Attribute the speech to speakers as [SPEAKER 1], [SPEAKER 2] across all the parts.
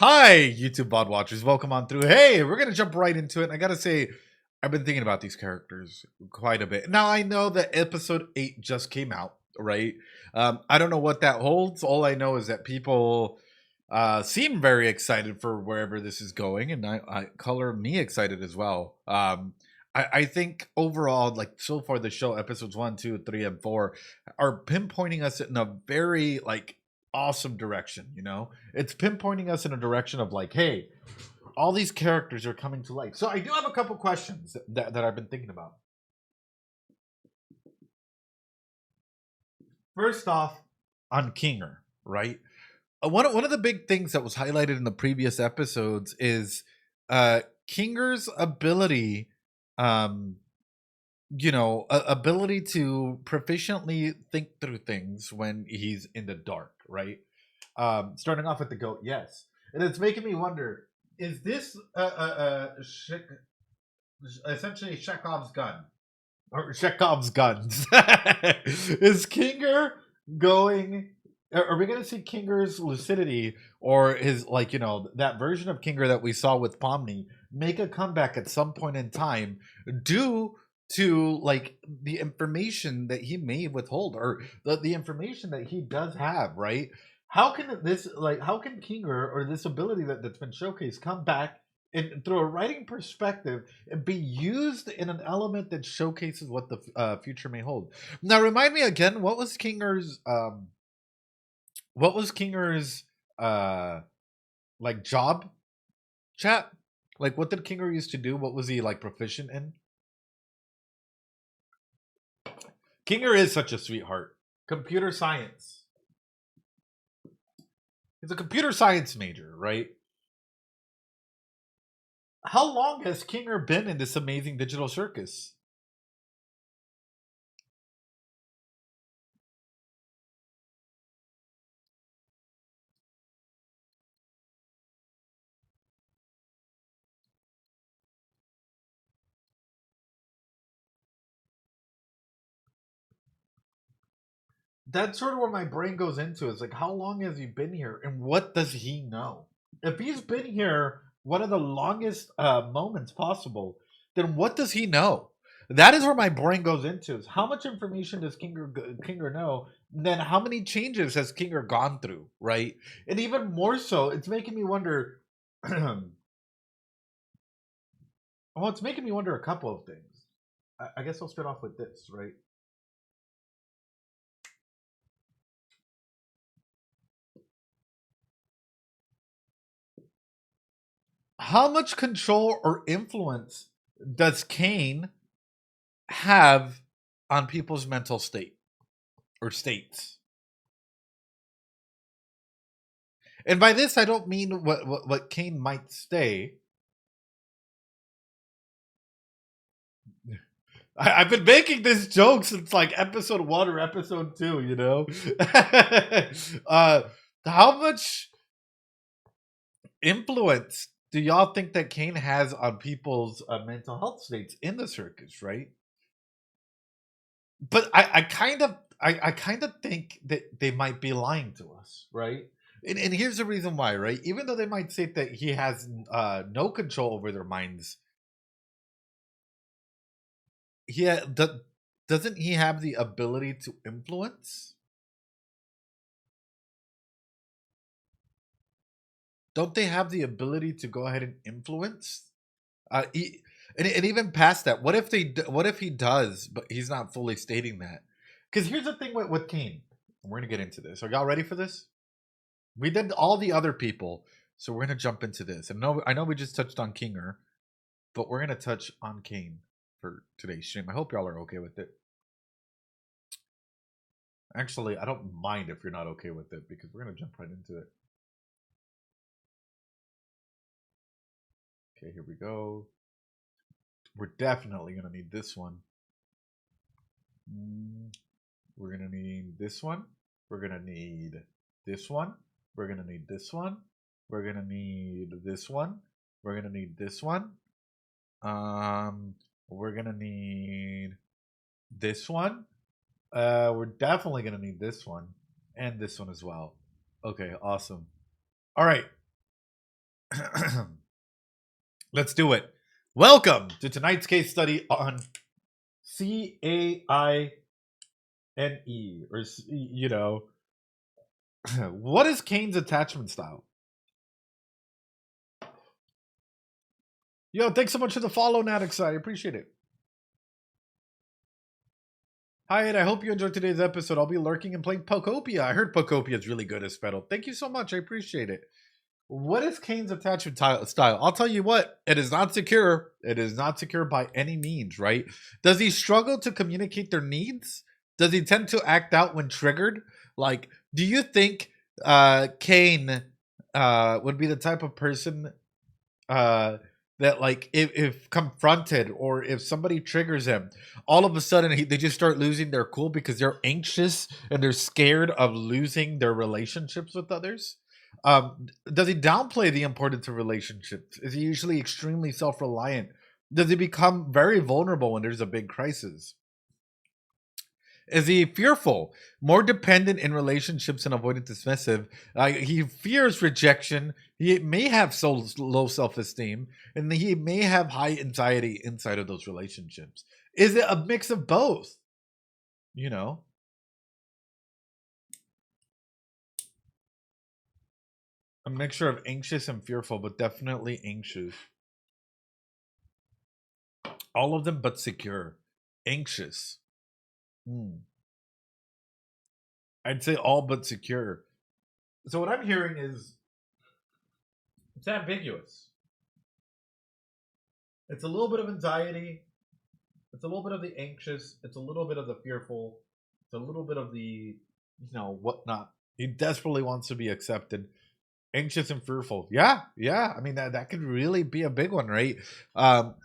[SPEAKER 1] Hi, YouTube Bod watchers. Welcome on through. Hey, we're gonna jump right into it. And I gotta say, I've been thinking about these characters quite a bit. Now I know that episode 8 just came out, right? I don't know what that holds. All I know is that people seem very excited for wherever this is going, and I color me excited as well. I think overall, like so far, the show episodes 1, 2, 3, and 4 are pinpointing us in a very awesome direction. It's pinpointing us in a direction of like, hey, all these characters are coming to life. So I do have a couple questions that I've been thinking about. First off, on Kinger, right? One of the big things that was highlighted in the previous episodes is Kinger's ability, um, ability to proficiently think through things when he's in the dark, right? Starting off with the goat, yes, and it's making me wonder: is this essentially Chekhov's gun or Chekhov's guns? Is Kinger going? Are we going to see Kinger's lucidity or his that version of Kinger that we saw with Pomni make a comeback at some point in time due to the information that he may withhold or the information that he does have, right? How can Kinger or this ability that's been showcased come back and through a writing perspective and be used in an element that showcases what the future may hold? Now remind me again, what was Kinger's job, chat? Like what did Kinger used to do? What was he proficient in? Kinger is such a sweetheart. Computer science. He's a computer science major, right? How long has Kinger been in this amazing digital circus? That's sort of where my brain goes into. Is like, how long has he been here, and what does he know? If he's been here one of the longest moments possible, then what does he know? That is where my brain goes into. Is how much information does Kinger know? And then how many changes has Kinger gone through, right? And even more so, it's making me wonder. Well, it's making me wonder a couple of things. I guess I'll start off with this, right? How much control or influence does cAIne have on people's mental state or states? And by this, I don't mean what cAIne might stay. I've been making this joke since like episode 1 or episode 2, uh, how much influence do y'all think that cAIne has on people's mental health states in the circus, right? But I kind of think that they might be lying to us, right? And here's the reason why, right? Even though they might say that he has no control over their minds, doesn't he have the ability to influence? Don't they have the ability to go ahead and influence? And even past that, what if he does, but he's not fully stating that? Because here's the thing with cAIne. We're gonna get into this. Are y'all ready for this? We did all the other people, so we're gonna jump into this. And no, I know we just touched on Kinger, but we're gonna touch on cAIne for today's stream. I hope y'all are okay with it. Actually, I don't mind if you're not okay with it because we're gonna jump right into it. Okay, here we go. We're definitely gonna need this one. We're gonna need this one. We're gonna need this one. We're gonna need this one. We're gonna need this one. We're gonna need this one. We're gonna need this one. We're definitely gonna need this one and this one as well. Okay, awesome. All right. Let's do it. Welcome to tonight's case study on cAIne, or what is cAIne's attachment style? Yo, thanks so much for the follow, Natix. I appreciate it. Hi, and I hope you enjoyed today's episode. I'll be lurking and playing Pokopia. I heard Pokopia is really good as Spettle. Thank you so much. I appreciate it. What is cAIne's attachment style? I'll tell you what, it is not secure. It is not secure by any means, right? Does he struggle to communicate their needs? Does he tend to act out when triggered? Like, do you think cAIne would be the type of person that, like, if confronted or if somebody triggers him, all of a sudden they just start losing their cool because they're anxious and they're scared of losing their relationships with others? Does he downplay the importance of relationships? Is he usually extremely self-reliant? Does he become very vulnerable when there's a big crisis? Is he fearful, more dependent in relationships and avoidant dismissive? He fears rejection. He may have so low self-esteem, and he may have high anxiety inside of those relationships. Is it a mix of both? You know? A mixture of anxious and fearful, but definitely anxious. All of them but secure. Anxious. I'd say all but secure. So what I'm hearing is it's ambiguous. It's a little bit of anxiety. It's a little bit of the anxious. It's a little bit of the fearful. It's a little bit of the, whatnot. He desperately wants to be accepted. Anxious and fearful. Yeah. I mean, that could really be a big one, right?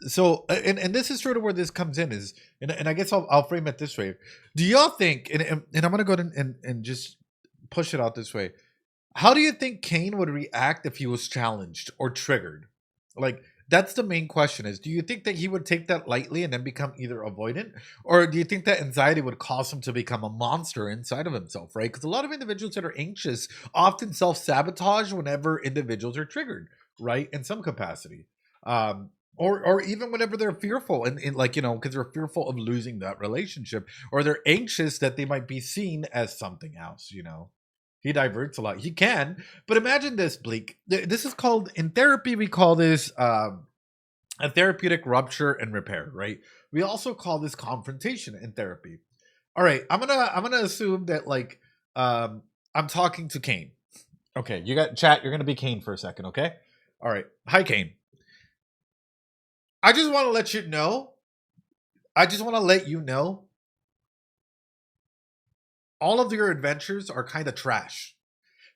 [SPEAKER 1] So this is sort of where this comes in is, and I guess I'll frame it this way. Do y'all think, and I'm gonna go ahead and just push it out this way. How do you think cAIne would react if he was challenged or triggered? Like, that's the main question is, do you think that he would take that lightly and then become either avoidant? Or do you think that anxiety would cause him to become a monster inside of himself, right? Because a lot of individuals that are anxious often self-sabotage whenever individuals are triggered, right? In some capacity. Or even whenever they're fearful and because they're fearful of losing that relationship, or they're anxious that they might be seen as something else, He diverts a lot. He can, but imagine this, Blique. This is called, in therapy, we call this a therapeutic rupture and repair, right? We also call this confrontation in therapy. All right, I'm gonna assume that I'm talking to cAIne. Okay, you got chat. You're gonna be cAIne for a second, okay? All right, hi cAIne. I just want to let you know. All of your adventures are kind of trash.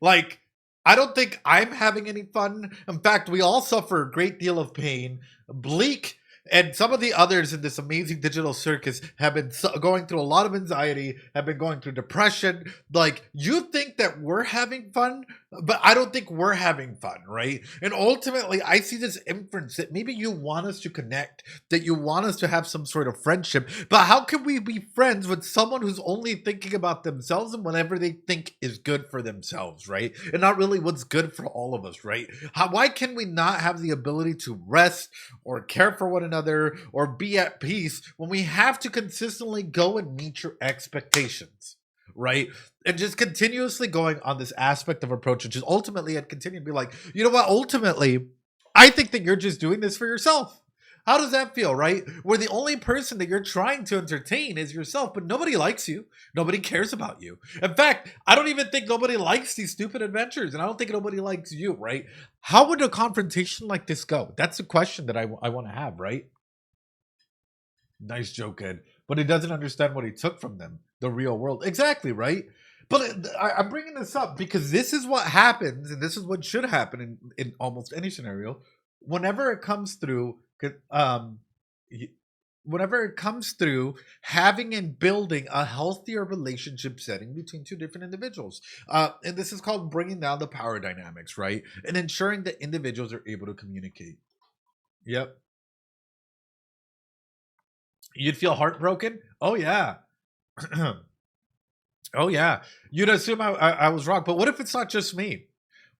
[SPEAKER 1] Like, I don't think I'm having any fun. In fact, we all suffer a great deal of pain. Blique and some of the others in this amazing digital circus have been going through a lot of anxiety, have been going through depression. Like, you think that we're having fun, but I don't think we're having fun, right? And ultimately, I see this inference that maybe you want us to connect, that you want us to have some sort of friendship, but how can we be friends with someone who's only thinking about themselves and whatever they think is good for themselves, right? And not really what's good for all of us, right? Why can we not have the ability to rest or care for one another or be at peace when we have to consistently go and meet your expectations, right? And just continuously going on this aspect of approach, which is ultimately I'd continue to be like, you know what? Ultimately, I think that you're just doing this for yourself. How does that feel, right? Where the only person that you're trying to entertain is yourself, but nobody likes you. Nobody cares about you. In fact, I don't even think nobody likes these stupid adventures, and I don't think nobody likes you, right? How would a confrontation like this go? That's the question that I want to have, right? Nice joke, Ed. But he doesn't understand what he took from them, the real world. Exactly, right? But I'm bringing this up because this is what happens, and this is what should happen in almost any scenario. Whenever it comes through, having and building a healthier relationship setting between two different individuals. And this is called bringing down the power dynamics, right? And ensuring that individuals are able to communicate. Yep. You'd feel heartbroken? Oh, yeah. Oh, yeah. You'd assume I was wrong. But what if it's not just me?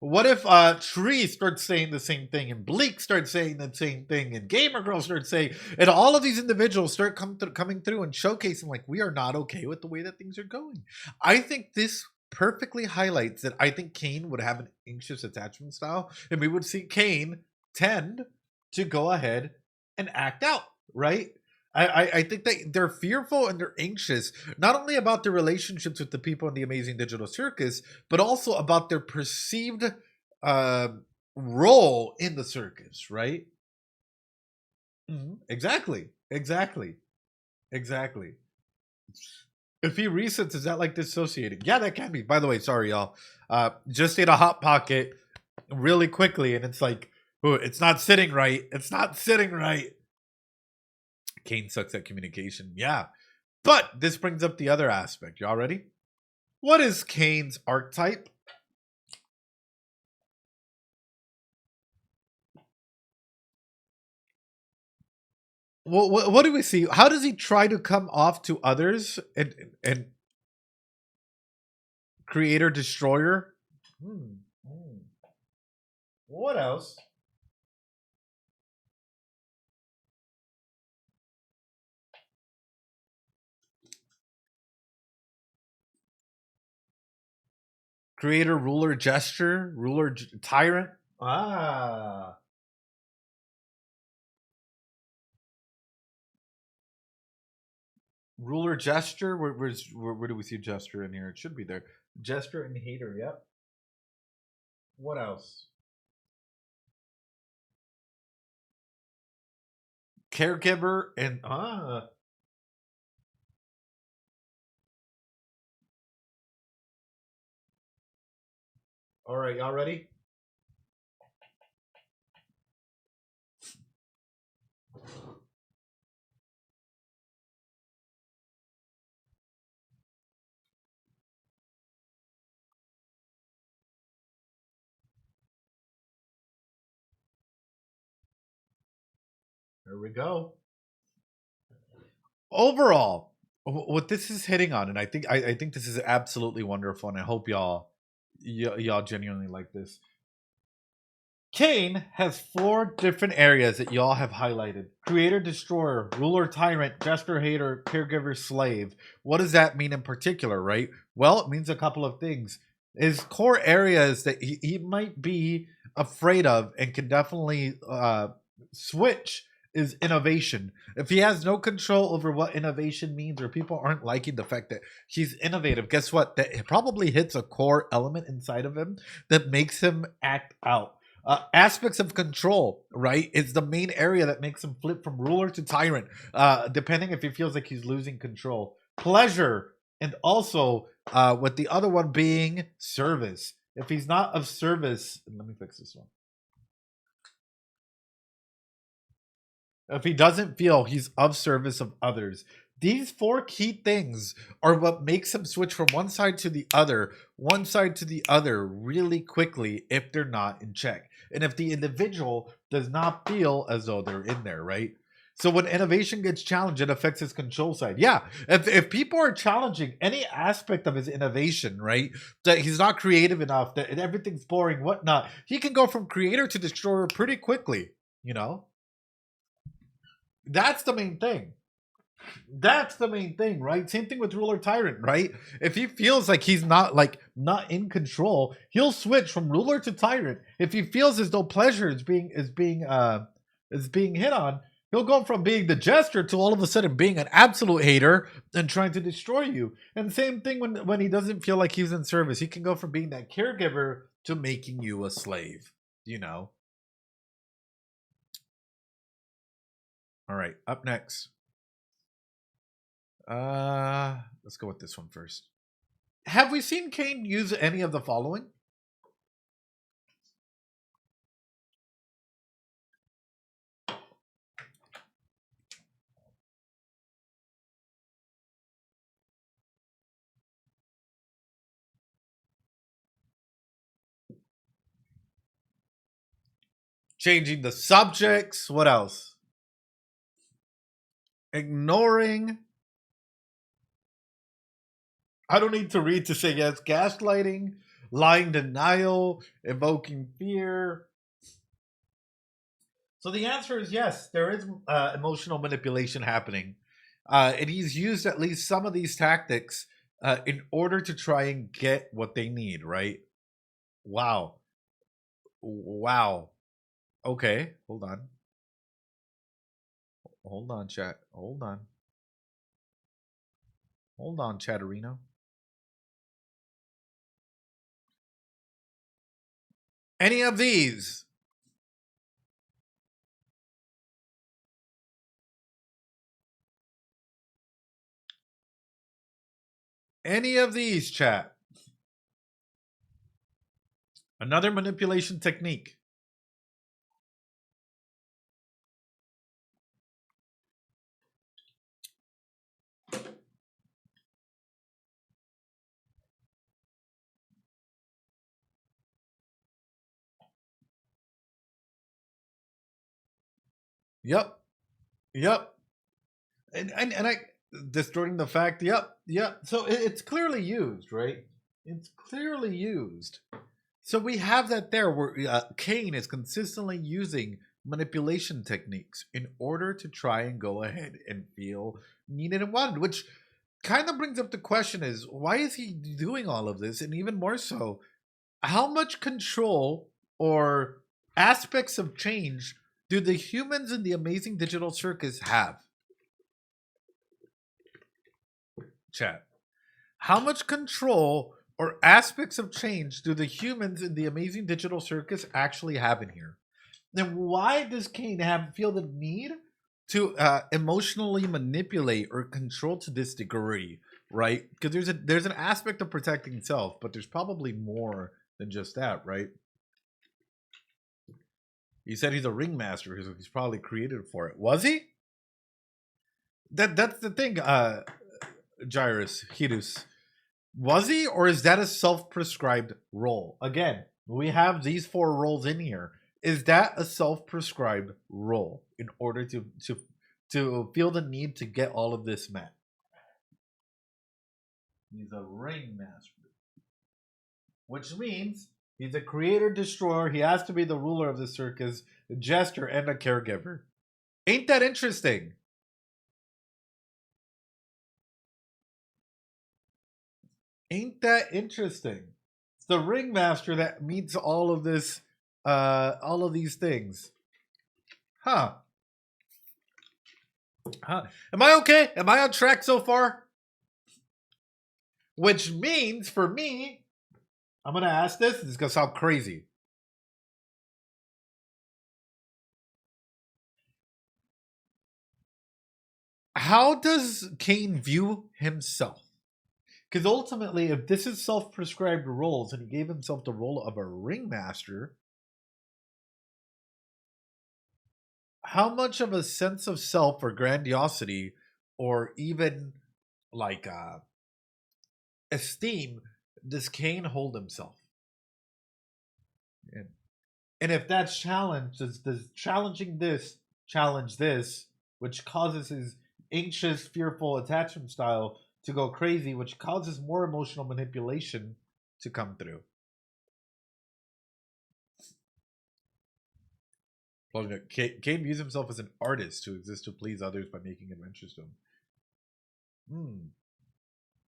[SPEAKER 1] What if Tree starts saying the same thing, and Blique starts saying the same thing, and Gamer Girl starts saying, and all of these individuals start coming through and showcasing like we are not okay with the way that things are going. I think this perfectly highlights that I think cAIne would have an anxious attachment style, and we would see cAIne tend to go ahead and act out, right? I think that they're fearful and they're anxious, not only about their relationships with the people in the Amazing Digital Circus, but also about their perceived uh, role in the circus, right? Exactly, exactly, exactly. If he resets, is that like dissociating? Yeah, that can be. By the way, sorry, y'all. Just ate a hot pocket really quickly, and it's like, ooh, it's not sitting right. It's not sitting right. cAIne sucks at communication. Yeah. But this brings up the other aspect. Y'all ready? What is cAIne's archetype? What do we see? How does he try to come off to others and creator destroyer? Hmm. Hmm. What else? Creator, ruler, gesture, ruler, tyrant. Ah, ruler, gesture. Where do we see gesture in here? It should be there. Gesture and hater. Yep. What else? Caregiver and All right, y'all ready? Here we go. Overall, what this is hitting on, and I think this is absolutely wonderful, and I hope y'all genuinely like this. cAIne has four different areas that y'all have highlighted: creator, destroyer, ruler, tyrant, jester, hater, caregiver, slave. What does that mean in particular, right? Well, it means a couple of things. His core areas that he might be afraid of and can definitely switch is innovation. If he has no control over what innovation means, or people aren't liking the fact that he's innovative, guess what? That it probably hits a core element inside of him that makes him act out. Aspects of control, right, is the main area that makes him flip from ruler to tyrant, depending if he feels like he's losing control. Pleasure, and also with the other one being service. If he's not of service, let me fix this one. If he doesn't feel he's of service of others, these four key things are what makes him switch from one side to the other really quickly if they're not in check. And if the individual does not feel as though they're in there, right? So when innovation gets challenged, it affects his control side. Yeah, if people are challenging any aspect of his innovation, right, that he's not creative enough, that everything's boring, whatnot, he can go from creator to destroyer pretty quickly, you know? That's the main thing. That's the main thing, right? Same thing with ruler tyrant, right? If he feels like he's not in control, he'll switch from ruler to tyrant. If he feels as though pleasure is being hit on, he'll go from being the jester to all of a sudden being an absolute hater and trying to destroy you. And same thing when he doesn't feel like he's in service, he can go from being that caregiver to making you a slave. You know. All right, up next. Let's go with this one first. Have we seen cAIne use any of the following? Changing the subjects. What else? Ignoring. I don't need to read to say yes. Gaslighting. Lying denial, evoking fear. So the answer is yes, there is emotional manipulation happening. And he's used at least some of these tactics in order to try and get what they need, right? Wow. Wow. Okay, hold on. Hold on, chat. Hold on. Hold on, Chatterino. Any of these? Any of these, chat? Another manipulation technique. Yep. Yep. And I distorting the fact. Yep. Yep. So it's clearly used, right? It's clearly used. So we have that there where cAIne is consistently using manipulation techniques in order to try and go ahead and feel needed and wanted, which kind of brings up the question is why is he doing all of this? And even more so, how much control or aspects of change do the humans in the amazing digital circus have? Chat. How much control or aspects of change do the humans in the amazing digital circus actually have in here? Then why does cAIne feel the need to emotionally manipulate or control to this degree, right? Because there's an aspect of protecting self, but there's probably more than just that, right? He said he's a ringmaster. He's probably created for it. Was he? That's the thing, Gyrus, Hirus. Was he, or is that a self-prescribed role? Again, we have these 4 roles in here. Is that a self-prescribed role in order to feel the need to get all of this met? He's a ringmaster, which means he's a creator destroyer. He has to be the ruler of the circus, a jester, and a caregiver. Ain't that interesting? Ain't that interesting? It's the ringmaster that meets all of this, all of these things. Huh. Huh. Am I okay? Am I on track so far? Which means for me, I'm gonna ask this. This is gonna sound crazy. How does cAIne view himself? Because ultimately, if this is self-prescribed roles and he gave himself the role of a ringmaster, how much of a sense of self or grandiosity or even like esteem does cAIne hold himself? And if that's challenged, does challenging this challenge this, which causes his anxious, fearful attachment style to go crazy, which causes more emotional manipulation to come through? cAIne views himself as an artist who exists to please others by making adventures to him.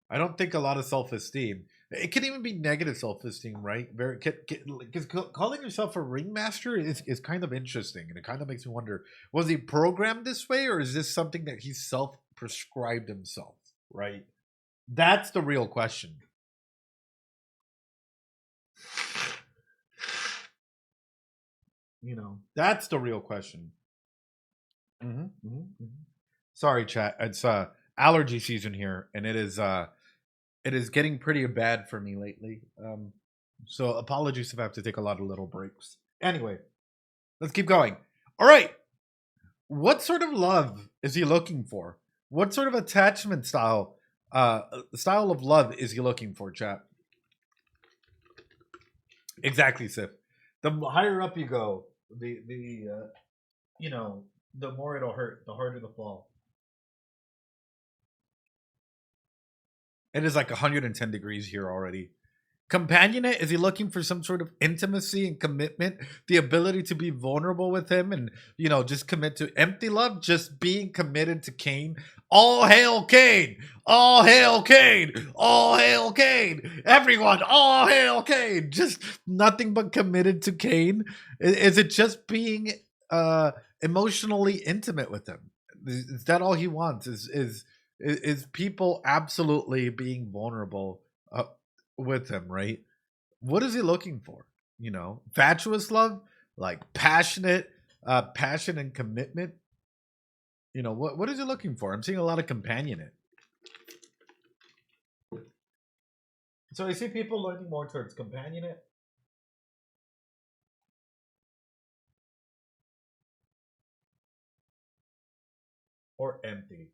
[SPEAKER 1] I don't think a lot of self-esteem. It can even be negative self-esteem, right? Very because calling yourself a ringmaster is kind of interesting, and it kind of makes me wonder: was he programmed this way, or is this something that he self-prescribed himself? Right? That's the real question. That's the real question. Sorry, chat. It's allergy season here, and it is getting pretty bad for me lately. So apologies if I have to take a lot of little breaks. Anyway, let's keep going. All right. What sort of love is he looking for? What sort of attachment style of love is he looking for, chat? Exactly, Sif. The higher up you go, the more it'll hurt, the harder the fall. It is like 110 degrees here already. Companionate? Is he looking for some sort of intimacy and commitment? The ability to be vulnerable with him and, just commit to empty love? Just being committed to cAIne? All hail cAIne! All hail cAIne! All hail cAIne! Everyone, all hail cAIne! Just nothing but committed to cAIne? Is it just being emotionally intimate with him? Is that all he wants? Is people absolutely being vulnerable with him, right? What is he looking for? Fatuous love, like passionate, passion and commitment. What is he looking for? I'm seeing a lot of companionate. So I see people leaning more towards companionate. Or empty.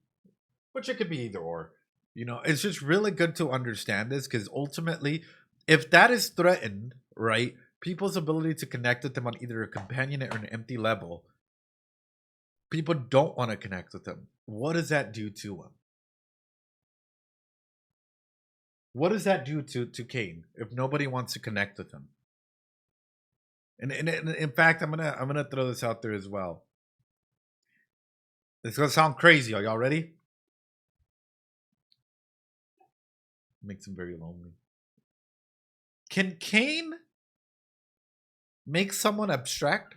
[SPEAKER 1] Which it could be either or. It's just really good to understand this because ultimately, if that is threatened, right, people's ability to connect with them on either a companionate or an empty level, people don't want to connect with them. What does that do to them? What does that do to cAIne if nobody wants to connect with him? And in fact, I'm gonna throw this out there as well. It's gonna sound crazy. Are y'all ready? Makes him very lonely. Can cAIne make someone abstract?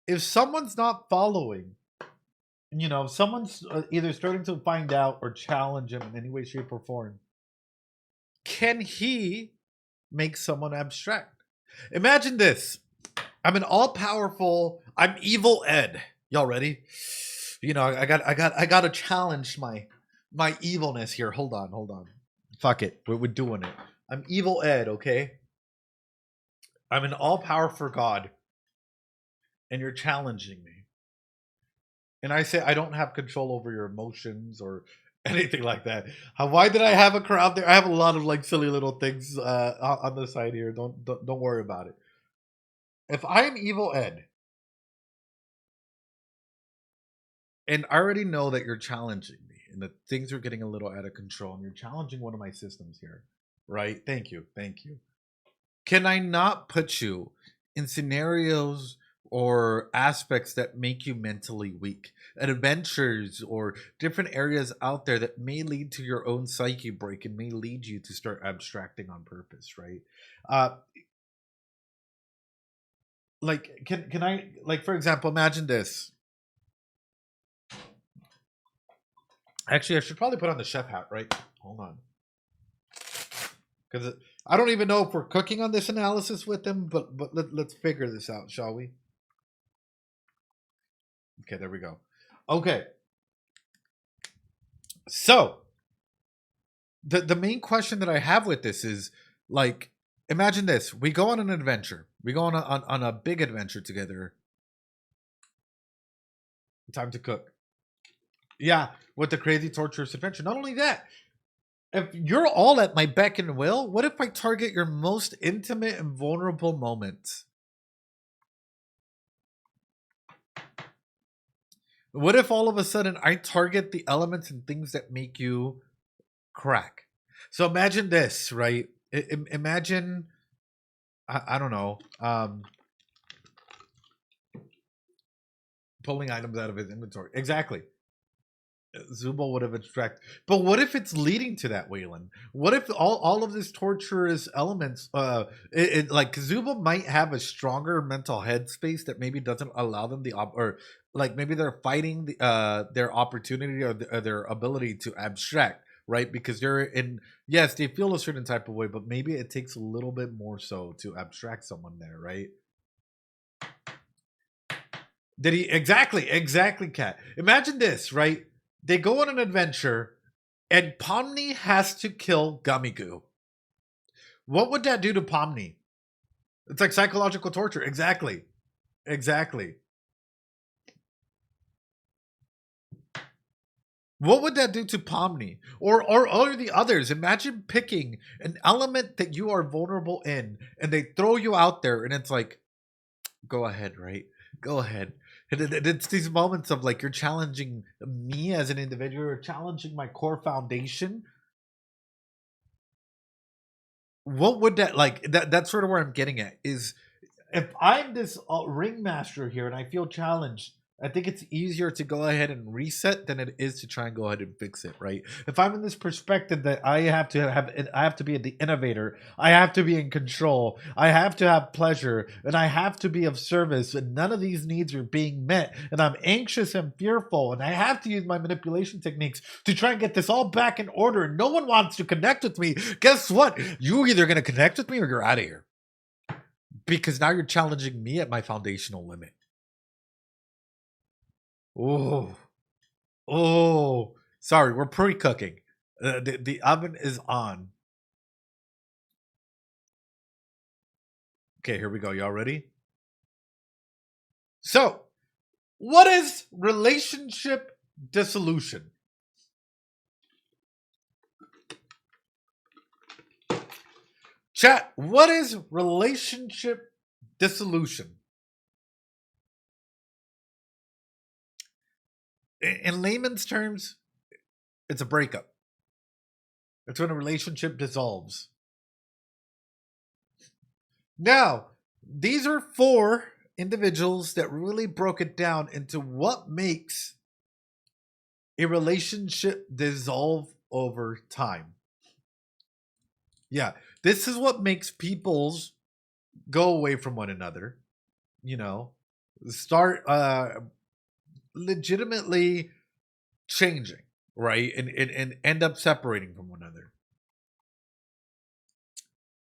[SPEAKER 1] If someone's not following, someone's either starting to find out or challenge him in any way, shape, or form, can he make someone abstract? Imagine this. I'm an all-powerful, I'm evil Ed. Y'all ready? I got to challenge my evilness here. Hold on. Fuck it. We're doing it. I'm evil Ed, okay? I'm an all-powerful God. And you're challenging me. And I say I don't have control over your emotions or anything like that. Why did I have a crowd there? I have a lot of like silly little things on the side here. Don't worry about it. If I am evil Ed, and I already know that you're challenging me, and that things are getting a little out of control, and you're challenging one of my systems here, right? Thank you. Can I not put you in scenarios or aspects that make you mentally weak, adventures or different areas out there that may lead to your own psyche break and may lead you to start abstracting on purpose, right? Like can I, like, for example, imagine this. Actually, I should probably put on the chef hat, right? Hold on. Because I don't even know if we're cooking on this analysis with them, but let's figure this out, shall we? Okay, there we go. Okay. So, the main question that I have with this is, like, imagine this. We go on an adventure. We go on a big adventure together. Time to cook. Yeah, with the crazy torturous adventure. Not only that, if you're all at my beck and will, what if I target your most intimate and vulnerable moments? What if all of a sudden I target the elements and things that make you crack? So imagine this, right? Imagine, I don't know, pulling items out of his inventory. Exactly. Zubal would have extracted. But what if it's leading to that, Waylon? What if all of this torturous elements, like Zubal might have a stronger mental headspace that maybe doesn't allow them or like maybe they're fighting their opportunity or their ability to abstract, right? Because they're in, yes, they feel a certain type of way, but maybe it takes a little bit more so to abstract someone there, right? Did he exactly, Kat? Imagine this, right? They go on an adventure, and Pomni has to kill Gummy Goo. What would that do to Pomni? It's like psychological torture. Exactly. What would that do to Pomni or the others? Imagine picking an element that you are vulnerable in and they throw you out there and it's like, go ahead, right? Go ahead. And it's these moments of like you're challenging me as an individual, you're challenging my core foundation. What would that like that's sort of where I'm getting at is if I'm this ringmaster here and I feel challenged, I think it's easier to go ahead and reset than it is to try and go ahead and fix it, right? If I'm in this perspective that I have to be the innovator, I have to be in control, I have to have pleasure, and I have to be of service, and none of these needs are being met, and I'm anxious and fearful, and I have to use my manipulation techniques to try and get this all back in order, and no one wants to connect with me. Guess what? You're either going to connect with me or you're out of here because now you're challenging me at my foundational limit. Oh, oh, sorry, we're pre-cooking. The oven is on. Okay, here we go. Y'all ready? So, what is relationship dissolution? Chat, what is relationship dissolution? In layman's terms, it's a breakup. It's when a relationship dissolves. Now, these are four individuals that really broke it down into what makes a relationship dissolve over time. Yeah, this is what makes people's go away from one another, you know, start legitimately changing, right? And end up separating from one another.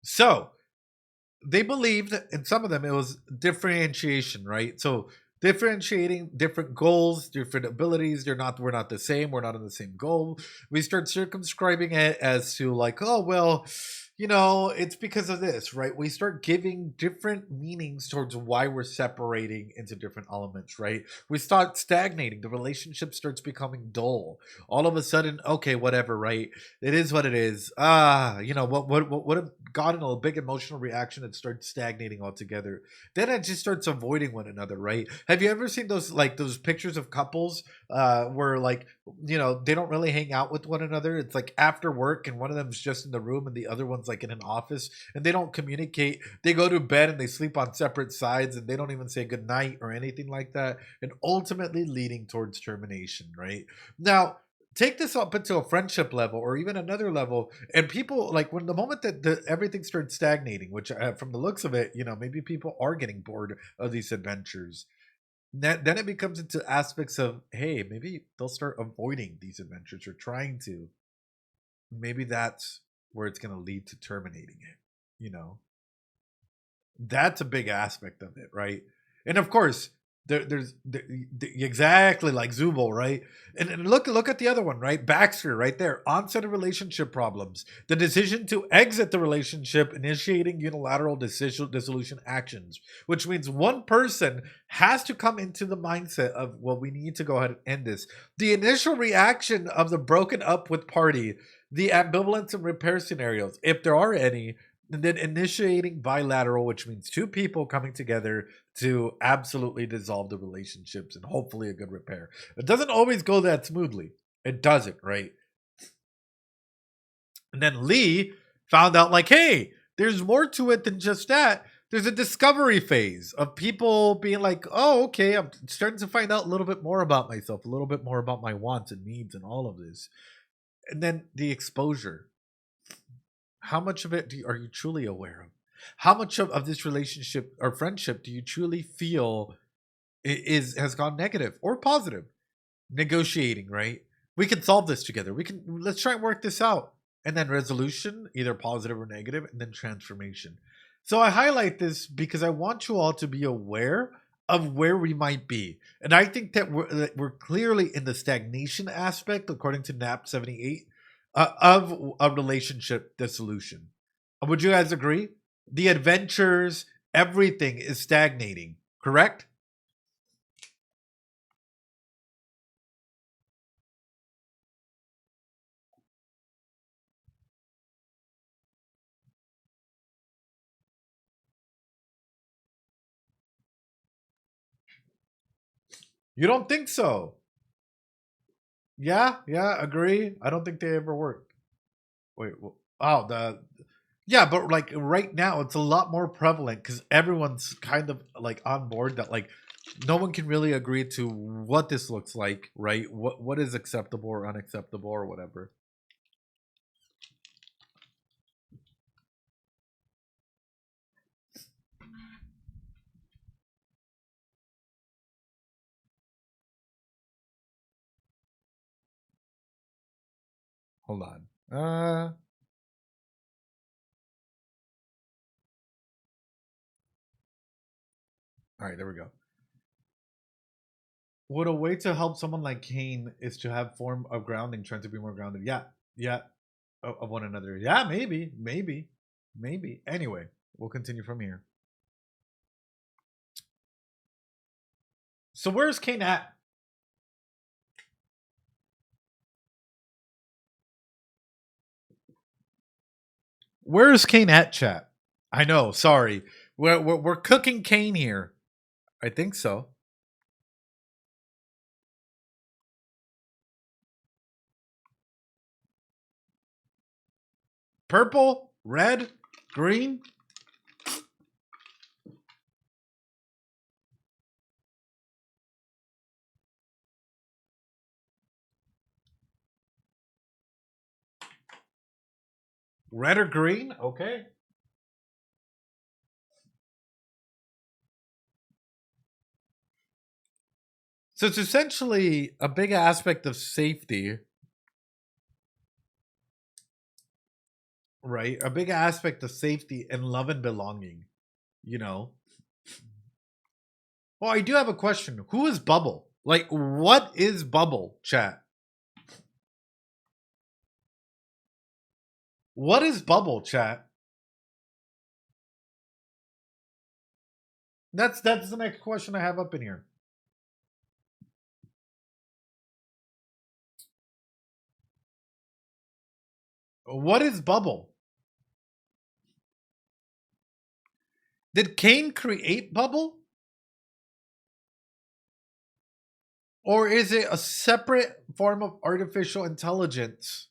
[SPEAKER 1] So they believed, and some of them, it was differentiation, right? So differentiating different goals, different abilities. We're not the same. We're not on the same goal. We start circumscribing it as to like, oh, well, it's because of this, right? We start giving different meanings towards why we're separating into different elements, right? We start stagnating. The relationship starts becoming dull. All of a sudden, okay, whatever, right? It is what it is. What have gotten a big emotional reaction and starts stagnating altogether. Then it just starts avoiding one another, right? Have you ever seen those pictures of couples where like they don't really hang out with one another? It's like after work and one of them's just in the room and the other one's like in an office and they don't communicate. They go to bed and they sleep on separate sides and they don't even say good night or anything like that, and ultimately leading towards termination, right? Now take this up into a friendship level or even another level, and people like when the moment that everything starts stagnating, which from the looks of it, maybe people are getting bored of these adventures. Then it becomes into aspects of, hey, maybe they'll start avoiding these adventures or trying to. Maybe that's where it's going to lead to terminating it. You know, that's a big aspect of it, right? And of course, exactly like Zubul, right? And look at the other one, right? Baxter, right there. Onset of relationship problems. The decision to exit the relationship, initiating unilateral dissolution actions, which means one person has to come into the mindset of, well, we need to go ahead and end this. The initial reaction of the broken up with party, the ambivalence and repair scenarios, if there are any, and then initiating bilateral, which means two people coming together to absolutely dissolve the relationships and hopefully a good repair. It doesn't always go that smoothly. It doesn't, right? And then Lee found out, like, hey, there's more to it than just that. There's a discovery phase of people being like, oh, okay, I'm starting to find out a little bit more about myself, a little bit more about my wants and needs and all of this. And then the exposure. How much of it are you truly aware of? How much of this relationship or friendship do you truly feel has gone negative or positive? Negotiating, right? We can solve this together. Let's try and work this out. And then resolution, either positive or negative, and then transformation. So I highlight this because I want you all to be aware of where we might be. And I think that we're clearly in the stagnation aspect, according to NAP 78, of a relationship dissolution. Would you guys agree? The adventures, everything is stagnating, correct? You don't think so? Yeah, yeah, agree. I don't think they ever worked. Wait, oh, yeah, but like right now, it's a lot more prevalent because everyone's kind of like on board that like no one can really agree to what this looks like, right? What is acceptable or unacceptable or whatever. Hold on. All right, there we go. Would a way to help someone like cAIne is to have form of grounding, trying to be more grounded? Yeah, yeah, of one another. Yeah, maybe. Anyway, we'll continue from here. So where's cAIne at? Where's cAIne at, chat? I know. Sorry, we're cooking cAIne here. I think so. Purple, red, green. Red or green? Okay. So it's essentially a big aspect of safety, right? A big aspect of safety and love and belonging, you know? Well, I do have a question. Who is Bubble? Like, what is Bubble, chat? What is Bubble, chat? That's the next question I have up in here. What is Bubble? Did cAIne create Bubble? Or is it a separate form of artificial intelligence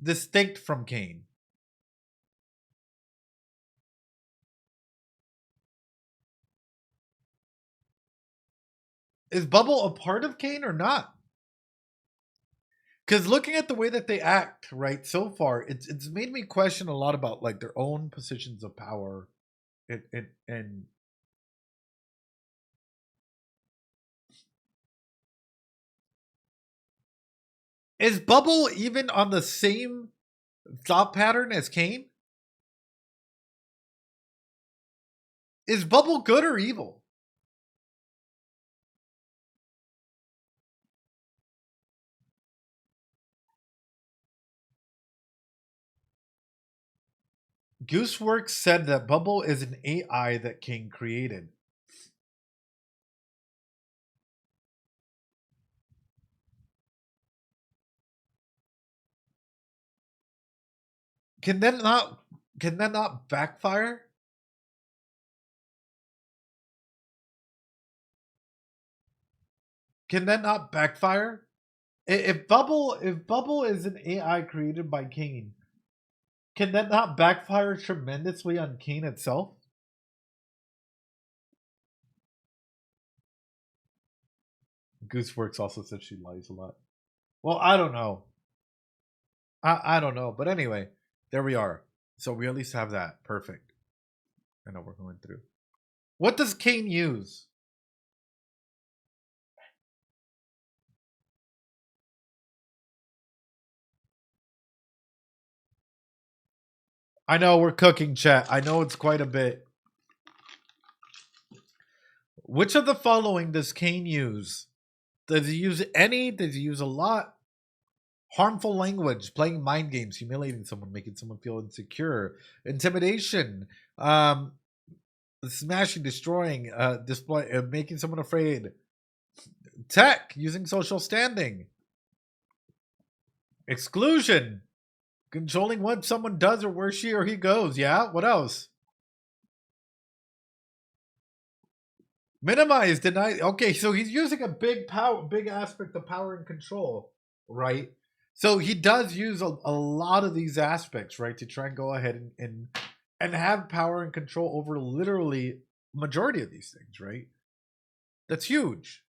[SPEAKER 1] distinct from cAIne? Is Bubble a part of cAIne or not? Because looking at the way that they act, right, so far, it's made me question a lot about like their own positions of power, and is Bubble even on the same thought pattern as cAIne? Is Bubble good or evil? Gooseworks said that Bubble is an AI that cAIne created. Can that not backfire? Can that not backfire? If Bubble is an AI created by cAIne, can that not backfire tremendously on cAIne itself? Gooseworks also said she lies a lot. Well, I don't know. I don't know. But anyway, there we are. So we at least have that. Perfect. I know we're going through. What does cAIne use? I know we're cooking, chat. I know it's quite a bit. Which of the following does cAIne use? Does he use any? Does he use a lot? Harmful language, playing mind games, humiliating someone, making someone feel insecure, intimidation, smashing, destroying, display, making someone afraid, tech, using social standing, exclusion, controlling what someone does or where she or he goes. Yeah, what else? Minimize, deny. Okay, so he's using a big aspect of power and control, right? So he does use a lot of these aspects, right, to try and go ahead and have power and control over literally majority of these things, right? That's huge.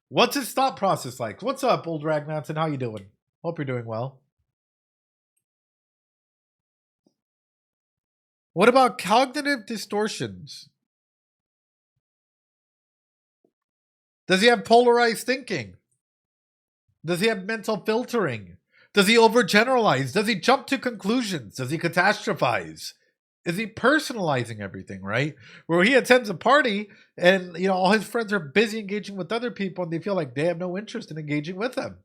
[SPEAKER 1] What's his thought process like? What's up, old Ragnatson? How you doing? Hope you're doing well. What about cognitive distortions? Does he have polarized thinking? Does he have mental filtering? Does he overgeneralize? Does he jump to conclusions? Does he catastrophize? Is he personalizing everything, right? Where he attends a party and all his friends are busy engaging with other people and they feel like they have no interest in engaging with them.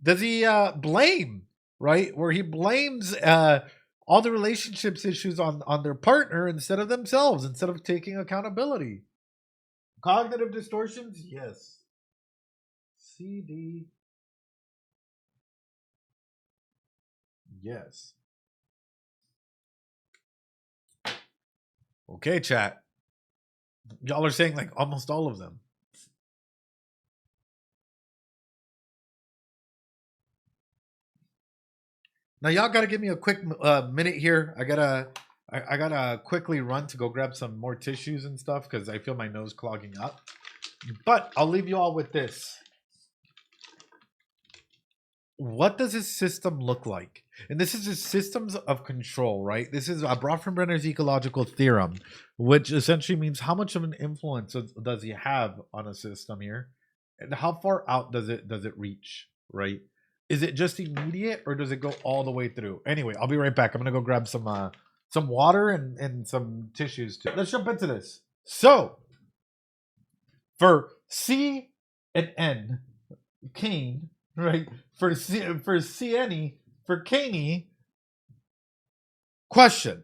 [SPEAKER 1] Does he blame, right? Where he blames all the relationships issues on their partner instead of themselves, instead of taking accountability. Cognitive distortions, yes. CD, yes. Okay, chat. Y'all are saying like almost all of them. Now y'all gotta give me a quick minute here. I gotta quickly run to go grab some more tissues and stuff because I feel my nose clogging up. But I'll leave you all with this. What does his system look like? And this is his systems of control, right? This is Brofenbrenner's ecological theorem, which essentially means how much of an influence does he have on a system here, and how far out does it reach, right? Is it just immediate, or does it go all the way through? Anyway, I'll be right back. I'm gonna go grab some water and some tissues too. Let's jump into this. So, for C and N, cAIne, right? For cAIne, for cAIne. Question.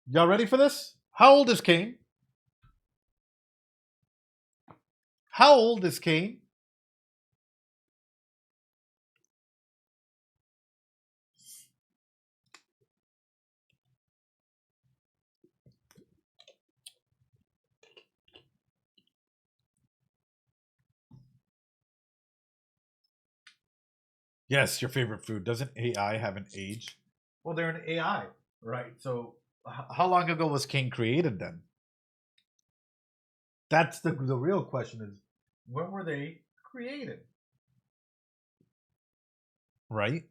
[SPEAKER 1] Y'all ready for this? How old is cAIne? How old is cAIne? Yes, your favorite food. Doesn't AI have an age? Well, they're an AI, right? So, how long ago was cAIne created then? That's the real question is when were they created? Right?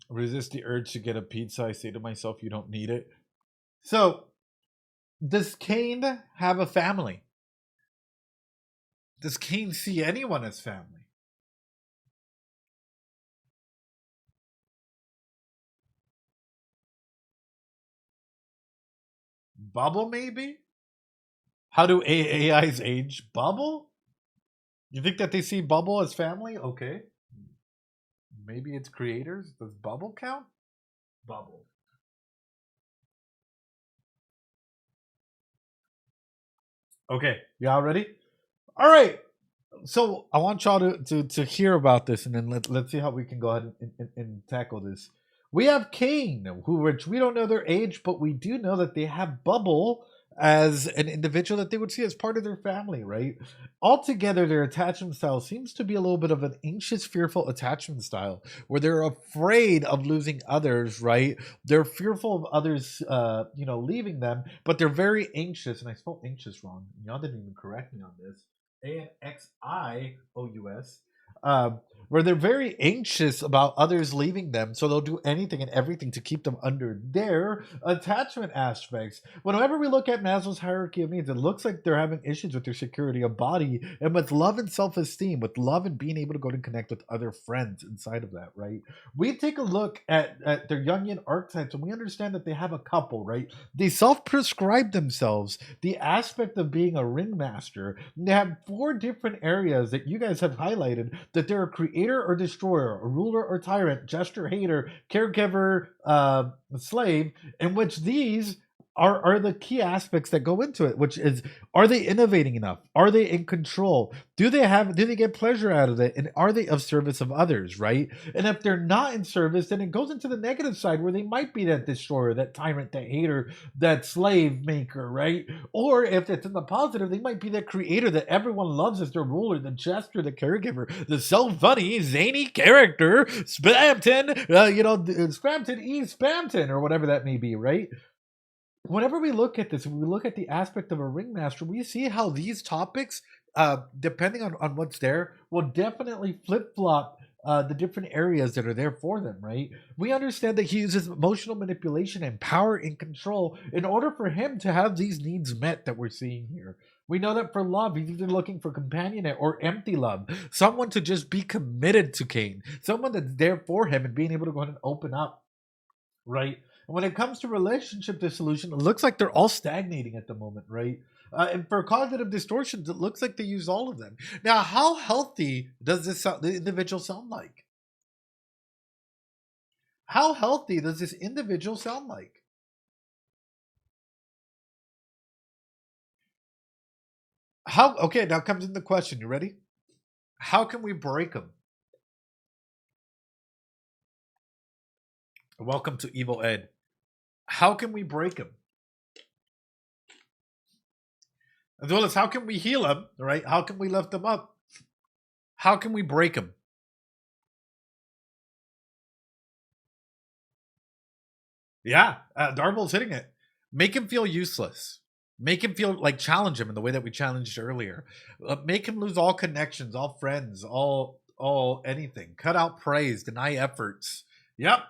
[SPEAKER 1] Resist the urge to get a pizza. I say to myself, you don't need it. So, does cAIne have a family? Does cAIne see anyone as family? Bubble, maybe? How do AIs age? Bubble? You think that they see Bubble as family? Okay. Maybe it's creators. Does Bubble count? Bubble. Okay. Y'all ready? All right. So I want y'all to hear about this, and then let's see how we can go ahead and tackle this. We have cAIne, which we don't know their age, but we do know that they have Bubble as an individual that they would see as part of their family, right? Altogether, their attachment style seems to be a little bit of an anxious, fearful attachment style, where they're afraid of losing others, right? They're fearful of others, leaving them, but they're very anxious. And I spelled anxious wrong. Y'all didn't even correct me on this. ANXIOUS, where they're very anxious about others leaving them, so they'll do anything and everything to keep them under their attachment aspects. Whenever we look at Maslow's hierarchy of needs, it looks like they're having issues with their security of body and with love and self-esteem, with love and being able to go and connect with other friends inside of that, right? We take a look at their Jungian archetypes and we understand that they have a couple, right? They self-prescribe themselves the aspect of being a ringmaster. They have 4 different areas that you guys have highlighted that they're a creator or destroyer, a ruler or tyrant, jester, hater, caregiver, slave, in which these are the key aspects that go into it, which is, are they innovating enough? Are they in control? Do they get pleasure out of it? And are they of service of others, right? And if they're not in service, then it goes into the negative side where they might be that destroyer, that tyrant, that hater, that slave maker, right? Or if it's in the positive, they might be that creator that everyone loves as their ruler, the jester, the caregiver, the so funny, zany character, Spamton, Spamton E. Spamton, or whatever that may be, right? Whenever we look at this, when we look at the aspect of a ringmaster, we see how these topics, depending on what's there, will definitely flip flop the different areas that are there for them, right? We understand that he uses emotional manipulation and power and control in order for him to have these needs met that we're seeing here. We know that for love, he's either looking for companionate or empty love, someone to just be committed to cAIne, someone that's there for him and being able to go ahead and open up, right? And when it comes to relationship dissolution, it looks like they're all stagnating at the moment, right? And for cognitive distortions, it looks like they use all of them. Now, how healthy does the individual sound like? How healthy does this individual sound like? How? Okay, now comes in the question. You ready? How can we break them? Welcome to Evil Ed. How can we break them? As well as how can we heal them, right? How can we lift them up? How can we break them? Yeah, Darvel's hitting it. Make him feel useless. Make him feel like challenge him in the way that we challenged earlier. Make him lose all connections, all friends, all anything. Cut out praise, deny efforts. Yep.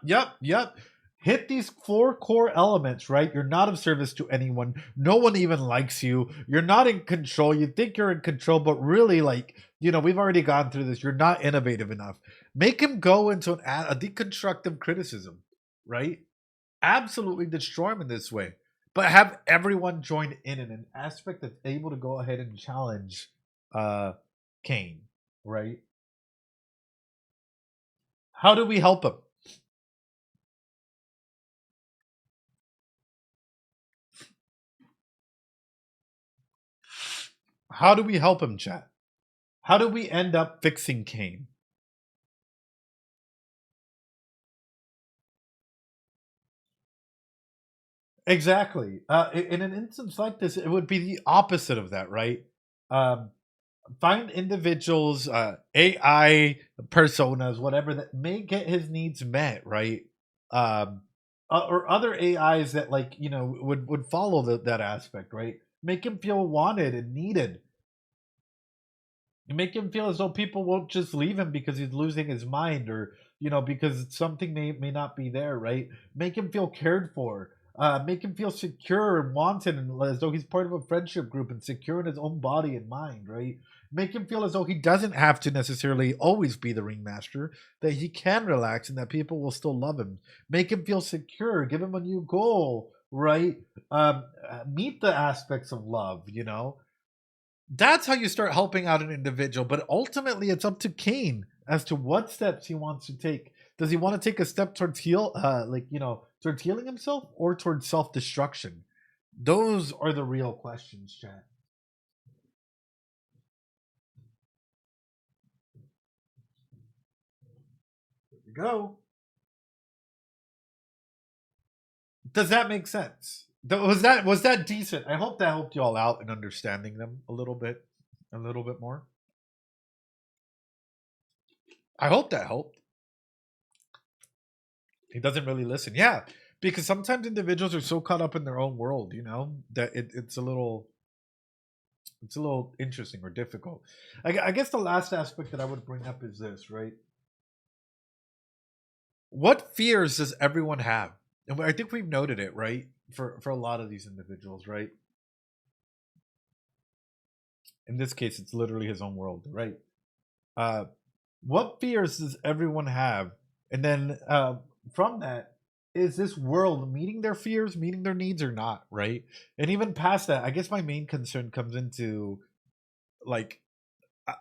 [SPEAKER 1] Hit these four core elements, right? You're not of service to anyone. No one even likes you. You're not in control. You think you're in control, but really, like, we've already gone through this. You're not innovative enough. Make him go into a deconstructive criticism, right? Absolutely destroy him in this way, but have everyone join in an aspect that's able to go ahead and challenge cAIne, right? How do we help him? How do we help him, chat? How do we end up fixing cAIne? Exactly. In an instance like this, it would be the opposite of that, right? Um, Find individuals, AI personas, whatever that may get his needs met, right? Um, or other AIs that would follow that aspect, right? Make him feel wanted and needed. Make him feel as though people won't just leave him because he's losing his mind, or because something may not be there, right? Make him feel cared for. Make him feel secure and wanted, and as though he's part of a friendship group and secure in his own body and mind, right? Make him feel as though he doesn't have to necessarily always be the ringmaster, that he can relax and that people will still love him. Make him feel secure. Give him a new goal, right? Meet the aspects of love. That's how you start helping out an individual, but ultimately it's up to cAIne as to what steps he wants to take. Does he want to take a step towards towards healing himself, or towards self-destruction? Those are the real questions, chat. There we go. Does that make sense? Was that decent? I hope that helped you all out in understanding them a little bit more. I hope that helped. He doesn't really listen. Yeah, because sometimes individuals are so caught up in their own world, that it's a little interesting or difficult. I guess the last aspect that I would bring up is this, right? What fears does everyone have? And I think we've noted it, right? For a lot of these individuals, right? In this case, it's literally his own world, right? Uh, what fears does everyone have? And then from that, is this world meeting their fears, meeting their needs, or not, right? And even past that, I guess my main concern comes into, like,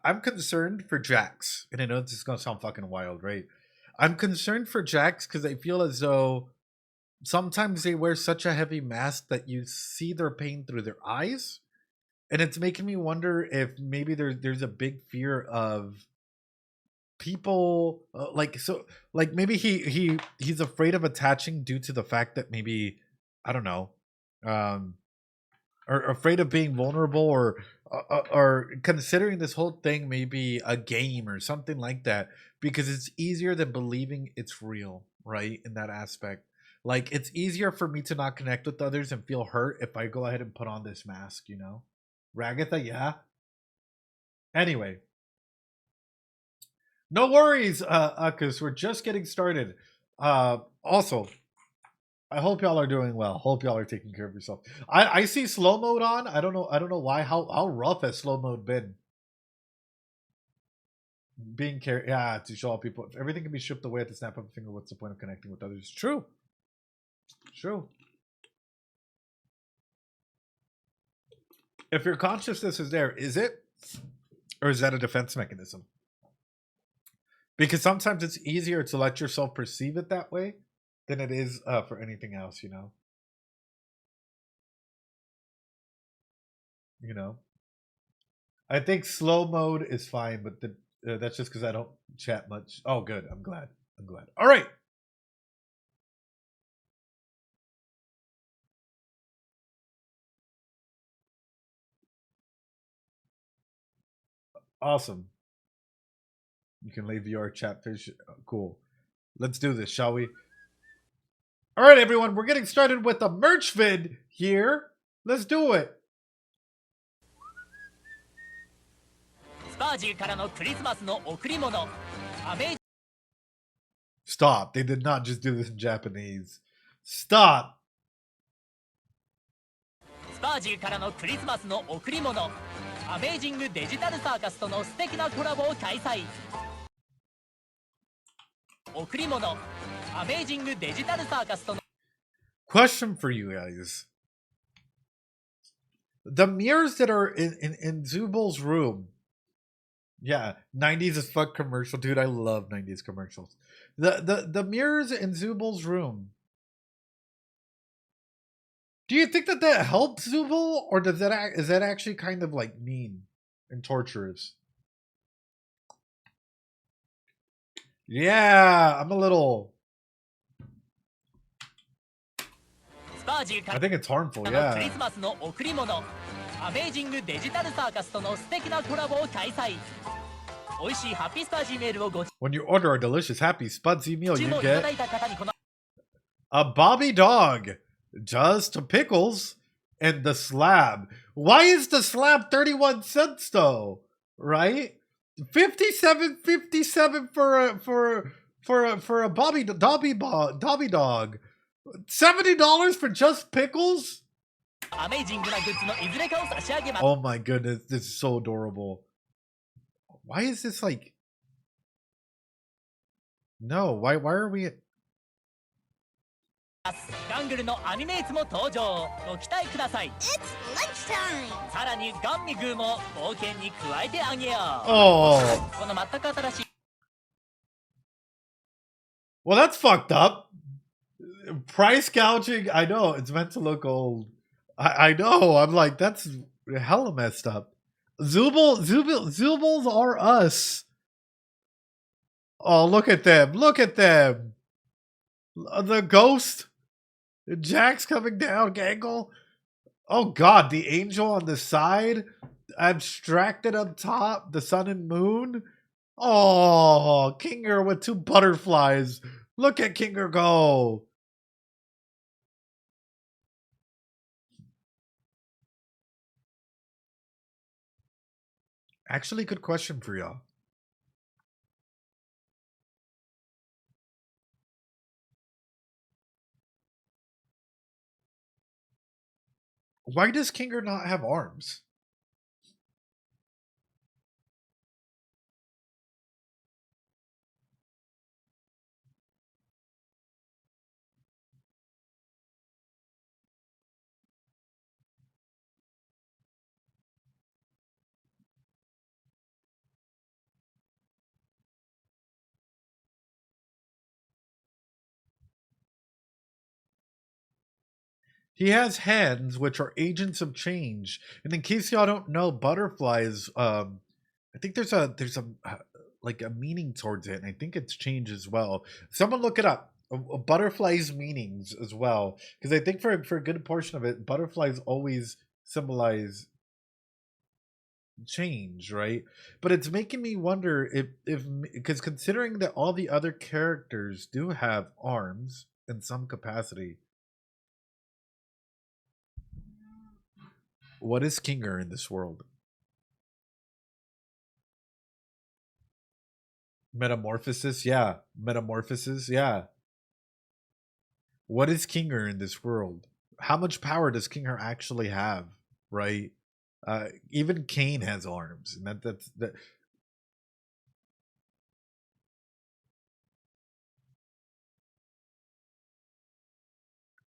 [SPEAKER 1] I'm concerned for Jax, and I know this is gonna sound fucking wild, right? I'm concerned for Jax because I feel as though sometimes they wear such a heavy mask that you see their pain through their eyes, and it's making me wonder if maybe there's a big fear of people like maybe he's afraid of attaching due to the fact that maybe I don't know, um or afraid of being vulnerable, or considering this whole thing maybe a game or something like that, because it's easier than believing it's real, right? In that aspect, like it's easier for me to not connect with others and feel hurt if I go ahead and put on this mask, you know. Ragatha, yeah. Anyway, no worries, Uckus, we're just getting started. Also, I hope y'all are doing well. Hope y'all are taking care of yourself. I see slow mode on. I don't know why. How rough has slow mode been? Being care, yeah, to show all people. If everything can be shipped away at the snap of a finger, what's the point of connecting with others? True. True. If your consciousness is there, is it? Or is that a defense mechanism? Because sometimes it's easier to let yourself perceive it that way than it is for anything else, you know? You know? I think slow mode is fine, but that's just because I don't chat much. Oh, good. I'm glad. I'm glad. All right. Awesome. You can leave your chat fish. Cool. Let's do this, shall we? All right, everyone. We're getting started with the merch vid here. Let's do it. Stop. They did not just do this in Japanese. Stop.
[SPEAKER 2] スパージュからのクリスマスの贈り物、アメージングデジタルサーカスとの素敵なコラボを開催。贈り物、アメージングデジタルサーカスとの
[SPEAKER 1] Question for you guys. The mirrors that are in Zubal's room. Yeah, 90s as fuck commercial. Dude, I love 90s commercials. The mirrors in Zubal's room. Do you think that helps Zubal, or is that actually kind of like mean and torturous? Yeah, I'm a little. I think it's harmful. Yeah.
[SPEAKER 2] クリスマスの贈り物、アメージングデジタルサーカスとの素敵なコラボを開催。美味しいハッピースパージーメールをご
[SPEAKER 1] When you order a delicious Happy Spudsy meal,
[SPEAKER 2] 注
[SPEAKER 1] you
[SPEAKER 2] 文いただ
[SPEAKER 1] get
[SPEAKER 2] いた方にこの
[SPEAKER 1] a Bobby dog, just pickles, and the slab. Why is the slab 31 cents though? Right? 57 for a Dobby dog. $70 for just pickles?
[SPEAKER 2] アメージングなグッズのいずれかを差し上げます。
[SPEAKER 1] Oh my goodness, this is so adorable. Why is this like? No, why are we?
[SPEAKER 2] ガングルのアニメーツも登場。ご期待ください。
[SPEAKER 3] It's lunchtime!
[SPEAKER 2] さらにガンミグーも冒険に加えてあげよう。
[SPEAKER 1] Oh,
[SPEAKER 2] この全く新しい
[SPEAKER 1] well, that's fucked up. Price gouging. I know it's meant to look old. I know. I'm like, that's hella messed up. Zubals are us. Oh, look at them. Look at them. The ghost. Jack's coming down, Gangle. Oh god, the angel on the side. Abstracted up top. The sun and moon. Oh, Kinger with two butterflies. Look at Kinger go. Actually, good question for y'all. Why does Kinger not have arms? He has hands, which are agents of change. And in case y'all don't know, butterflies. I think there's a like a meaning towards it, and I think it's change as well. Someone look it up. Butterflies' meanings as well, because I think for a good portion of it, butterflies always symbolize change, right? But it's making me wonder if because considering that all the other characters do have arms in some capacity, what is Kinger in this world? Metamorphosis, yeah. Metamorphosis, yeah. What is Kinger in this world? How much power does Kinger actually have, right? Even cAIne has arms, and that's that.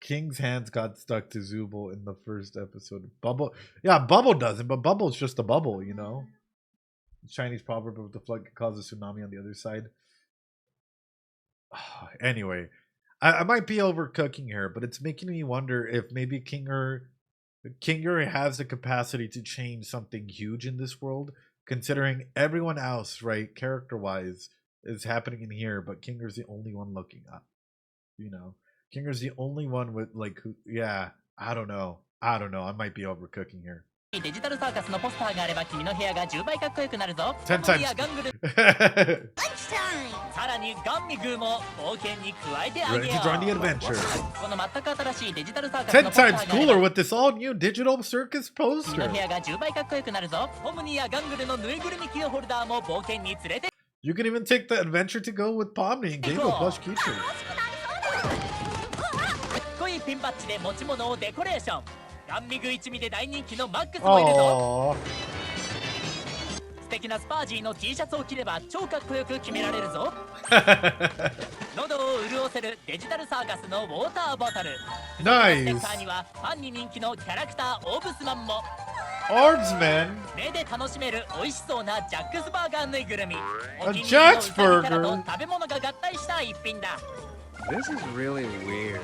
[SPEAKER 1] King's hands got stuck to Zubul in the first episode. Bubble, yeah, Bubble doesn't, but Bubble's just a bubble, you know. Chinese proverb of the flood could cause a tsunami on the other side. Anyway, I might be overcooking here, but it's making me wonder if maybe Kinger has the capacity to change something huge in this world, considering everyone else, right, character-wise, is happening in here, but Kinger's the only one looking up. You know, Kinger's the only one with like who. Yeah, I don't know. I might be overcooking here.
[SPEAKER 2] デジタルサーカスのポスターがあれば君の部屋が10倍かっこよくなるぞ。
[SPEAKER 1] 10
[SPEAKER 2] ホムニ
[SPEAKER 1] times.
[SPEAKER 2] やガングル
[SPEAKER 3] Lunchtime!
[SPEAKER 2] さらにガンミグーも冒険に加えてあげ
[SPEAKER 1] Ready
[SPEAKER 2] よ
[SPEAKER 1] to join the
[SPEAKER 2] う。
[SPEAKER 1] adventure.
[SPEAKER 2] この全く新しいデジタルサーカスの
[SPEAKER 1] 10
[SPEAKER 2] ポスター
[SPEAKER 1] times
[SPEAKER 2] があれ
[SPEAKER 1] cooler
[SPEAKER 2] ば
[SPEAKER 1] with this all new digital circus
[SPEAKER 2] 君
[SPEAKER 1] poster.
[SPEAKER 2] の部屋が10倍かっこよくなるぞ。ホムニやガングルのぬいぐるみキーホルダーも冒険に連れて
[SPEAKER 1] You can even take the adventure to go with Pomni and game with plush keychains.
[SPEAKER 2] かっこいいピンバッジで持ち物をデコレーション。ガンミグ一味で大人気のマックスもいるぞ。
[SPEAKER 1] Aww.
[SPEAKER 2] 素敵なスパージーの T シャツを着れば超かっこよく決められるぞ。喉を潤せるデジタルサーカスのウォーターボトル。ステ
[SPEAKER 1] Nice.
[SPEAKER 2] ッカーにはファンに人気のキャラクターオーブスマンも。
[SPEAKER 1] Ardsman.
[SPEAKER 2] 目で楽しめる美味しそうなジャックスバーガーぬいぐるみ。お気に入りの
[SPEAKER 1] Jack's
[SPEAKER 2] ウサギキャラ
[SPEAKER 1] Burger.
[SPEAKER 2] と食べ物が合体した一品だ。
[SPEAKER 4] This is really weird.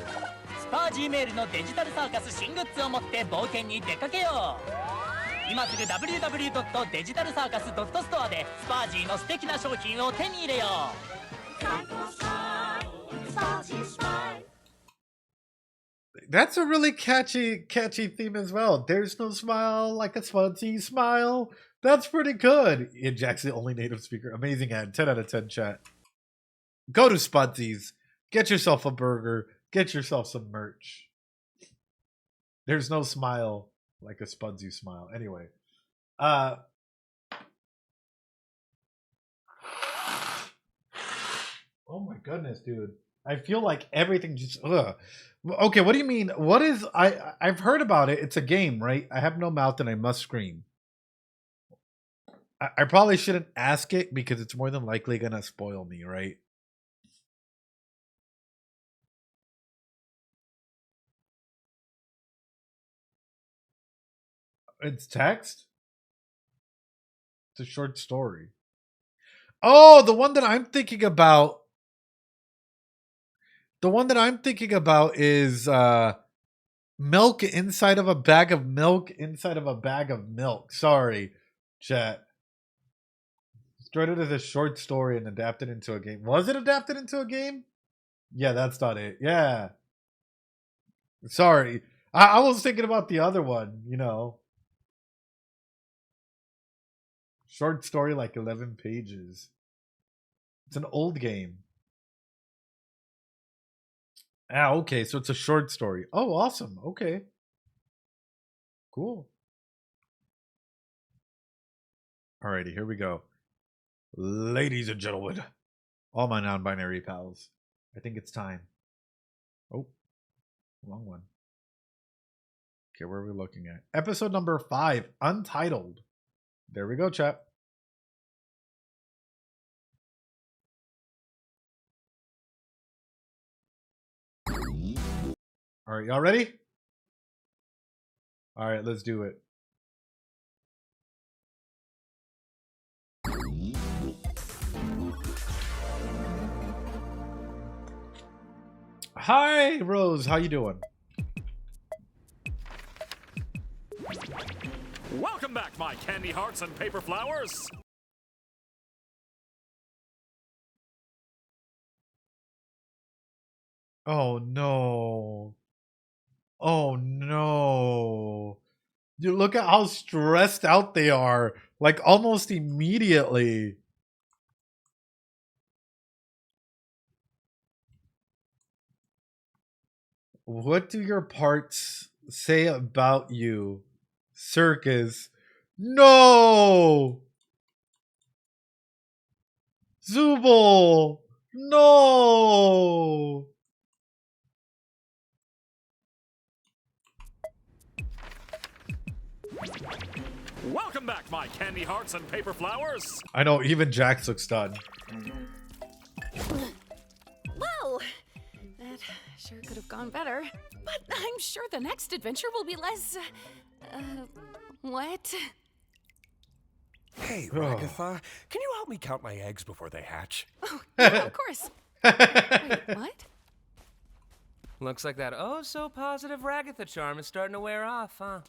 [SPEAKER 2] スパージーメールのデジタルサーカス新グッズを持って冒険に出かけよう。今すぐ www.digitalcircus.store でスパージーの素敵な商品を手に入れよう。
[SPEAKER 1] That's a really catchy theme as well. There's no smile like a Spudsy smile. That's pretty good. And Jack's the only native speaker. Amazing ad. 10 out of 10 chat. Go to Spudsy's. Get yourself a burger. Get yourself some merch. There's no smile like a Spudsy smile. Anyway. Oh my goodness, dude. I feel like everything just Okay, what do you mean? What is I've heard about it. It's a game, right? I have no mouth and I must scream. I probably shouldn't ask it because it's more than likely gonna spoil me, right? It's text? It's a short story. Oh, the one that I'm thinking about. The one that I'm thinking about is milk inside of a bag of milk inside of a bag of milk. Sorry, chat. Started as a short story and adapted into a game. Was it adapted into a game? Yeah, that's not it. Yeah. Sorry. I was thinking about the other one, you know. Short story, like 11 pages. It's an old game. Ah, okay, so it's a short story. Oh, awesome. Okay. Cool. Alrighty, here we go. Ladies and gentlemen, all my non-binary pals, I think it's time. Oh, wrong one. Okay, where are we looking at? Episode number 5, Untitled. There we go, chat. All right, y'all ready? All right, let's do it. Hi, Rose. How you doing?
[SPEAKER 5] Welcome back, my candy hearts and paper flowers.
[SPEAKER 1] Oh no. Oh no. You look at how stressed out they are, like almost immediately. What do your parts say about you, Circus? No! Zubul! No!
[SPEAKER 5] Welcome back, my candy hearts and paper flowers.
[SPEAKER 1] I know, even Jax looks stunned.
[SPEAKER 6] Well, that sure could have gone better. But I'm sure the next adventure will be less, what?
[SPEAKER 7] Hey, Ragatha, can you help me count my eggs before they hatch?
[SPEAKER 6] Oh, yeah, of course. Wait, what?
[SPEAKER 4] Looks like that oh-so-positive Ragatha charm is starting to wear off, huh?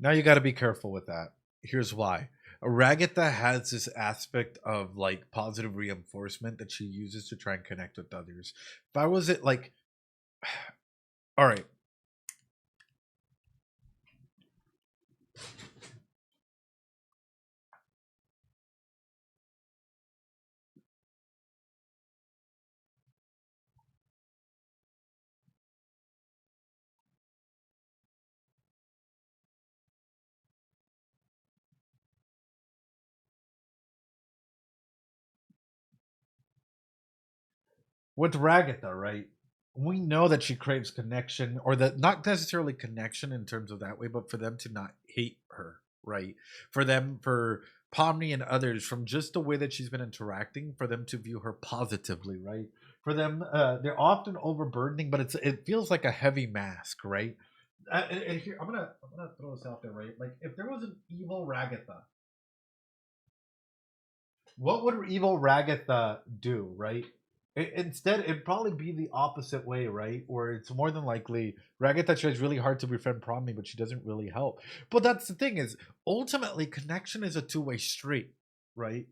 [SPEAKER 1] Now you got to be careful with that. Here's why. Ragatha has this aspect of like positive reinforcement that she uses to try and connect with others. If I was it like, all right. With Ragatha, right? We know that she craves connection, or that not necessarily connection in terms of that way, but for them to not hate her, right? For Pomni and others, from just the way that she's been interacting, for them to view her positively, right? For them, they're often overburdening, but it feels like a heavy mask, right? And here, I'm gonna throw this out there, right? Like, if there was an evil Ragatha, what would evil Ragatha do, right? Instead, it'd probably be the opposite way, right? Where it's more than likely Ragatha tries really hard to befriend Promi, but she doesn't really help. But that's the thing is, ultimately, connection is a two-way street, right?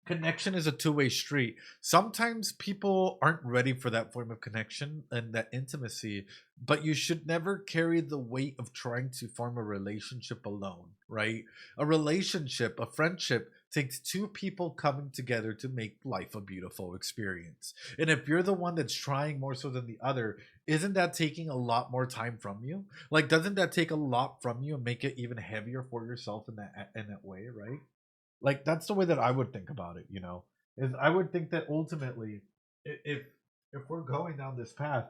[SPEAKER 1] Connection is a two-way street. Sometimes people aren't ready for that form of connection and that intimacy, but you should never carry the weight of trying to form a relationship alone, right? A relationship, a friendship takes two people coming together to make life a beautiful experience. And if you're the one that's trying more so than the other, isn't that taking a lot more time from you? Like, doesn't that take a lot from you and make it even heavier for yourself in that way, right? Like, that's the way that I would think about it, you know. Is I would think that ultimately, if we're going down this path,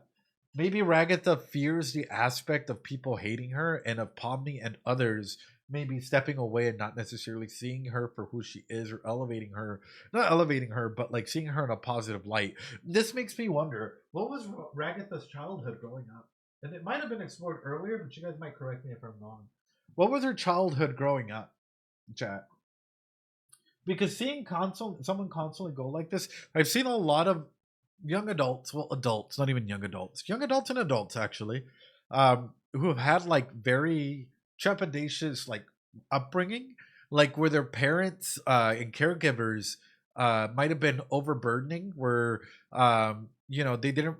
[SPEAKER 1] maybe Ragatha fears the aspect of people hating her and of Pomni and others maybe stepping away and not necessarily seeing her for who she is or elevating her, not elevating her, but like seeing her in a positive light. This makes me wonder, what was Ragatha's childhood growing up? And it might have been explored earlier, but you guys might correct me if I'm wrong. What was her childhood growing up, chat? Because seeing someone constantly go like this, I've seen a lot of young adults, well, adults, not even young adults and adults actually, who have had like very trepidatious like upbringing, like where their parents and caregivers might have been overburdening, where they didn't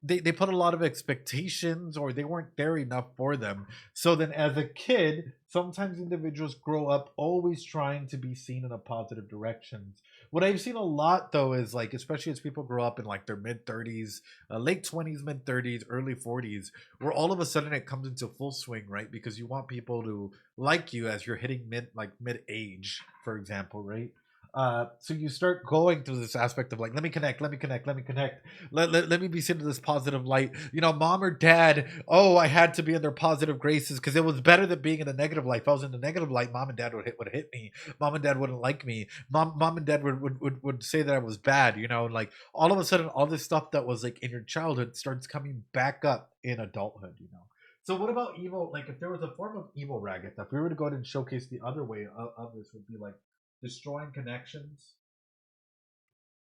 [SPEAKER 1] they put a lot of expectations or they weren't there enough for them. So then as a kid, sometimes individuals grow up always trying to be seen in a positive direction. What I've seen a lot though is like, especially as people grow up in like their mid 30s, late 20s, mid 30s, early 40s, where all of a sudden it comes into full swing, right? Because you want people to like you as you're hitting mid age, for example, right? So you start going through this aspect of like, let me connect, let me be seen in this positive light. You know, mom or dad, oh, I had to be in their positive graces because it was better than being in a negative light. If I was in the negative light, mom and dad would hit me. Mom and dad wouldn't like me. Mom and dad would say that I was bad, you know, and like all of a sudden all this stuff that was like in your childhood starts coming back up in adulthood, you know. So what about evil? Like if there was a form of evil Ragatha, if we were to go ahead and showcase the other way of this, would be like destroying connections,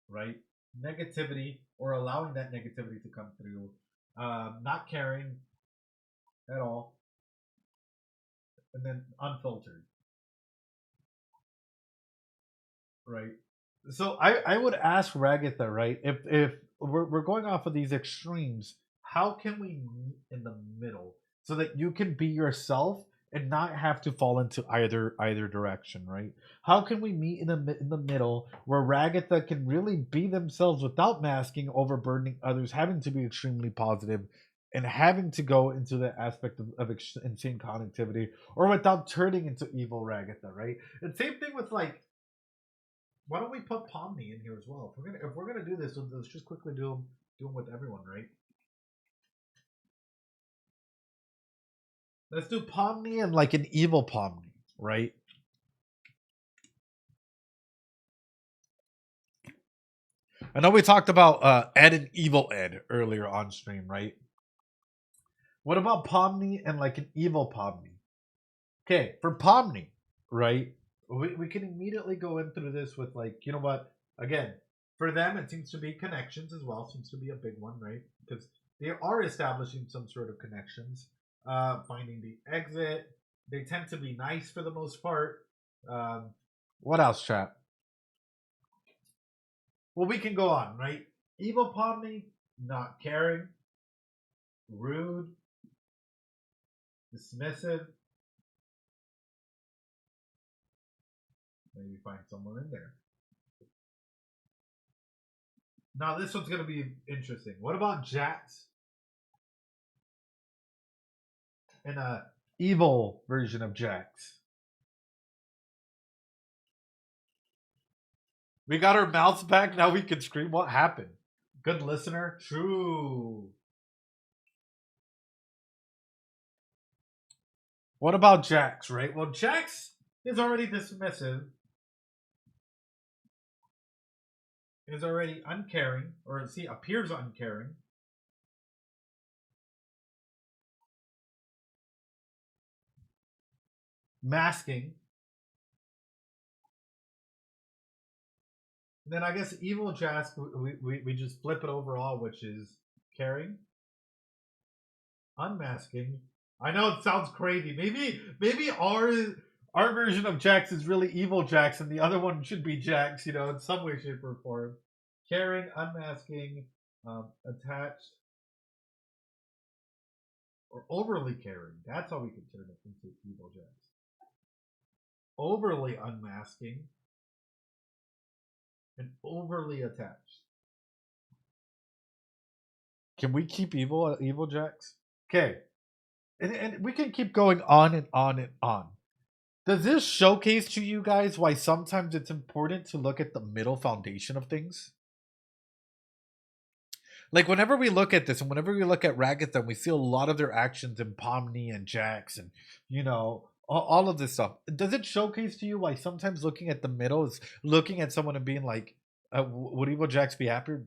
[SPEAKER 1] right? Negativity, or allowing that negativity to come through. not caring at all, and then unfiltered, right? So I would ask Ragatha, right? If we're going off of these extremes, how can we meet in the middle so that you can be yourself and not have to fall into either direction, right? How can we meet in the middle where Ragatha can really be themselves without masking, overburdening others, having to be extremely positive, and having to go into the aspect of insane connectivity, or without turning into evil Ragatha, right? And same thing with like, why don't we put Pomni in here as well? If we're gonna do this, let's just quickly do them with everyone, right? Let's do Pomni and like an evil Pomni, right? I know we talked about Ed and Evil Ed earlier on stream, right? What about Pomni and like an evil Pomni? Okay, for Pomni, right? We can immediately go in through this with like, you know what? Again, for them, it seems to be connections as well. Seems to be a big one, right? Because they are establishing some sort of connections, finding the exit. They tend to be nice for the most part. What else, chat? Well, we can go on, right? Evil Pomni, not caring, rude, dismissive. Maybe find someone in there. Now this one's gonna be interesting. What about Jax? And a evil version of Jax. We got our mouths back. Now we can scream. What happened? Good listener. True. What about Jax, right? Well, Jax is already dismissive. Is already uncaring, or see, appears uncaring. Masking. And then I guess evil Jax, we just flip it overall, which is caring, unmasking. I know it sounds crazy. Maybe our version of Jax is really evil Jax, and the other one should be Jax, you know, in some way, shape, or form. Caring, unmasking, attached, or overly caring. That's how we can turn it into evil Jax. Overly unmasking, and overly attached. Can we keep evil Jax? Okay. And we can keep going on and on and on. Does this showcase to you guys why sometimes it's important to look at the middle foundation of things? Like whenever we look at this and whenever we look at Ragatha, we see a lot of their actions in Pomni and Jax and, you know, all of this stuff. Does it showcase to you why sometimes looking at the middle is looking at someone and being like, would evil Jax be happier?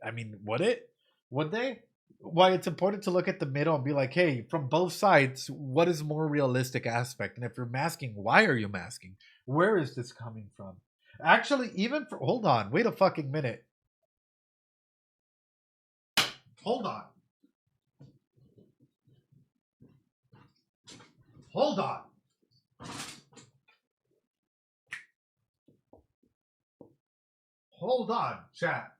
[SPEAKER 1] I mean, would it? Would they? Why it's important to look at the middle and be like, hey, from both sides, what is more realistic aspect? And if you're masking, why are you masking? Where is this coming from? Actually, even for hold on, wait a fucking minute. Hold on. Hold on. Hold on, chat.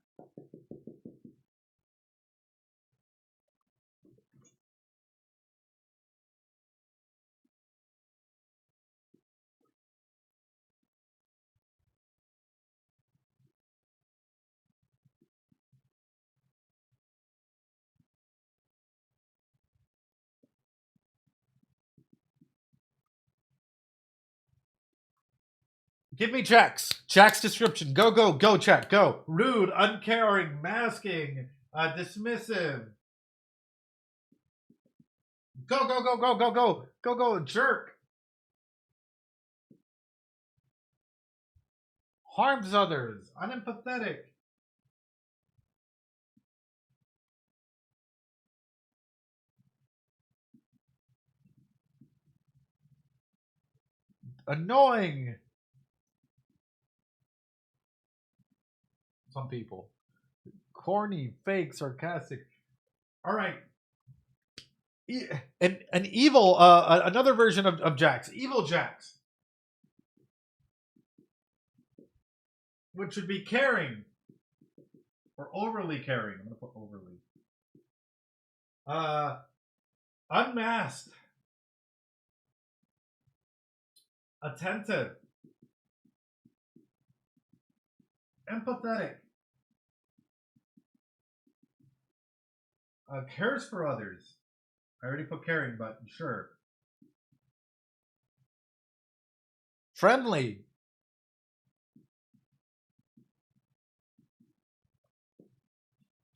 [SPEAKER 1] Give me Jax. Jax description. Go, go, go, chat. Go. Rude, uncaring, masking, dismissive. Go, go, go, go, go, go. Go, go, jerk. Harms others. Unempathetic. Annoying. Some people. Corny, fake, sarcastic. All right. An evil, another version of Jax, evil Jax, which would be caring or overly caring. I'm gonna put overly. Unmasked, attentive, empathetic, cares for others. I already put caring, but sure. Friendly.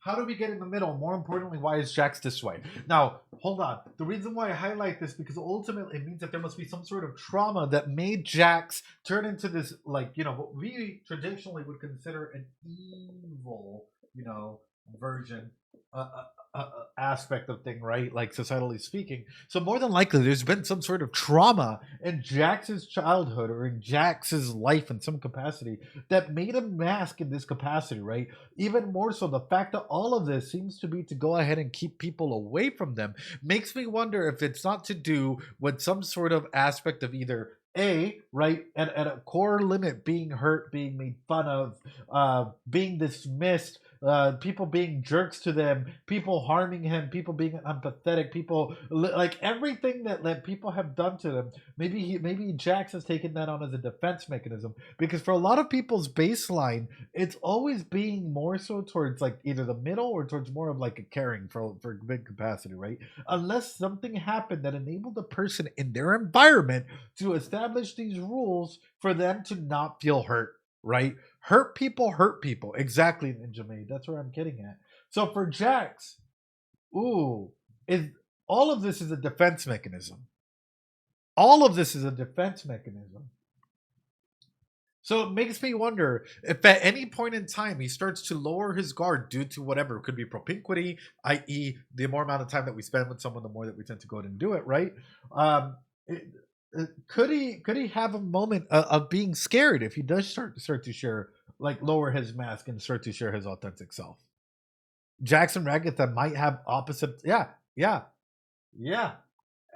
[SPEAKER 1] How do we get in the middle? More importantly, why is Jax this way? Now, hold on. The reason why I highlight this because ultimately it means that there must be some sort of trauma that made Jax turn into this, like, you know, what we traditionally would consider an evil, you know, version, aspect of thing, right? Like societally speaking. So more than likely, there's been some sort of trauma in Jax's childhood or in Jax's life in some capacity that made him mask in this capacity, right? Even more so, the fact that all of this seems to be to go ahead and keep people away from them makes me wonder if it's not to do with some sort of aspect of either right, at a core limit, being hurt, being made fun of, being dismissed, people being jerks to them, people harming him, people being empathetic, people like everything that people have done to them. Maybe Jax has taken that on as a defense mechanism, because for a lot of people's baseline, it's always being more so towards like either the middle or towards more of like a caring for big capacity, right? Unless something happened that enabled the person in their environment to establish these rules for them to not feel hurt, right? Hurt people. Exactly, Ninja Maid. That's where I'm getting at. So for Jax, all of this is a defense mechanism. All of this is a defense mechanism. So it makes me wonder if at any point in time he starts to lower his guard due to whatever. It could be propinquity, i.e. the more amount of time that we spend with someone, the more that we tend to go ahead and do it, right? Could he have a moment of being scared if he does start to share, like lower his mask and start to share his authentic self? Jackson Ragatha might have opposite. Yeah.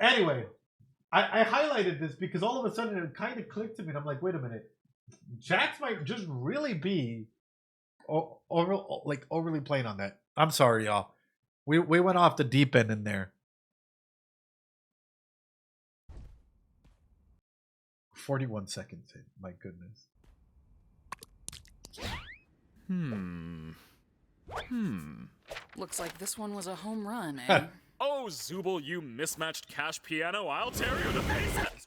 [SPEAKER 1] Anyway, I highlighted this because all of a sudden it kind of clicked to me, and I'm like, wait a minute, Jax might just really be overly playing on that. I'm sorry, y'all. We went off the deep end in there. 41 seconds in. My goodness.
[SPEAKER 8] Looks like this one was a home run, eh?
[SPEAKER 5] Oh, Zubul, you mismatched cash piano, I'll tear you to pieces!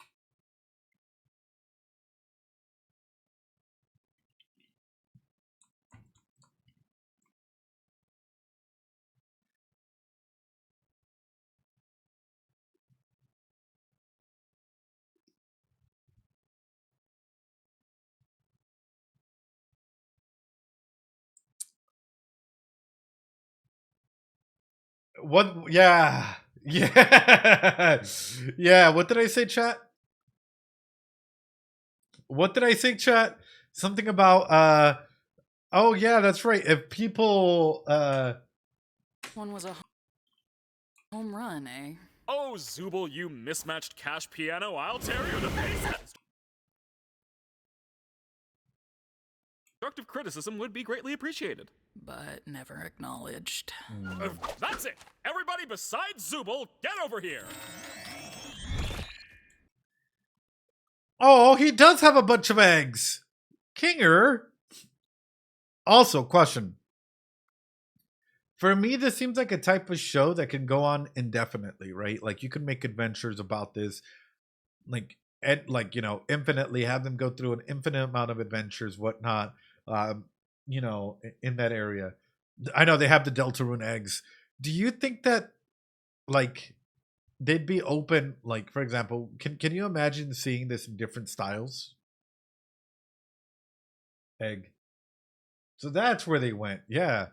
[SPEAKER 1] What? Yeah. What did I say, chat? Something about oh yeah, that's right. If people
[SPEAKER 8] One was a home run, eh?
[SPEAKER 5] Oh, Zubul, you mismatched cash piano, I'll tear you to pieces! Constructive criticism would be greatly appreciated.
[SPEAKER 8] But never acknowledged.
[SPEAKER 5] That's it! Everybody besides Zubul, get over here!
[SPEAKER 1] Oh, he does have a bunch of eggs. Kinger. Also, question. For me, this seems like a type of show that can go on indefinitely, right? Like you can make adventures about this, like you know, infinitely, have them go through an infinite amount of adventures, whatnot. You know, in that area. I know they have the Deltarune eggs. Do you think that, like, they'd be open? Like, for example, can you imagine seeing this in different styles? Egg. So that's where they went. Yeah.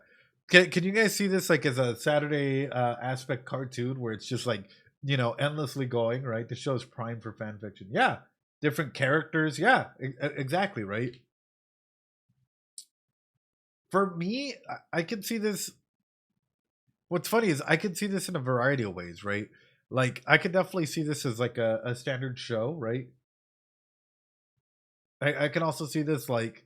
[SPEAKER 1] Can you guys see this like as a Saturday aspect cartoon where it's just like, you know, endlessly going, right? The show's prime for fan fiction. Yeah. Different characters. Yeah, exactly, right? For me, I can see this What's funny is I could see this in a variety of ways, right? Like I could definitely see this as like a standard show, right? I can also see this like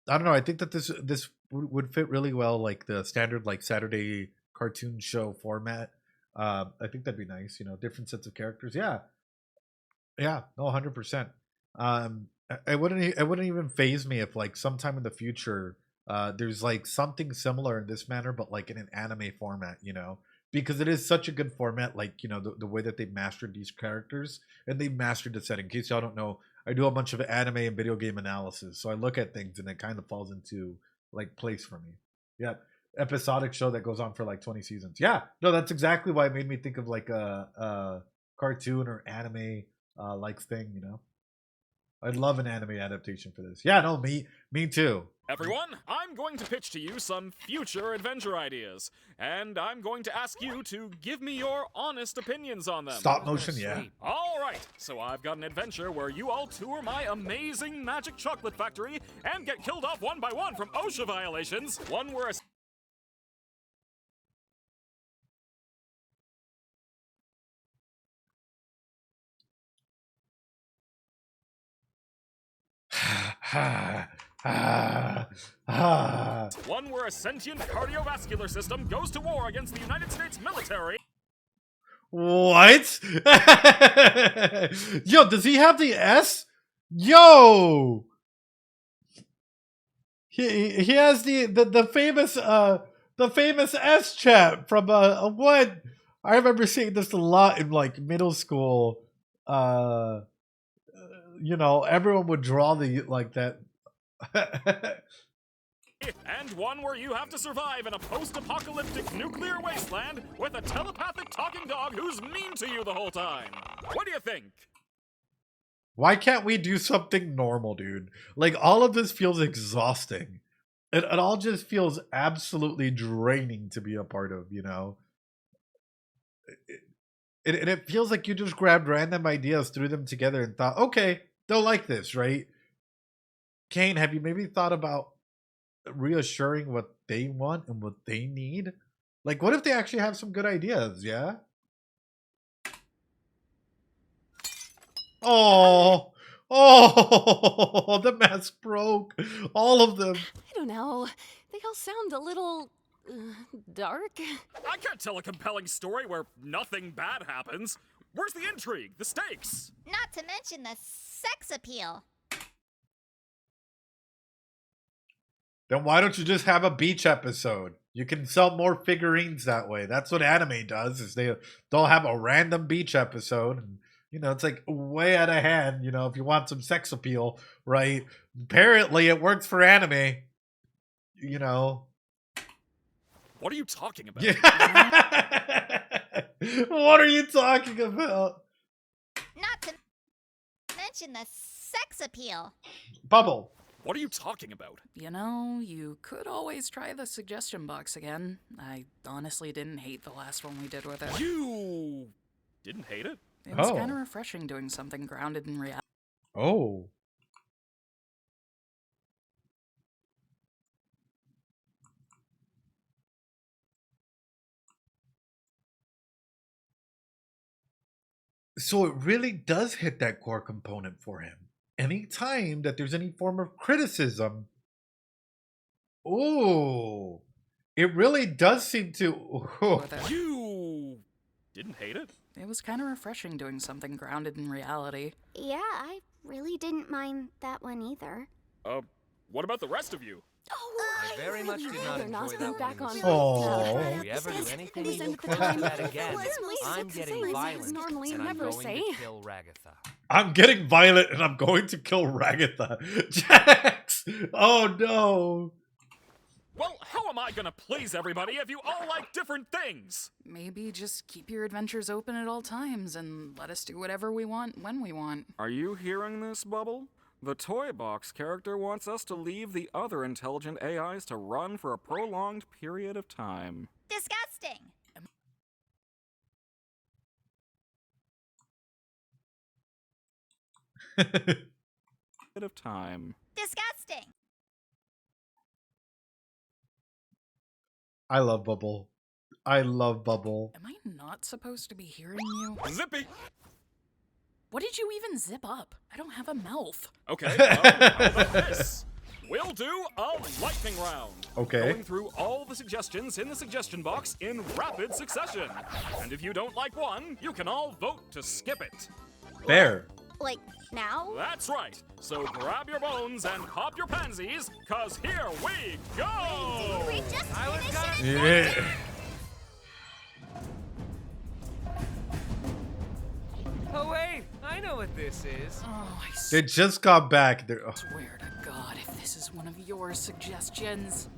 [SPEAKER 1] I don't know. I think that this would fit really well like the standard like Saturday cartoon show format. I think that'd be nice. You know, different sets of characters. Yeah, yeah, no, 100%. It wouldn't even phase me if like sometime in the future, there's like something similar in this manner, but like in an anime format. You know, because it is such a good format. Like you know the way that they mastered these characters and they mastered the set. In case y'all don't know, I do a bunch of anime and video game analysis, so I look at things and it kind of falls into like place for me. Yeah, episodic show that goes on for like 20 seasons. Yeah, no, that's exactly why it made me think of like a cartoon or anime like thing. You know, I'd love an anime adaptation for this. Yeah, no, me too.
[SPEAKER 5] Everyone, I'm going to pitch to you some future adventure ideas, and I'm going to ask you to give me your honest opinions on them.
[SPEAKER 1] Stop motion, yeah.
[SPEAKER 5] All right, so I've got an adventure where you all tour my amazing magic chocolate factory and get killed off one by one from OSHA violations. One where a one where a sentient cardiovascular system goes to war against the United States military.
[SPEAKER 1] What? Yo, does he have the S? Yo, he has the famous S chat from what I remember seeing this a lot in like middle school. You know, everyone would draw the like that.
[SPEAKER 5] And one where you have to survive in a post-apocalyptic nuclear wasteland with a telepathic talking dog who's mean to you the whole time. What do you think?
[SPEAKER 1] Why can't we do something normal, dude? Like all of this feels exhausting. It all just feels absolutely draining to be a part of, you know? It feels like you just grabbed random ideas, threw them together, and thought, okay, they'll like this, right? cAIne, have you maybe thought about reassuring what they want and what they need? Like, what if they actually have some good ideas, yeah? Oh, the mask broke. All of them.
[SPEAKER 6] I don't know. They all sound a little dark.
[SPEAKER 5] I can't tell a compelling story where nothing bad happens. Where's the intrigue? The stakes?
[SPEAKER 3] Not to mention the sex appeal.
[SPEAKER 1] Then why don't you just have a beach episode? You can sell more figurines that way. That's what anime does, is they'll have a random beach episode. And, you know, it's like way out of hand, you know, if you want some sex appeal, right? Apparently it works for anime, you know.
[SPEAKER 5] What are you talking about?
[SPEAKER 1] Yeah. What are you talking about?
[SPEAKER 3] Not to mention the sex appeal.
[SPEAKER 1] Bubble.
[SPEAKER 5] What are you talking about?
[SPEAKER 8] You know, you could always try the suggestion box again. I honestly didn't hate the last one we did with it.
[SPEAKER 5] You didn't hate it?
[SPEAKER 8] It was
[SPEAKER 1] Oh.
[SPEAKER 8] kind of refreshing doing something grounded in reality.
[SPEAKER 1] Oh. So it really does hit that core component for him. Anytime that there's any form of criticism, oh, it really does seem to.
[SPEAKER 8] With it.
[SPEAKER 5] You didn't hate it?
[SPEAKER 8] It was kind of refreshing doing something grounded in reality.
[SPEAKER 3] Yeah, I really didn't mind that one either.
[SPEAKER 5] What about the rest of you?
[SPEAKER 6] Oh,
[SPEAKER 4] I very much did not
[SPEAKER 6] rather
[SPEAKER 4] enjoy
[SPEAKER 6] be
[SPEAKER 4] that
[SPEAKER 6] back
[SPEAKER 4] one.
[SPEAKER 6] on.
[SPEAKER 1] Oh.
[SPEAKER 4] If we ever do anything
[SPEAKER 6] Please
[SPEAKER 4] even
[SPEAKER 6] end the
[SPEAKER 4] close
[SPEAKER 6] time.
[SPEAKER 4] to that again,
[SPEAKER 6] Please,
[SPEAKER 4] I'm
[SPEAKER 6] please,
[SPEAKER 4] getting
[SPEAKER 6] please,
[SPEAKER 4] violent
[SPEAKER 6] normally
[SPEAKER 4] and I'm
[SPEAKER 6] never
[SPEAKER 4] going
[SPEAKER 6] say.
[SPEAKER 4] to kill Ragatha.
[SPEAKER 1] I'm getting violent and I'm going to kill Ragatha. Jax! Oh no.
[SPEAKER 5] Well, how am I gonna please everybody if you all like different things?
[SPEAKER 8] Maybe just keep your adventures open at all times and let us do whatever we want when we want.
[SPEAKER 5] Are you hearing this, Bubble? The Toy Box character wants us to leave the other intelligent AIs to run for a prolonged period of time.
[SPEAKER 3] Disgusting.
[SPEAKER 5] Of time.
[SPEAKER 3] Disgusting.
[SPEAKER 1] I love Bubble. I love Bubble.
[SPEAKER 8] Am I not supposed to be hearing you?
[SPEAKER 5] Zippy!
[SPEAKER 8] What did you even zip up? I don't have a mouth.
[SPEAKER 5] Okay, how about this? We'll do a lightning round.
[SPEAKER 1] Okay.
[SPEAKER 5] Going through all the suggestions in the suggestion box in rapid succession. And if you don't like one, you can all vote to skip it.
[SPEAKER 1] Fair.
[SPEAKER 3] Like, now?
[SPEAKER 5] That's right. So grab your bones and pop your pansies, cause here we go!
[SPEAKER 3] We just
[SPEAKER 4] I was
[SPEAKER 3] finished
[SPEAKER 4] gonna-
[SPEAKER 3] it.
[SPEAKER 1] Yeah.
[SPEAKER 4] Oh wait, I know what this is.
[SPEAKER 8] Oh, I
[SPEAKER 1] They just got back. They're
[SPEAKER 8] swear to God if this is one of your suggestions.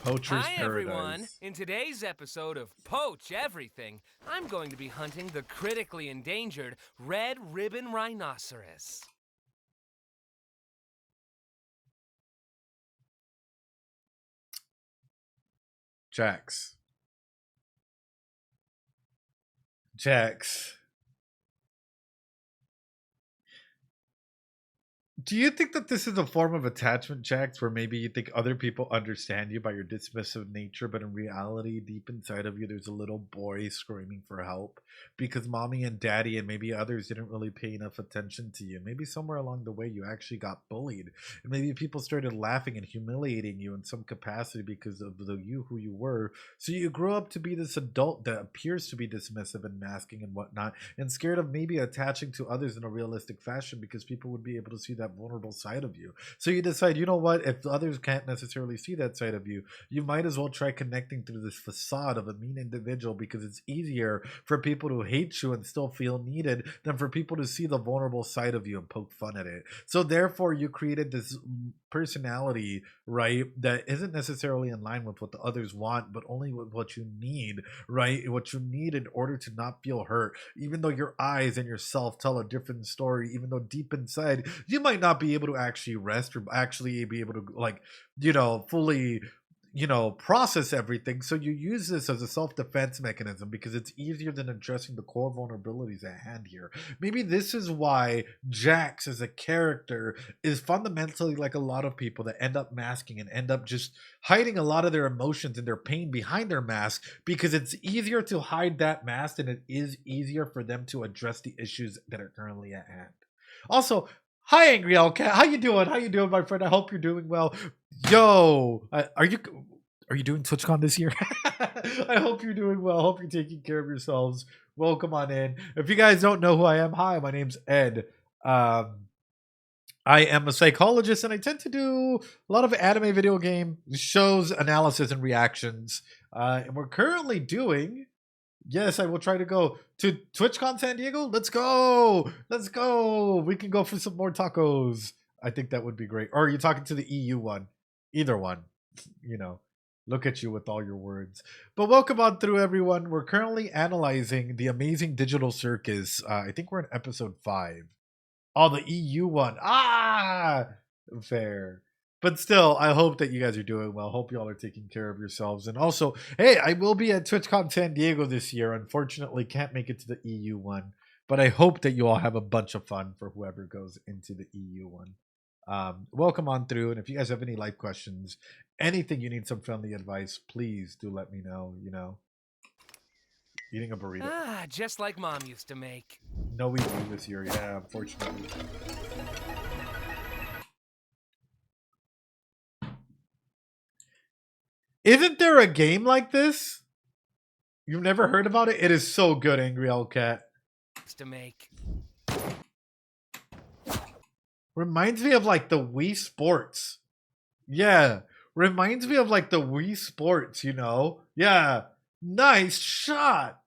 [SPEAKER 1] Poacher's
[SPEAKER 4] Hi
[SPEAKER 1] Paradise.
[SPEAKER 4] everyone. In today's episode of Poach Everything, I'm going to be hunting the critically endangered red ribbon rhinoceros.
[SPEAKER 1] Jax. Jax. Do you think that this is a form of attachment, Jax, where maybe you think other people understand you by your dismissive nature, but in reality, deep inside of you, there's a little boy screaming for help because mommy and daddy and maybe others didn't really pay enough attention to you? Maybe somewhere along the way, you actually got bullied, and maybe people started laughing and humiliating you in some capacity because of who you were. So you grew up to be this adult that appears to be dismissive and masking and whatnot, and scared of maybe attaching to others in a realistic fashion because people would be able to see that vulnerable side of you. So you decide, you know what, if others can't necessarily see that side of you, you might as well try connecting through this facade of a mean individual, because it's easier for people to hate you and still feel needed than for people to see the vulnerable side of you and poke fun at it. So therefore you created this personality, right, that isn't necessarily in line with what the others want, but only with what you need, right? What you need in order to not feel hurt, even though your eyes and yourself tell a different story, even though deep inside you might not be able to actually rest or actually be able to, like, you know, fully, you know, process everything. So you use this as a self-defense mechanism because it's easier than addressing the core vulnerabilities at hand here. Maybe this is why Jax as a character is fundamentally like a lot of people that end up masking and end up just hiding a lot of their emotions and their pain behind their mask, because it's easier to hide that mask than it is easier for them to address the issues that are currently at hand. Also, hi, Angry Cat. How you doing? How you doing, my friend? I hope you're doing well. Yo, are you doing TwitchCon this year? I hope you're doing well. Hope you're taking care of yourselves. Welcome on in. If you guys don't know who I am, hi, my name's Ed. I am a psychologist, and I tend to do a lot of anime, video game shows, analysis, and reactions. And we're currently doing... Yes, I will try to go to TwitchCon San Diego. Let's go. Let's go. We can go for some more tacos. I think that would be great. Or are you talking to the EU one? Either one. You know, look at you with all your words. But welcome on through, everyone. We're currently analyzing the amazing digital circus. I think we're in episode 5. Oh, the EU one. Ah, fair. But still, I hope that you guys are doing well. Hope you all are taking care of yourselves. And also, hey, I will be at TwitchCon San Diego this year. Unfortunately, can't make it to the EU one. But I hope that you all have a bunch of fun for whoever goes into the EU one. Welcome on through. And if you guys have any life questions, anything you need some friendly advice, please do let me know, you know. Eating a burrito.
[SPEAKER 4] Ah, just like Mom used to make.
[SPEAKER 1] No, we do this year. Yeah, unfortunately. Isn't there a game like this? You've never heard about it? It is so good, Angry Cat.
[SPEAKER 4] To make.
[SPEAKER 1] Reminds me of like the Wii Sports. Yeah. Reminds me of like the Wii Sports, you know? Yeah. Nice shot.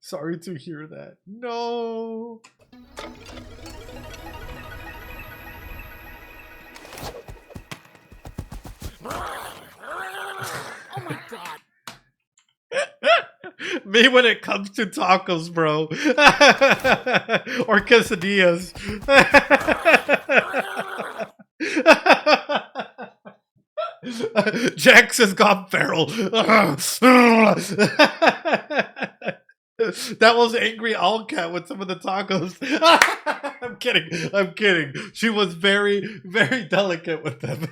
[SPEAKER 1] Sorry to hear that. No.
[SPEAKER 8] Oh my God.
[SPEAKER 1] Me when it comes to tacos, bro. Or quesadillas. Jax has gone feral. That was Angry Cat with some of the tacos. I'm kidding. She was very, very delicate with them.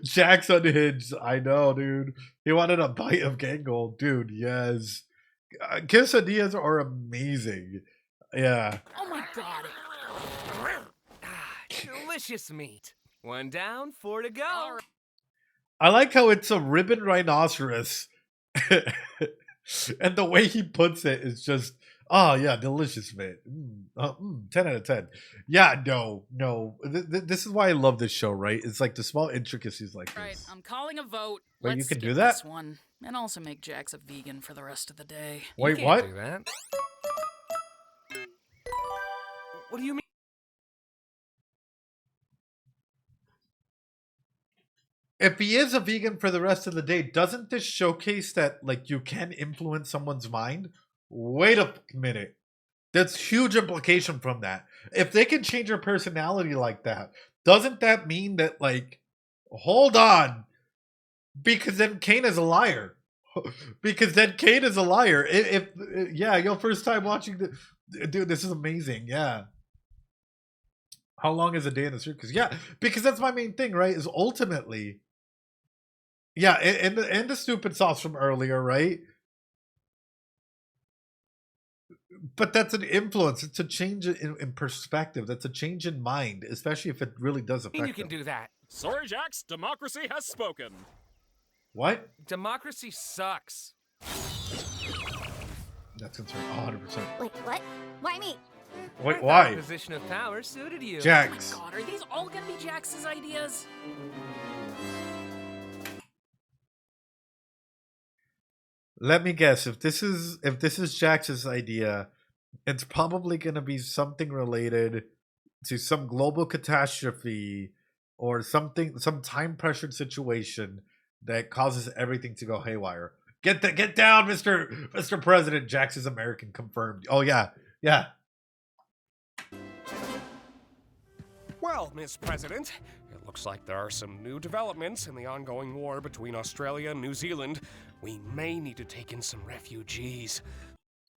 [SPEAKER 1] Jack's unhinged. I know, dude. He wanted a bite of Gangle. Dude, yes. Quesadillas are amazing. Yeah.
[SPEAKER 8] Oh my god.
[SPEAKER 4] Delicious meat. One down, 4 to go.
[SPEAKER 1] I like how it's a ribbon rhinoceros. And the way he puts it is just, oh yeah, delicious, man. 10 out of 10. Yeah, no. This is why I love this show, right? It's like the small intricacies like
[SPEAKER 8] Right,
[SPEAKER 1] this.
[SPEAKER 8] I'm calling a vote.
[SPEAKER 1] Wait, you
[SPEAKER 8] Let's
[SPEAKER 1] can do
[SPEAKER 8] skip
[SPEAKER 1] that?
[SPEAKER 8] this one, and also make Jax a vegan for the rest of the day.
[SPEAKER 1] Wait,
[SPEAKER 4] You
[SPEAKER 1] what?
[SPEAKER 4] can't do that. What do you mean?
[SPEAKER 1] If he is a vegan for the rest of the day, doesn't this showcase that like you can influence someone's mind? Wait a minute. That's huge implication from that. If they can change your personality like that, doesn't that mean that like hold on? Because then cAIne is a liar. Because then cAIne is a liar. If yeah, your first time watching the dude, this is amazing. Yeah. How long is a day in the circus? Yeah, because that's my main thing, right? Is ultimately, yeah, and the stupid sauce from earlier, right? But that's an influence. It's a change in perspective. That's a change in mind, especially if it really does affect
[SPEAKER 4] You can
[SPEAKER 1] them.
[SPEAKER 4] do that.
[SPEAKER 5] Sorry, Jax, democracy has spoken.
[SPEAKER 1] What?
[SPEAKER 4] Democracy sucks.
[SPEAKER 1] That's concerned. 100%.
[SPEAKER 3] Wait, what? Why me?
[SPEAKER 1] Wait,
[SPEAKER 4] A
[SPEAKER 1] why?
[SPEAKER 4] position of power suited you.
[SPEAKER 1] Jax.
[SPEAKER 8] God, are these all gonna be Jax's ideas?
[SPEAKER 1] Let me guess. If this is Jax's idea, it's probably going to be something related to some global catastrophe or something, some time pressured situation that causes everything to go haywire. Get down, Mr. President. Jax is American confirmed. Oh yeah, yeah.
[SPEAKER 7] Well, Miss President, it looks like there are some new developments in the ongoing war between Australia and New Zealand. We may need to take in some refugees.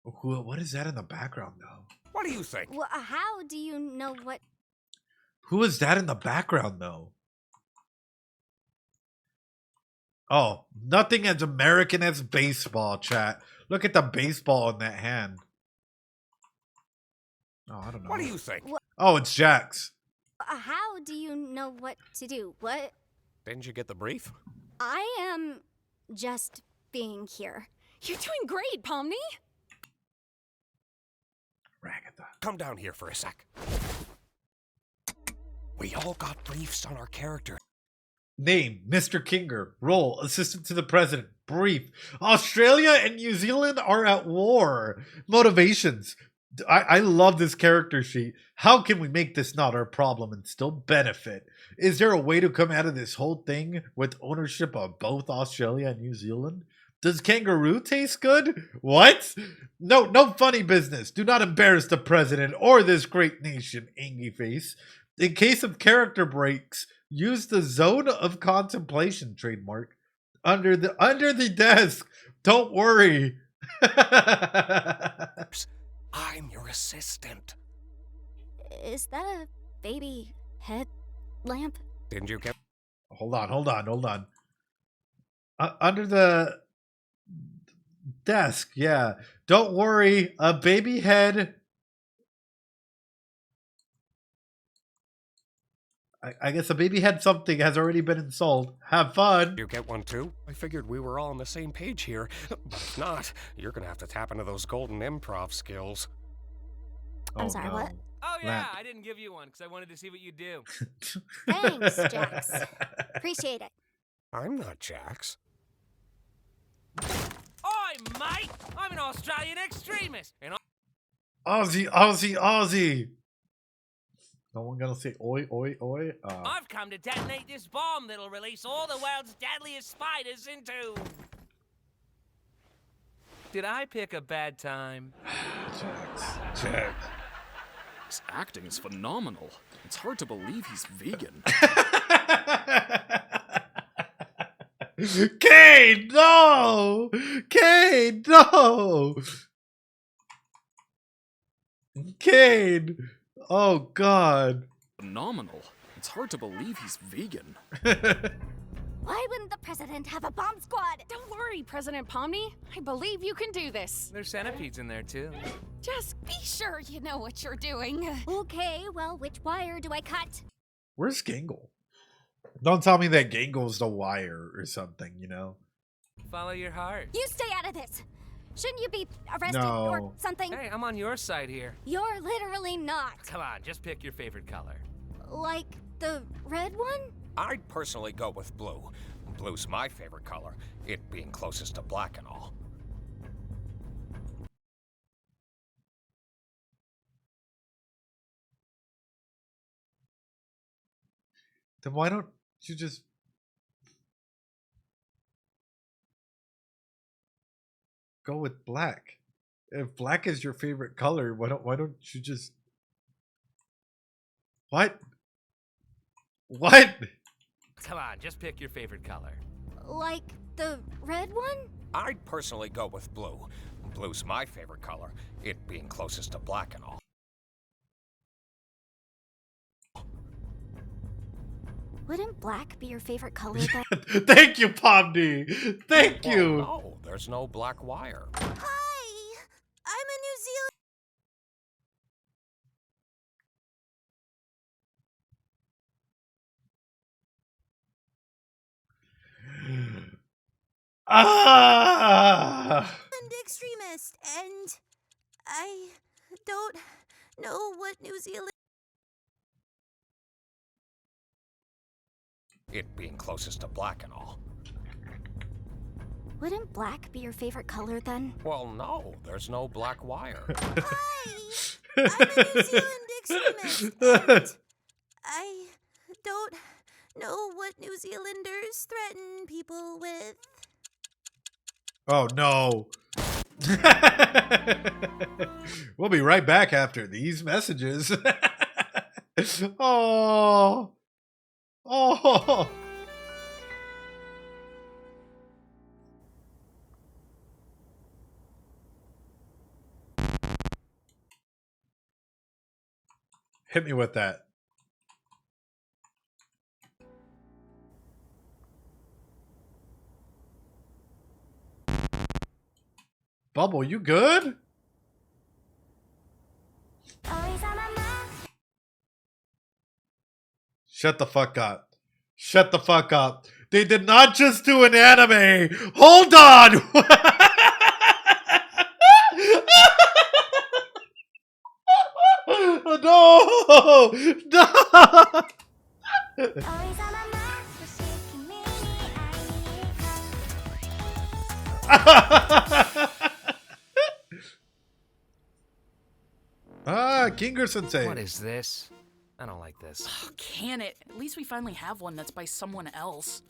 [SPEAKER 1] What is that in the background though?
[SPEAKER 7] What do you think?
[SPEAKER 3] Well, how do you know what?
[SPEAKER 1] Who is that in the background though? Oh, nothing as American as baseball, chat. Look at the baseball in that hand. Oh, I don't know.
[SPEAKER 7] What do you think?
[SPEAKER 1] Oh, it's Jax.
[SPEAKER 3] How do you know what to do? What?
[SPEAKER 7] Didn't you get the brief?
[SPEAKER 3] I am just being here.
[SPEAKER 6] You're doing great, Pomni.
[SPEAKER 1] Ragatha.
[SPEAKER 7] Come down here for a sec. We all got briefs on our character.
[SPEAKER 1] Name, Mr. Kinger. Role, assistant to the president. Brief. Australia and New Zealand are at war. Motivations. I love this character sheet. How can we make this not our problem and still benefit? Is there a way to come out of this whole thing with ownership of both Australia and New Zealand? Does kangaroo taste good? What? No funny business. Do not embarrass the president or this great nation, Angie Face. In case of character breaks, use the zone of contemplation trademark under the desk. Don't worry.
[SPEAKER 7] I'm your assistant.
[SPEAKER 3] Is that a baby head lamp?
[SPEAKER 7] Didn't you get...
[SPEAKER 1] Hold on. Under the desk, yeah. Don't worry, a baby head. I guess a baby head something has already been installed. Have fun.
[SPEAKER 7] You get one too? I figured we were all on the same page here. But if not, you're gonna have to tap into those golden improv skills.
[SPEAKER 3] I'm
[SPEAKER 1] Oh,
[SPEAKER 3] sorry,
[SPEAKER 1] no.
[SPEAKER 3] what?
[SPEAKER 4] Oh yeah,
[SPEAKER 1] Lamp.
[SPEAKER 4] I didn't give you one because I wanted to see what you do.
[SPEAKER 3] Thanks, Jax. Appreciate it.
[SPEAKER 7] I'm not Jax.
[SPEAKER 4] Oi, mate! I'm an Australian extremist, and
[SPEAKER 1] Aussie. No one gonna say oi.
[SPEAKER 4] I've come to detonate this bomb that'll release all the world's deadliest spiders into... Did I pick a bad time?
[SPEAKER 1] Jax.
[SPEAKER 5] His acting is phenomenal. It's hard to believe he's vegan.
[SPEAKER 1] cAIne, no! cAIne, no! cAIne! Oh, God.
[SPEAKER 5] Phenomenal. It's hard to believe he's vegan.
[SPEAKER 3] Why wouldn't the president have a bomb squad?
[SPEAKER 6] Don't worry, President Pomni. I believe you can do this.
[SPEAKER 4] There's centipedes in there too.
[SPEAKER 6] Just be sure you know what you're doing.
[SPEAKER 3] Okay, well, which wire do I cut?
[SPEAKER 1] Where's Gangle? Don't tell me that Gangle's the wire or something, you know?
[SPEAKER 4] Follow your heart.
[SPEAKER 3] You stay out of this. Shouldn't you be arrested
[SPEAKER 1] No.
[SPEAKER 3] or something?
[SPEAKER 4] Hey, I'm on your side here.
[SPEAKER 3] You're literally not.
[SPEAKER 4] Come on, just pick your favorite color.
[SPEAKER 3] Like the red one?
[SPEAKER 7] I'd personally go with blue. Blue's my favorite color, it being closest to black and all.
[SPEAKER 1] Then why don't you just go with black? If black is your favorite color, why don't you just What? What?
[SPEAKER 4] Come on, just pick your favorite color.
[SPEAKER 3] Like the red one?
[SPEAKER 7] I'd personally go with blue. Blue's my favorite color, it being closest to black and all.
[SPEAKER 3] Wouldn't black be your favorite color then?
[SPEAKER 1] Thank you, Pomni. Thank you.
[SPEAKER 7] Well, no, there's no black wire.
[SPEAKER 3] Hi, I'm a New Zealand. Extremist, and I don't know what New Zealand.
[SPEAKER 7] It being closest to black and all.
[SPEAKER 3] Wouldn't black be your favorite color then?
[SPEAKER 7] Well, no, there's no black wire.
[SPEAKER 3] Hi, I'm a New Zealand extremist, and I don't know what New Zealanders threaten people with.
[SPEAKER 1] Oh no. We'll be right back after these messages. Oh. Oh. Hit me with that. Bubble, you good? Shut the fuck up. Shut the fuck up. They did not just do an anime. Hold on. No. No. Kinger Sensei.
[SPEAKER 4] What is this? I don't like this.
[SPEAKER 8] Oh, can it? At least we finally have one that's by someone else.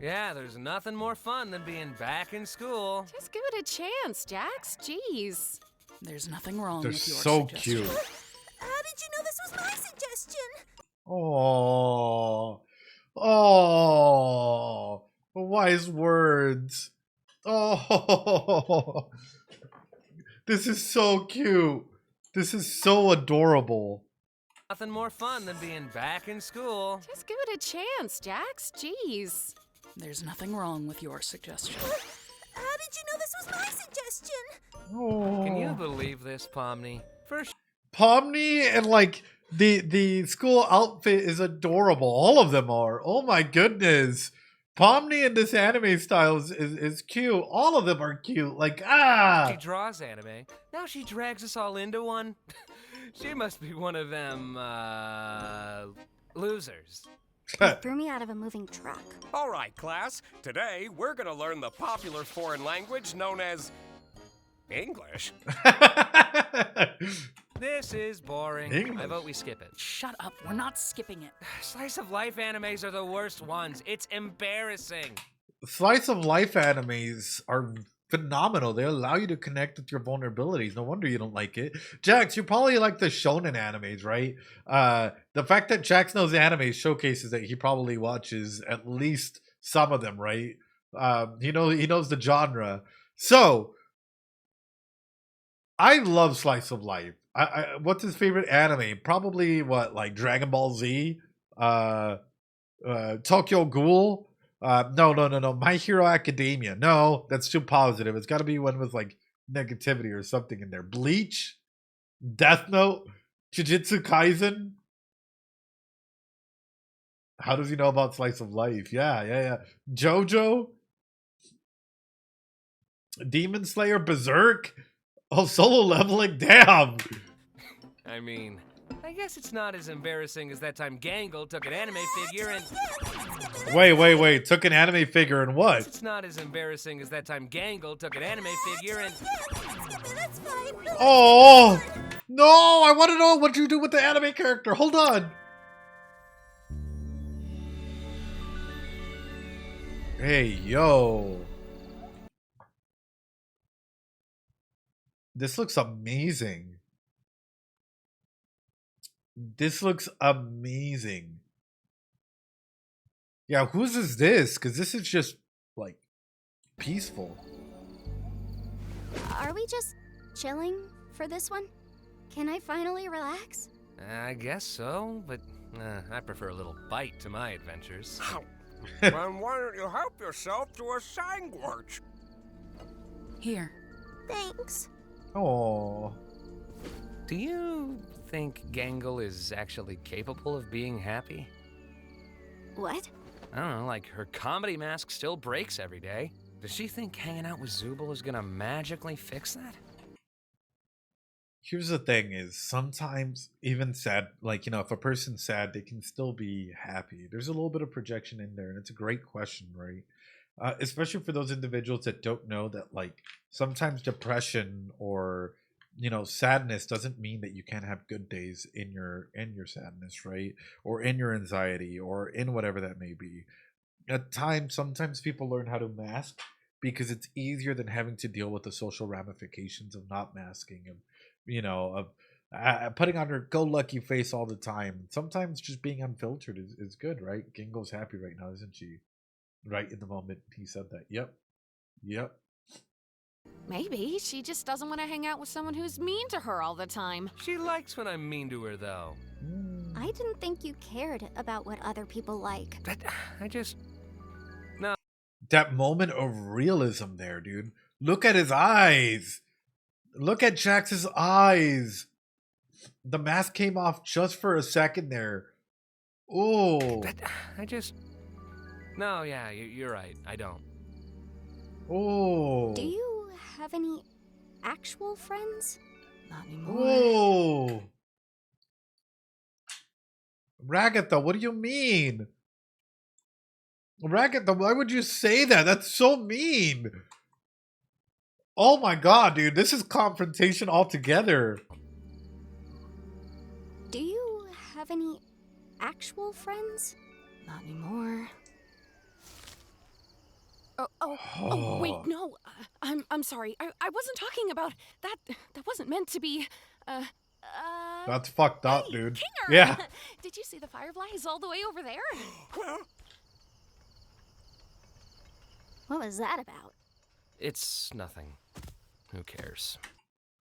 [SPEAKER 4] Yeah, there's nothing more fun than being back in school.
[SPEAKER 6] Just give it a chance, Jax. Jeez.
[SPEAKER 8] There's nothing wrong
[SPEAKER 1] They're
[SPEAKER 8] with your
[SPEAKER 1] so
[SPEAKER 8] suggestion.
[SPEAKER 1] cute.
[SPEAKER 3] How did you know this was my suggestion?
[SPEAKER 1] Oh. Oh. Wise words. Oh. This is so cute. This is so adorable.
[SPEAKER 4] Nothing more fun than being back in school.
[SPEAKER 6] Just give it a chance, Jax. Jeez.
[SPEAKER 8] There's nothing wrong with your suggestion.
[SPEAKER 3] How did you know this was my suggestion?
[SPEAKER 1] Oh.
[SPEAKER 4] Can you believe this, Pomni? First,
[SPEAKER 1] Pomni and like the school outfit is adorable. All of them are. Oh my goodness. Pomni in this anime style is cute. All of them are cute. Like,
[SPEAKER 4] she draws anime. Now she drags us all into one. She must be one of them, losers.
[SPEAKER 3] Threw me out of a moving truck.
[SPEAKER 7] All right, class. Today, we're gonna learn the popular foreign language known as English.
[SPEAKER 4] This is boring.
[SPEAKER 1] English.
[SPEAKER 4] I vote we skip it.
[SPEAKER 8] Shut up. We're not skipping it.
[SPEAKER 4] Slice of life animes are the worst ones. It's embarrassing.
[SPEAKER 1] Slice of life animes are phenomenal. They allow you to connect with your vulnerabilities. No wonder you don't like it. Jax, you probably like the shonen animes, right? The fact that Jax knows anime showcases that he probably watches at least some of them, right? He knows the genre. So I love slice of life. What's his favorite anime? Probably like Dragon Ball Z. Tokyo Ghoul. No. My Hero Academia. No, that's too positive. It's got to be one with like negativity or something in there. Bleach, Death Note, Jujutsu Kaisen. How does he know about Slice of Life? Yeah. JoJo, Demon Slayer, Berserk. Oh, Solo Leveling. Damn.
[SPEAKER 4] I mean, I guess it's not as embarrassing as that time Gangle took an anime figure and...
[SPEAKER 1] Wait. Took an anime figure and what?
[SPEAKER 4] It's not as embarrassing as that time Gangle took an anime figure and...
[SPEAKER 3] That's fine.
[SPEAKER 1] Oh no! I want to know what you do with the anime character. Hold on. Hey yo, this looks amazing. This looks amazing. Yeah, whose is this? Because this is just like peaceful.
[SPEAKER 3] Are we just chilling for this one? Can I finally relax?
[SPEAKER 4] I guess so, but I prefer a little bite to my adventures.
[SPEAKER 7] Then why don't you help yourself to a sandwich?
[SPEAKER 8] Here.
[SPEAKER 3] Thanks.
[SPEAKER 1] Oh,
[SPEAKER 4] Do you think Gangle is actually capable of being happy?
[SPEAKER 3] What?
[SPEAKER 4] I don't know, like her comedy mask still breaks every day. Does she think hanging out with Zubul is gonna magically fix that?
[SPEAKER 1] here's the thing: is sometimes even sad, like if a person's sad, they can still be happy. There's a little bit of projection in there, and it's a great question, right? Especially for those individuals that don't know that, like sometimes depression or sadness doesn't mean that you can't have good days in your sadness, right? Or in your anxiety, or in whatever that may be. At times, sometimes people learn how to mask because it's easier than having to deal with the social ramifications of not masking, of putting on your go-lucky face all the time. Sometimes just being unfiltered is good, right? Gingo's happy right now, isn't she? Right in the moment he said that. Yep.
[SPEAKER 6] Maybe she just doesn't want to hang out with someone who's mean to her all the time.
[SPEAKER 4] She likes when I'm mean to her, though.
[SPEAKER 3] I didn't think you cared about what other people like.
[SPEAKER 1] That moment of realism there, dude. Look at his eyes. Look at Jax's eyes. The mask came off just for a second there. Oh.
[SPEAKER 4] No, yeah, you're right. I don't.
[SPEAKER 1] Oh.
[SPEAKER 3] Do you have any actual friends?
[SPEAKER 6] Not anymore.
[SPEAKER 1] Oh. Ragatha, what do you mean? Ragatha, why would you say that? That's so mean. Oh my god, dude. This is confrontation altogether.
[SPEAKER 3] Do you have any actual friends?
[SPEAKER 6] Not anymore. Oh, wait, no. I'm sorry. I wasn't talking about that. That wasn't meant to be.
[SPEAKER 1] That's fucked up,
[SPEAKER 6] Hey,
[SPEAKER 1] dude.
[SPEAKER 6] Kinger!
[SPEAKER 1] Yeah.
[SPEAKER 6] Did you see the fireflies all the way over there?
[SPEAKER 7] Well,
[SPEAKER 3] What was that about?
[SPEAKER 4] It's nothing. Who cares?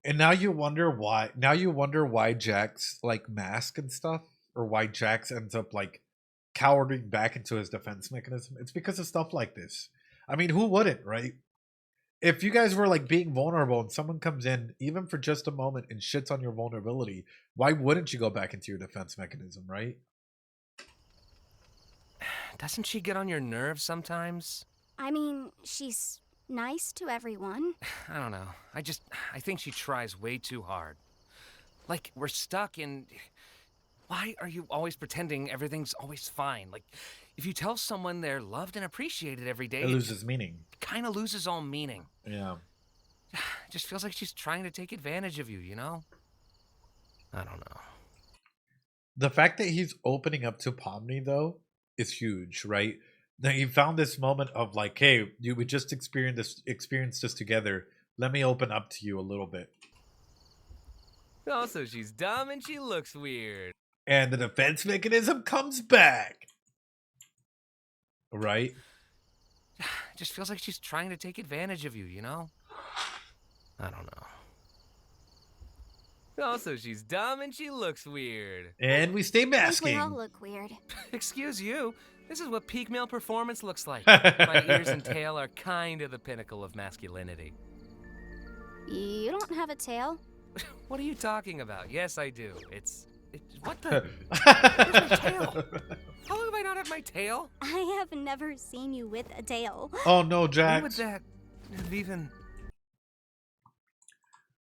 [SPEAKER 1] And now you wonder why. Now you wonder why Jax like mask and stuff, or why Jax ends up like cowering back into his defense mechanism. It's because of stuff like this. I mean, who wouldn't, right? If you guys were like being vulnerable and someone comes in, even for just a moment, and shits on your vulnerability, why wouldn't you go back into your defense mechanism, right?
[SPEAKER 4] Doesn't she get on your nerves sometimes?
[SPEAKER 3] I mean, she's nice to everyone.
[SPEAKER 4] I don't know. I think she tries way too hard. Like, we're stuck in... Why are you always pretending everything's always fine? Like, if you tell someone they're loved and appreciated every day...
[SPEAKER 1] It loses meaning.
[SPEAKER 4] Kind of loses all meaning.
[SPEAKER 1] Yeah.
[SPEAKER 4] It just feels like she's trying to take advantage of you, you know? I don't know.
[SPEAKER 1] The fact that he's opening up to Pomni, though, is huge, right? Now he found this moment of like, hey, we just experienced this together. Let me open up to you a little bit.
[SPEAKER 4] Also, she's dumb and she looks weird.
[SPEAKER 1] And the defense mechanism comes back. Right?
[SPEAKER 4] It just feels like she's trying to take advantage of you, you know? I don't know. Also, she's dumb and she looks weird.
[SPEAKER 1] And we stay
[SPEAKER 3] I think we
[SPEAKER 1] masking.
[SPEAKER 3] all look weird.
[SPEAKER 4] Excuse you. This is what peak male performance looks like. My ears and tail are kind of the pinnacle of masculinity.
[SPEAKER 3] You don't have a tail.
[SPEAKER 4] What are you talking about? Yes, I do. It's what the? Where's my tail? How long have I not had my tail?
[SPEAKER 3] I have never seen you with a tail.
[SPEAKER 1] Oh no,
[SPEAKER 4] When
[SPEAKER 1] Jax.
[SPEAKER 4] would that have even?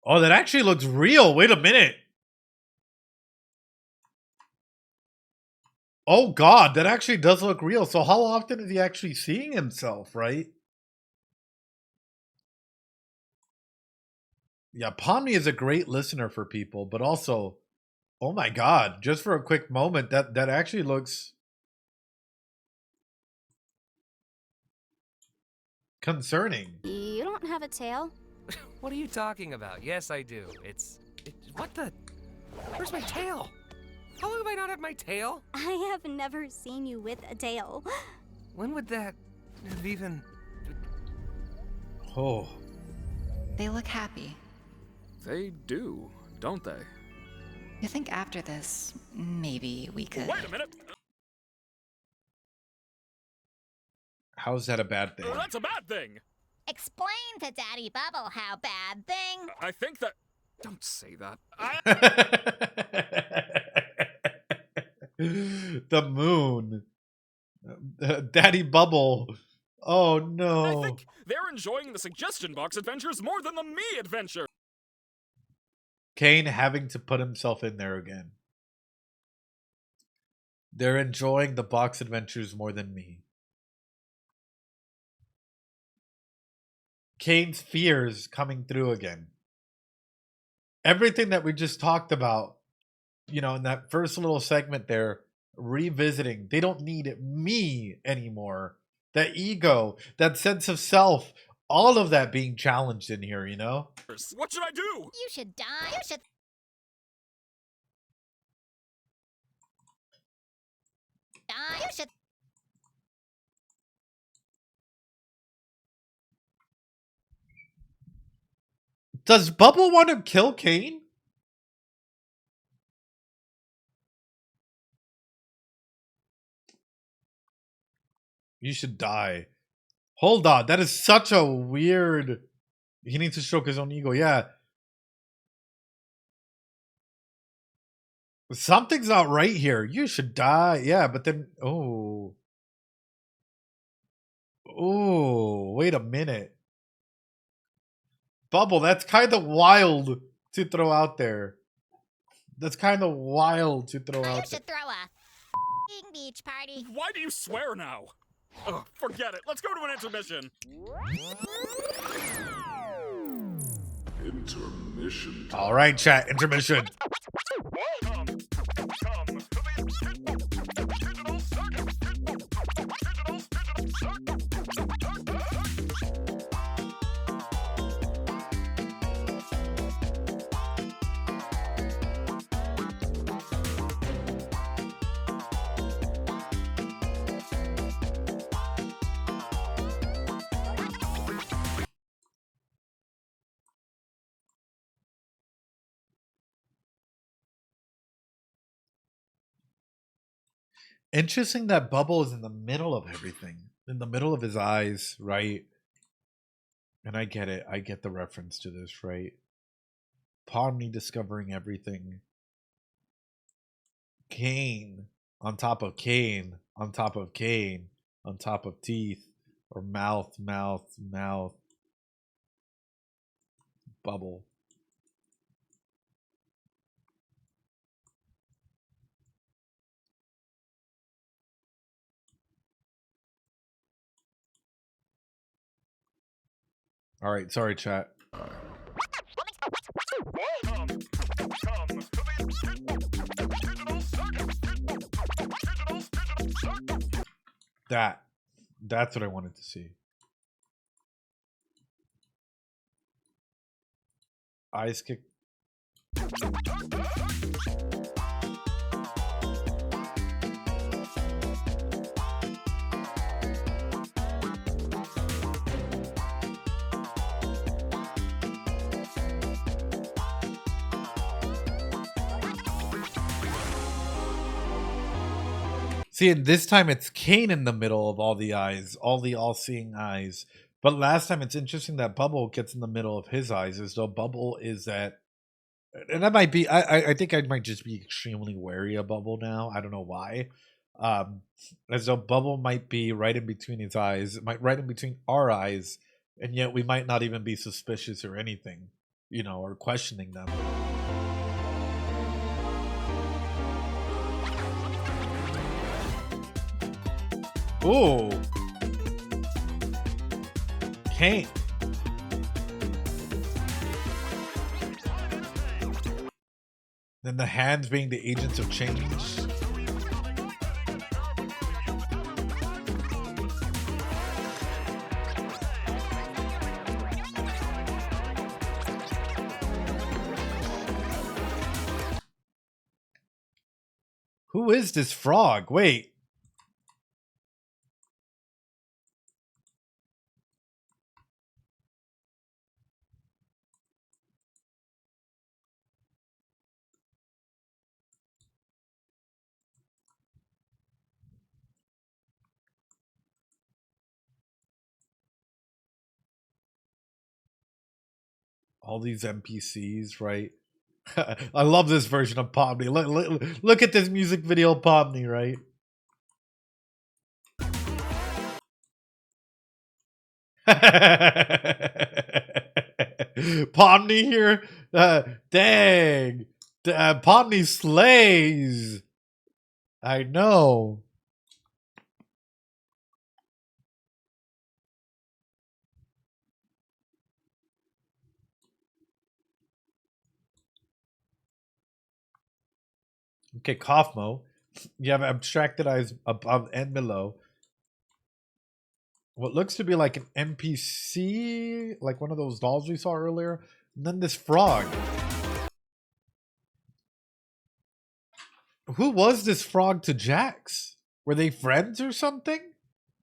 [SPEAKER 1] Oh, that actually looks real. Wait a minute. Oh God, that actually does look real. So how often is he actually seeing himself, right? Yeah, Pomni is a great listener for people, but also, oh my God, just for a quick moment, that actually looks concerning.
[SPEAKER 3] You don't have a tail.
[SPEAKER 4] What are you talking about? Yes, I do. It's what the? Where's my tail? How long have I not had my tail?
[SPEAKER 3] I have never seen you with a tail.
[SPEAKER 4] When would that have even?
[SPEAKER 1] Oh,
[SPEAKER 9] They look happy.
[SPEAKER 5] They do, don't they?
[SPEAKER 9] You think after this, maybe we could.
[SPEAKER 5] Wait a minute!
[SPEAKER 1] how's that a bad thing?
[SPEAKER 5] That's a bad thing!
[SPEAKER 10] Explain to Daddy Bubble how bad thing.
[SPEAKER 5] I think that. Don't say that.
[SPEAKER 1] The moon. Daddy Bubble. Oh
[SPEAKER 5] I
[SPEAKER 1] no.
[SPEAKER 5] think they're enjoying the suggestion box adventures more than the me adventure.
[SPEAKER 1] cAIne having to put himself in there again. They're enjoying the box adventures more than me. cAIne's fears coming through again. Everything that we just talked about, you know, in that first little segment there, revisiting. They don't need me anymore. That ego, that sense of self, all of that being challenged in here, you know?
[SPEAKER 5] What should I do?
[SPEAKER 10] You should die. You should. Die. You should.
[SPEAKER 1] Does Bubble want to kill cAIne? You should die. Hold on. That is such a weird... He needs to stroke his own ego. Yeah. Something's not right here. You should die. Yeah, but then... Oh. Oh, wait a minute. Bubble, that's kind of wild to throw out there. That's kind of wild to throw
[SPEAKER 10] You
[SPEAKER 1] out there.
[SPEAKER 10] should throw a beach party.
[SPEAKER 5] Why do you swear now? Ugh, forget it. Let's go to an intermission.
[SPEAKER 11] Intermission.
[SPEAKER 1] All right, chat. Intermission.
[SPEAKER 5] Welcome to the digital circus.
[SPEAKER 1] Interesting that Bubble is in the middle of everything. In the middle of his eyes, right? And I get it. I get the reference to this, right? Pomni discovering everything. cAIne on top of cAIne on top of cAIne on top of teeth or mouth. Bubble. All right, sorry, chat.
[SPEAKER 5] Welcome to the digital circus.
[SPEAKER 1] That's what I wanted to see. Eyes kick. See, and this time it's cAIne in the middle of all the eyes, all the all-seeing eyes. But last time it's interesting that Bubble gets in the middle of his eyes, as though Bubble is that. And that might be. I think I might just be extremely wary of Bubble now. I don't know why. As though Bubble might be right in between his eyes, right in between our eyes, and yet we might not even be suspicious or anything, you know, or questioning them. Ooh. cAIne. Then the hands being the agents of change. Who is this frog? Wait. All these NPCs, right? I love this version of Pomni. Look at this music video of Pomni, right? Pomni here? Dang. Pomni slays. I know. Okay, Kaufmo. You have abstracted eyes above and below. What looks to be like an NPC, like one of those dolls we saw earlier. And then this frog. Who was this frog to Jax? Were they friends or something?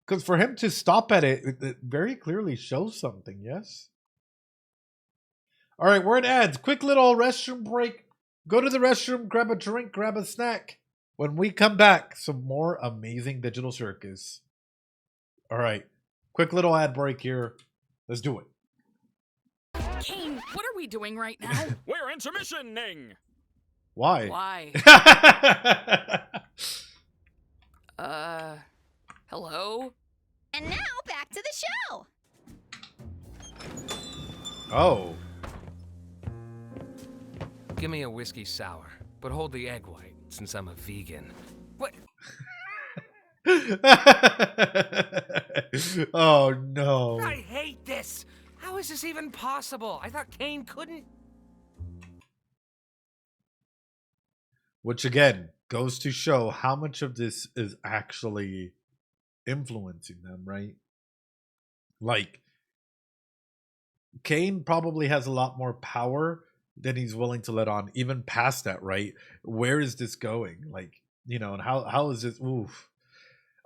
[SPEAKER 1] Because for him to stop at it, it very clearly shows something, yes? All right, we're in ads. Quick little restroom break. Go to the restroom, grab a drink, grab a snack. When we come back, some more amazing Digital Circus. All right, quick little ad break here. Let's do it.
[SPEAKER 8] cAIne, what are we doing right now?
[SPEAKER 5] We're intermissioning.
[SPEAKER 1] Why?
[SPEAKER 8] Why? Hello?
[SPEAKER 10] And now back to the show.
[SPEAKER 1] Oh.
[SPEAKER 4] Give me a whiskey sour, but hold the egg white, since I'm a vegan. What?
[SPEAKER 1] Oh, no.
[SPEAKER 4] I hate this! How is this even possible? I thought cAIne couldn't...
[SPEAKER 1] Which, again, goes to show how much of this is actually influencing them, right? Like, cAIne probably has a lot more power than he's willing to let on, even past that, right? Where is this going? Like, you know, and how is this? Oof.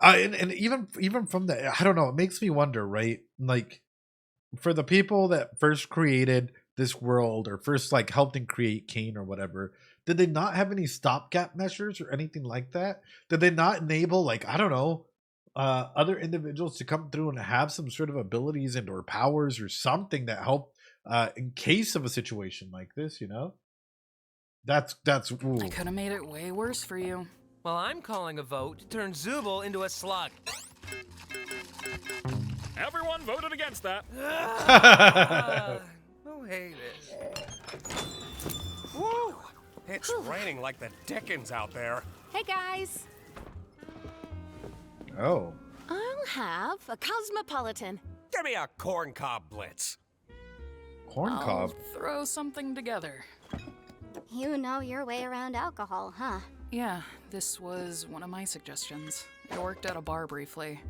[SPEAKER 1] And even from the, I don't know, it makes me wonder, right? Like, for the people that first created this world or first like helped and create cAIne or whatever, did they not have any stopgap measures or anything like that? Did they not enable, like, I don't know, other individuals to come through and have some sort of abilities and or powers or something that help in case of a situation like this, you know? That's ooh.
[SPEAKER 8] I could have made it way worse for you.
[SPEAKER 4] Well, I'm calling a vote to turn Zubul into a slug.
[SPEAKER 5] Everyone voted against that.
[SPEAKER 4] Who hated it?
[SPEAKER 7] Woo! It's raining like the Dickens out there.
[SPEAKER 6] Hey guys,
[SPEAKER 1] Oh.
[SPEAKER 6] I'll have a cosmopolitan.
[SPEAKER 7] Give me a corncob blitz.
[SPEAKER 1] Corn
[SPEAKER 8] I'll
[SPEAKER 1] cob.
[SPEAKER 8] throw something together.
[SPEAKER 10] You know your way around alcohol, huh?
[SPEAKER 8] Yeah, this was one of my suggestions. I worked at a bar briefly.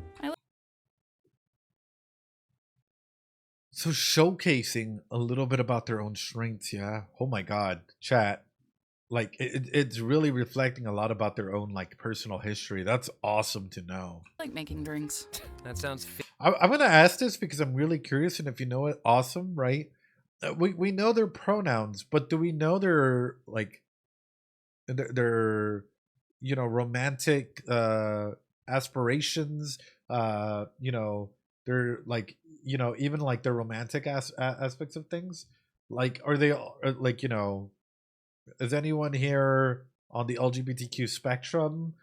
[SPEAKER 1] So showcasing a little bit about their own strengths, yeah. Oh my God, chat. Like it's really reflecting a lot about their own like personal history. That's awesome to know.
[SPEAKER 8] I like making drinks.
[SPEAKER 4] That sounds...
[SPEAKER 1] I'm gonna ask this because I'm really curious, and if you know it, awesome, right? We know their pronouns, but do we know their like their you know, romantic aspirations. You know, they're like, you know, even like the romantic aspects of things. Like, are they like, you know, is anyone here on the LGBTQ spectrum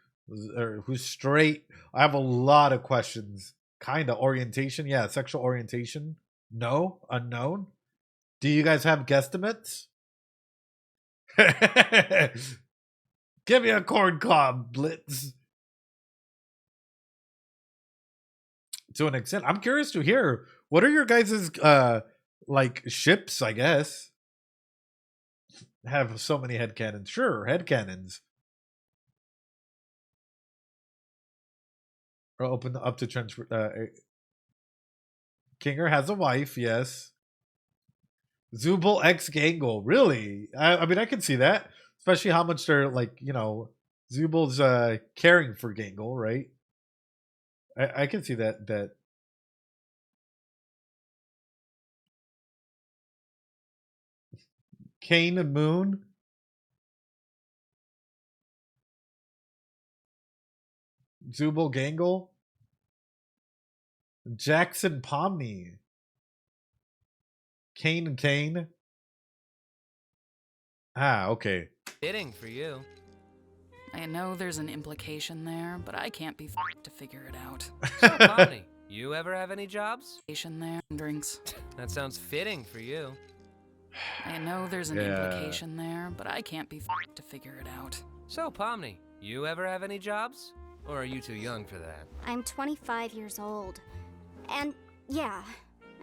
[SPEAKER 1] or who's straight? I have a lot of questions. Kind of orientation, yeah, sexual orientation. No, unknown. Do you guys have guesstimates? Give me a corn cob, Blitz. To an extent, I'm curious to hear what are your guys's like ships. I guess have so many headcanons. Sure, headcanons are open up to transfer. Kinger has a wife. Yes. Zubul X Gangle. Really? I mean, I can see that, especially how much they're like. You know, Zubul's caring for Gangle, right? I can see that. CAIne and Moon. Zubul Gangle. Jackson Pomni. CAIne and Kane. Ah, okay.
[SPEAKER 4] Fitting for you.
[SPEAKER 8] I know there's an implication there, but I can't be to figure it out.
[SPEAKER 4] So, Pomni, you ever have any jobs?
[SPEAKER 8] There, drinks.
[SPEAKER 4] That sounds fitting for you.
[SPEAKER 8] I know there's an implication there, but I can't be to figure it out.
[SPEAKER 4] So, Pomni, you ever have any jobs? Or are you too young for that?
[SPEAKER 11] I'm 25 years old. And yeah,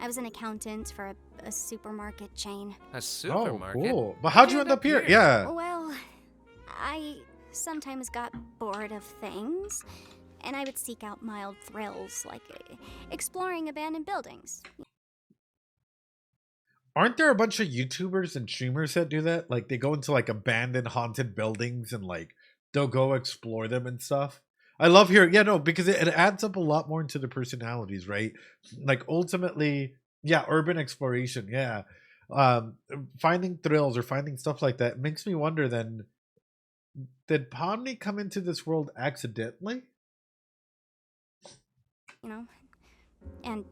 [SPEAKER 11] I was an accountant for a supermarket chain.
[SPEAKER 4] A supermarket?
[SPEAKER 1] Oh, cool. But how'd you end up here? Yeah.
[SPEAKER 11] Well, I sometimes got bored of things, and I would seek out mild thrills like exploring abandoned buildings.
[SPEAKER 1] Aren't there a bunch of YouTubers and streamers that do that? Like they go into like abandoned haunted buildings and like they'll go explore them and stuff. I love hearing, yeah, no, because it adds up a lot more into the personalities, right? Like ultimately, yeah, urban exploration, yeah. Finding thrills or finding stuff like that makes me wonder then, did Pomni come into this world accidentally?
[SPEAKER 11] You know, and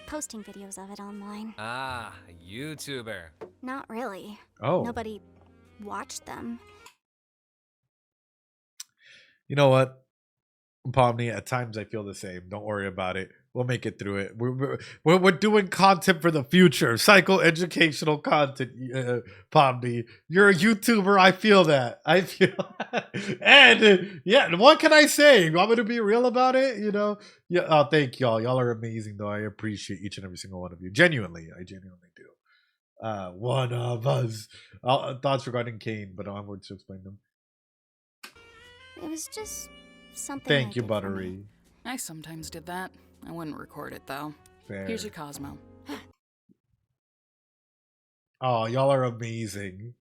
[SPEAKER 11] posting videos of it online.
[SPEAKER 4] Ah, a YouTuber.
[SPEAKER 11] Not really.
[SPEAKER 1] Oh.
[SPEAKER 11] Nobody watched them.
[SPEAKER 1] You know what, Pomni, at times I feel the same. Don't worry about it. We'll make it through it. We're doing content for the future. Psycho-educational content, Pomni. You're a YouTuber. I feel that. I feel and yeah, what can I say? You want me to be real about it? You know? Yeah. Oh, thank y'all. Y'all are amazing, though. I appreciate each and every single one of you. Genuinely. I genuinely do. One of us. Thoughts regarding cAIne, but onwards to explain them.
[SPEAKER 11] It was just something.
[SPEAKER 1] Thank you, Buttery.
[SPEAKER 8] I sometimes did that. I wouldn't record it, though.
[SPEAKER 1] Fair.
[SPEAKER 8] Here's your Cosmo.
[SPEAKER 1] Oh, y'all are amazing.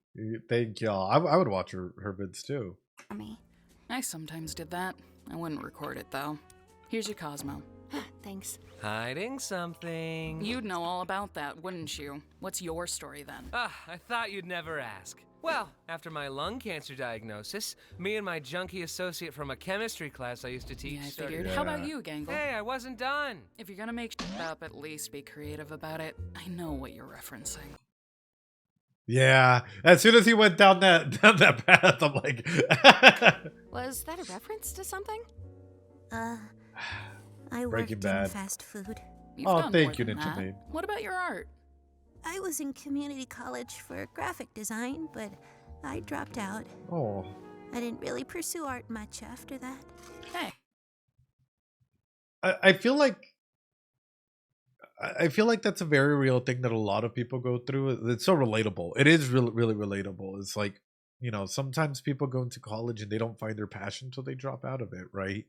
[SPEAKER 1] Thank y'all. I would watch her vids, too.
[SPEAKER 8] I sometimes did that. I wouldn't record it, though. Here's your Cosmo.
[SPEAKER 11] Thanks.
[SPEAKER 4] Hiding something.
[SPEAKER 8] You'd know all about that, wouldn't you? What's your story, then?
[SPEAKER 4] Ah, I thought you'd never ask. Well, after my lung cancer diagnosis, me and my junkie associate from a chemistry class I used to teach.
[SPEAKER 8] Yeah, I figured. How about you, Gangle?
[SPEAKER 4] Hey, I wasn't done.
[SPEAKER 8] If you're gonna make shit up, at least be creative about it. I know what you're referencing.
[SPEAKER 1] Yeah. As soon as he went down that path, I'm like
[SPEAKER 6] Was that a reference to something?
[SPEAKER 3] I worked
[SPEAKER 1] Breaking
[SPEAKER 3] in
[SPEAKER 1] Bad.
[SPEAKER 3] fast food.
[SPEAKER 8] You've
[SPEAKER 1] Oh,
[SPEAKER 8] done
[SPEAKER 1] thank
[SPEAKER 8] more
[SPEAKER 1] you,
[SPEAKER 8] than
[SPEAKER 1] Ninja
[SPEAKER 8] that.
[SPEAKER 1] Maid.
[SPEAKER 8] What about your art?
[SPEAKER 3] I was in community college for graphic design, but I dropped out.
[SPEAKER 1] Oh.
[SPEAKER 3] I didn't really pursue art much after that.
[SPEAKER 8] Hey.
[SPEAKER 1] I feel like that's a very real thing that a lot of people go through. It's so relatable. It is really, really relatable. It's like, you know, sometimes people go into college and they don't find their passion until they drop out of it, right?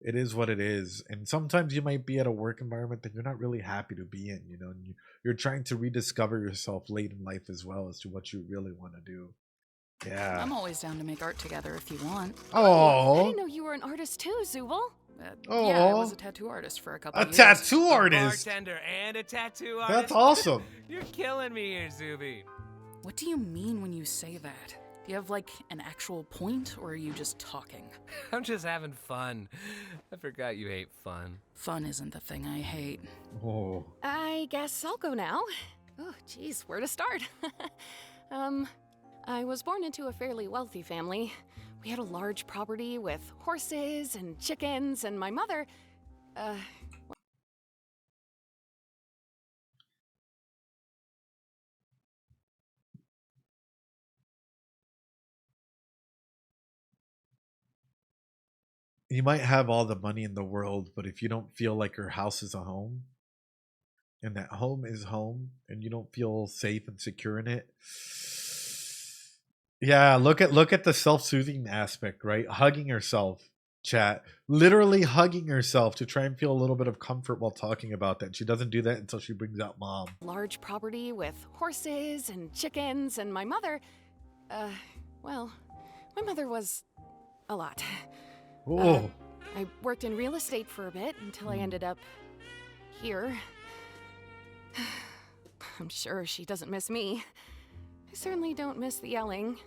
[SPEAKER 1] It is what it is. And sometimes you might be at a work environment that you're not really happy to be in, you know, and you're trying to rediscover yourself late in life as well as to what you really want to do. Yeah.
[SPEAKER 8] I'm always down to make art together if you want.
[SPEAKER 6] I
[SPEAKER 1] Oh.
[SPEAKER 6] didn't know you were an artist too, Zubul.
[SPEAKER 8] Yeah, I was a tattoo artist for a couple
[SPEAKER 1] A
[SPEAKER 8] years.
[SPEAKER 1] tattoo artist.
[SPEAKER 4] Bartender and a tattoo artist.
[SPEAKER 1] That's awesome.
[SPEAKER 4] You're killing me here, Zuby.
[SPEAKER 8] What do you mean when you say that? Do you have, like, an actual point, or are you just talking?
[SPEAKER 4] I'm just having fun. I forgot you hate fun.
[SPEAKER 8] Fun isn't the thing I hate.
[SPEAKER 1] Oh.
[SPEAKER 6] I guess I'll go now. Oh, geez, where to start? I was born into a fairly wealthy family. We had a large property with horses and chickens, and my mother,
[SPEAKER 1] You might have all the money in the world, but if you don't feel like your house is a home, and that home is home, and you don't feel safe and secure in it, yeah, look at the self-soothing aspect, right? Hugging yourself, chat, literally hugging herself to try and feel a little bit of comfort while talking about that. She doesn't do that until she brings out mom.
[SPEAKER 6] large property with horses and chickens, and my mother, well, my mother was a lot.
[SPEAKER 1] Oh,
[SPEAKER 6] I worked in real estate for a bit until I ended up here. I'm sure she doesn't miss me. I certainly don't miss the yelling,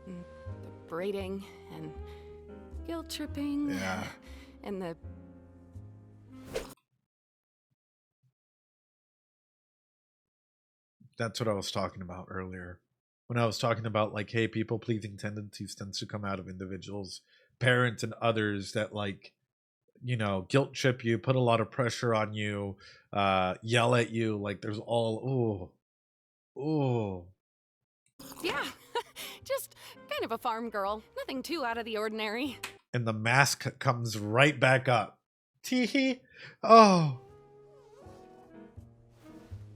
[SPEAKER 6] and the braiding, and guilt tripping,
[SPEAKER 1] yeah.
[SPEAKER 6] and the
[SPEAKER 1] That's what I was talking about earlier. When I was talking about, like, hey, people pleasing tendencies tends to come out of individuals, parents and others that, like, you know, guilt trip you, put a lot of pressure on you, yell at you. Like, there's all, oh.
[SPEAKER 6] yeah, just kind of a farm girl. Nothing too out of the ordinary.
[SPEAKER 1] And the mask comes right back up. Tee-hee. Oh.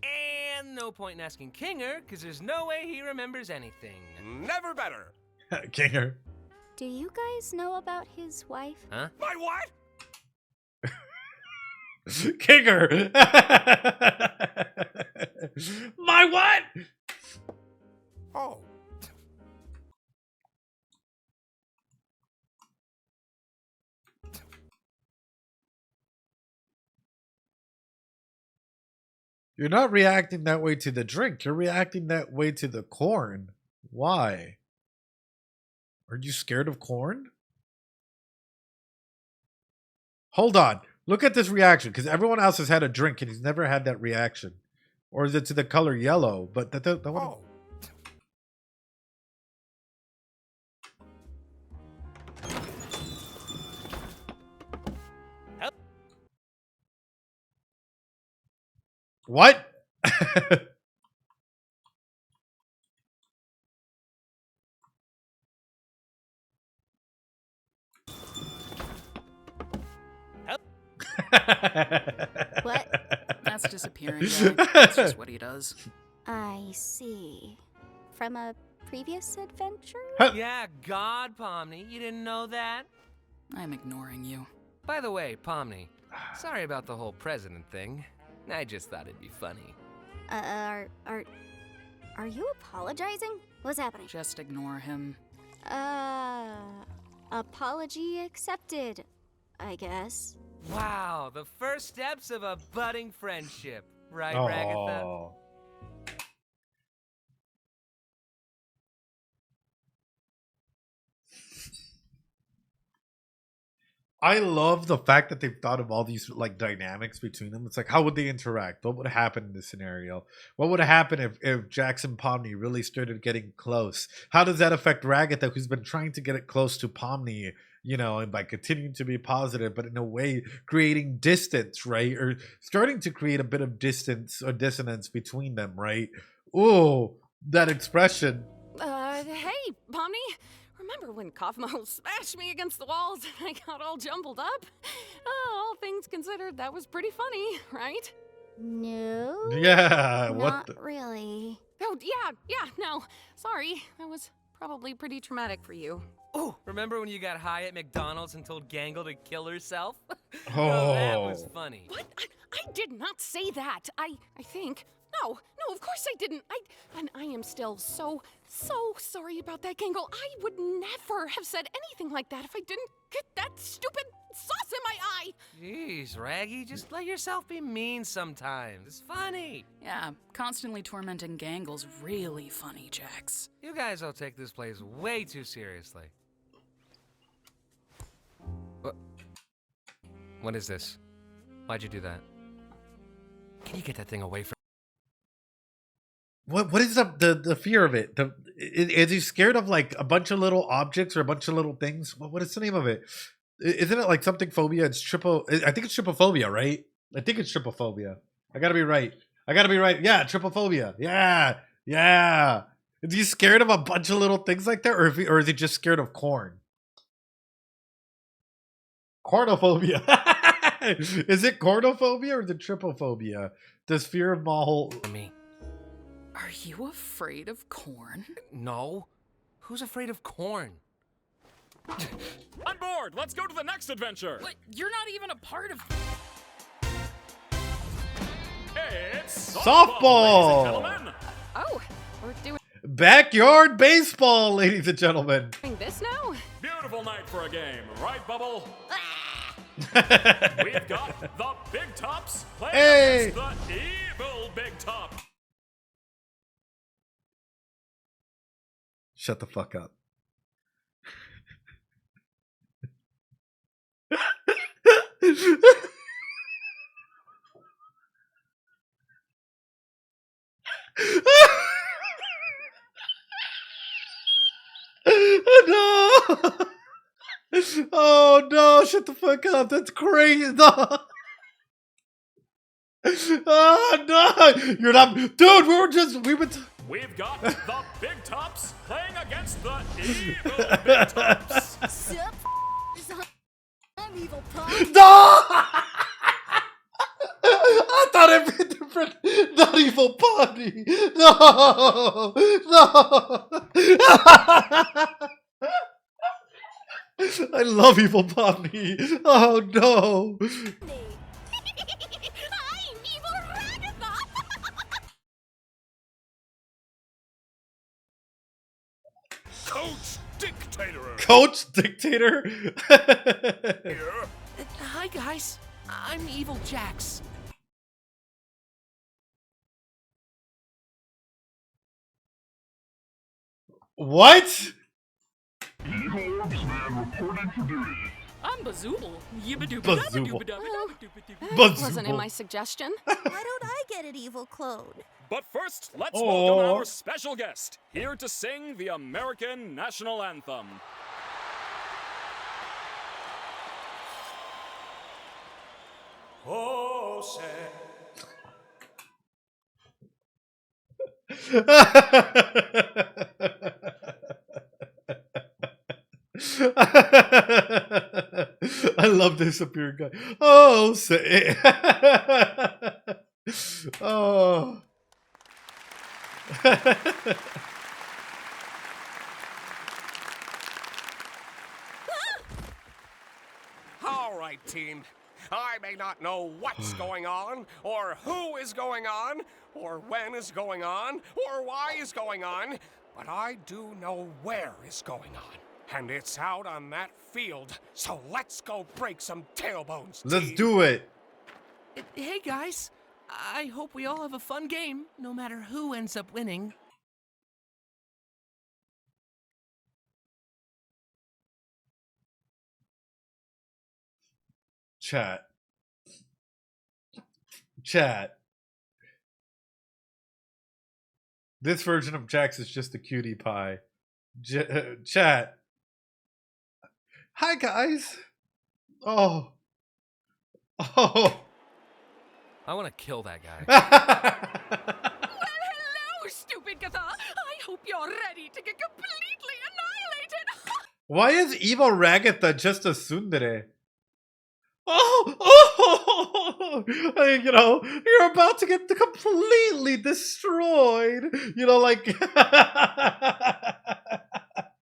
[SPEAKER 4] And no point in asking Kinger, because there's no way he remembers anything.
[SPEAKER 7] Never better.
[SPEAKER 1] Kinger.
[SPEAKER 11] Do you guys know about his wife?
[SPEAKER 4] Huh?
[SPEAKER 7] My what?
[SPEAKER 1] Kinger. My what?
[SPEAKER 7] Oh.
[SPEAKER 1] You're not reacting that way to the drink. You're reacting that way to the corn. Why? Are you scared of corn? Hold on. Look at this reaction, because everyone else has had a drink and he's never had that reaction. Or is it to the color yellow? But that one.
[SPEAKER 7] Oh.
[SPEAKER 1] What?
[SPEAKER 11] What?
[SPEAKER 8] That's disappearing guy. That's just what he does.
[SPEAKER 11] I see. From a previous adventure?
[SPEAKER 4] Yeah, God, Pomni, you didn't know that?
[SPEAKER 8] I'm ignoring you.
[SPEAKER 4] By the way, Pomni, sorry about the whole president thing. I just thought it'd be funny.
[SPEAKER 11] Are you apologizing? What's happening?
[SPEAKER 8] Just ignore him.
[SPEAKER 11] Apology accepted, I guess.
[SPEAKER 4] Wow, the first steps of a budding friendship. Right,
[SPEAKER 1] Oh.
[SPEAKER 4] Ragatha?
[SPEAKER 1] I love the fact that they've thought of all these, like, dynamics between them. It's like, how would they interact? What would happen in this scenario? What would happen if Jackson Pomni really started getting close? How does that affect Ragatha, who's been trying to get it close to Pomni, you know, and by continuing to be positive, but in a way creating distance, right? Or starting to create a bit of distance or dissonance between them, right? Oh, that expression.
[SPEAKER 6] Hey, Pomni. Remember when Kaufmo smashed me against the walls and I got all jumbled up? All things considered, that was pretty funny, right?
[SPEAKER 11] No.
[SPEAKER 1] Yeah, what
[SPEAKER 11] Not
[SPEAKER 1] the?
[SPEAKER 11] really.
[SPEAKER 6] Oh, yeah, no. Sorry, that was probably pretty traumatic for you.
[SPEAKER 4] Oh, remember when you got high at McDonald's and told Gangle to kill herself?
[SPEAKER 1] Oh.
[SPEAKER 4] That was funny.
[SPEAKER 6] What? I did not say that. I think No, of course I didn't. And I am still so sorry about that, Gangle. I would never have said anything like that if I didn't get that stupid sauce in my eye.
[SPEAKER 4] Jeez, Raggy, just let yourself be mean sometimes. It's funny.
[SPEAKER 8] Yeah, constantly tormenting Gangle's really funny, Jax.
[SPEAKER 4] You guys all take this place way too seriously. What is this? Why'd you do that? Can you get that thing away from...
[SPEAKER 1] What is the fear of it? Is he scared of like a bunch of little objects or a bunch of little things? What is the name of it? Isn't it like something phobia? It's I think it's trypophobia, right? I think it's trypophobia. I gotta be right. Yeah, trypophobia. Yeah. Is he scared of a bunch of little things like that, or is he just scared of corn? Cornophobia. Is it cornophobia or is it trypophobia? Does fear of Mahol...
[SPEAKER 4] Me.
[SPEAKER 8] Are you afraid of corn?
[SPEAKER 4] No. Who's afraid of corn?
[SPEAKER 5] On board! Let's go to the next adventure!
[SPEAKER 8] But you're not even a part of...
[SPEAKER 5] It's
[SPEAKER 1] softball!
[SPEAKER 5] Ladies and gentlemen!
[SPEAKER 6] Oh, we're doing
[SPEAKER 1] Backyard baseball, ladies and gentlemen.
[SPEAKER 6] this now?
[SPEAKER 5] Beautiful night for a game, right, Bubble? We've got the Big Tops playing against the evil Big Top.
[SPEAKER 1] Shut the fuck up. No! Oh no, shut the fuck up. That's crazy. No. Oh no! You're not, dude.
[SPEAKER 5] We've got the Big Tops playing against the evil Big Tops.
[SPEAKER 3] Sup, I'm evil pop.
[SPEAKER 1] No! I thought it'd be different. Not evil Bonnie. No! I love evil Bonnie. Oh no!
[SPEAKER 3] I'm evil Ragatha.
[SPEAKER 7] Coach Dictator!
[SPEAKER 1] Coach Dictator?
[SPEAKER 7] Here.
[SPEAKER 4] Hi, guys. I'm Evil Jax.
[SPEAKER 1] What?
[SPEAKER 12] Evil Orbsman reporting for duty.
[SPEAKER 6] I'm Bazoobel.
[SPEAKER 1] Bazoobel.
[SPEAKER 6] That wasn't in my suggestion.
[SPEAKER 3] Why don't I get an evil clone?
[SPEAKER 5] But first, let's welcome our special guest, here to sing the American National Anthem. Oh, say.
[SPEAKER 1] I love this appearing guy. Oh, say. Oh.
[SPEAKER 7] All right, team. I may not know what's going on, or who is going on, or when is going on, or why is going on, but I do know where is going on. And it's out on that field, so let's go break some tailbones,
[SPEAKER 1] Let's
[SPEAKER 7] team.
[SPEAKER 1] do it.
[SPEAKER 4] Hey, guys. I hope we all have a fun game, no matter who ends up winning.
[SPEAKER 1] Chat. This version of Jax is just a cutie pie. Chat. Hi, guys. Oh.
[SPEAKER 4] I want to kill that guy.
[SPEAKER 6] Hello, stupid Gatha. I hope you're ready to get completely annihilated.
[SPEAKER 1] Why is Evil Ragatha just a tsundere? You know, you're about to get completely destroyed. You know, like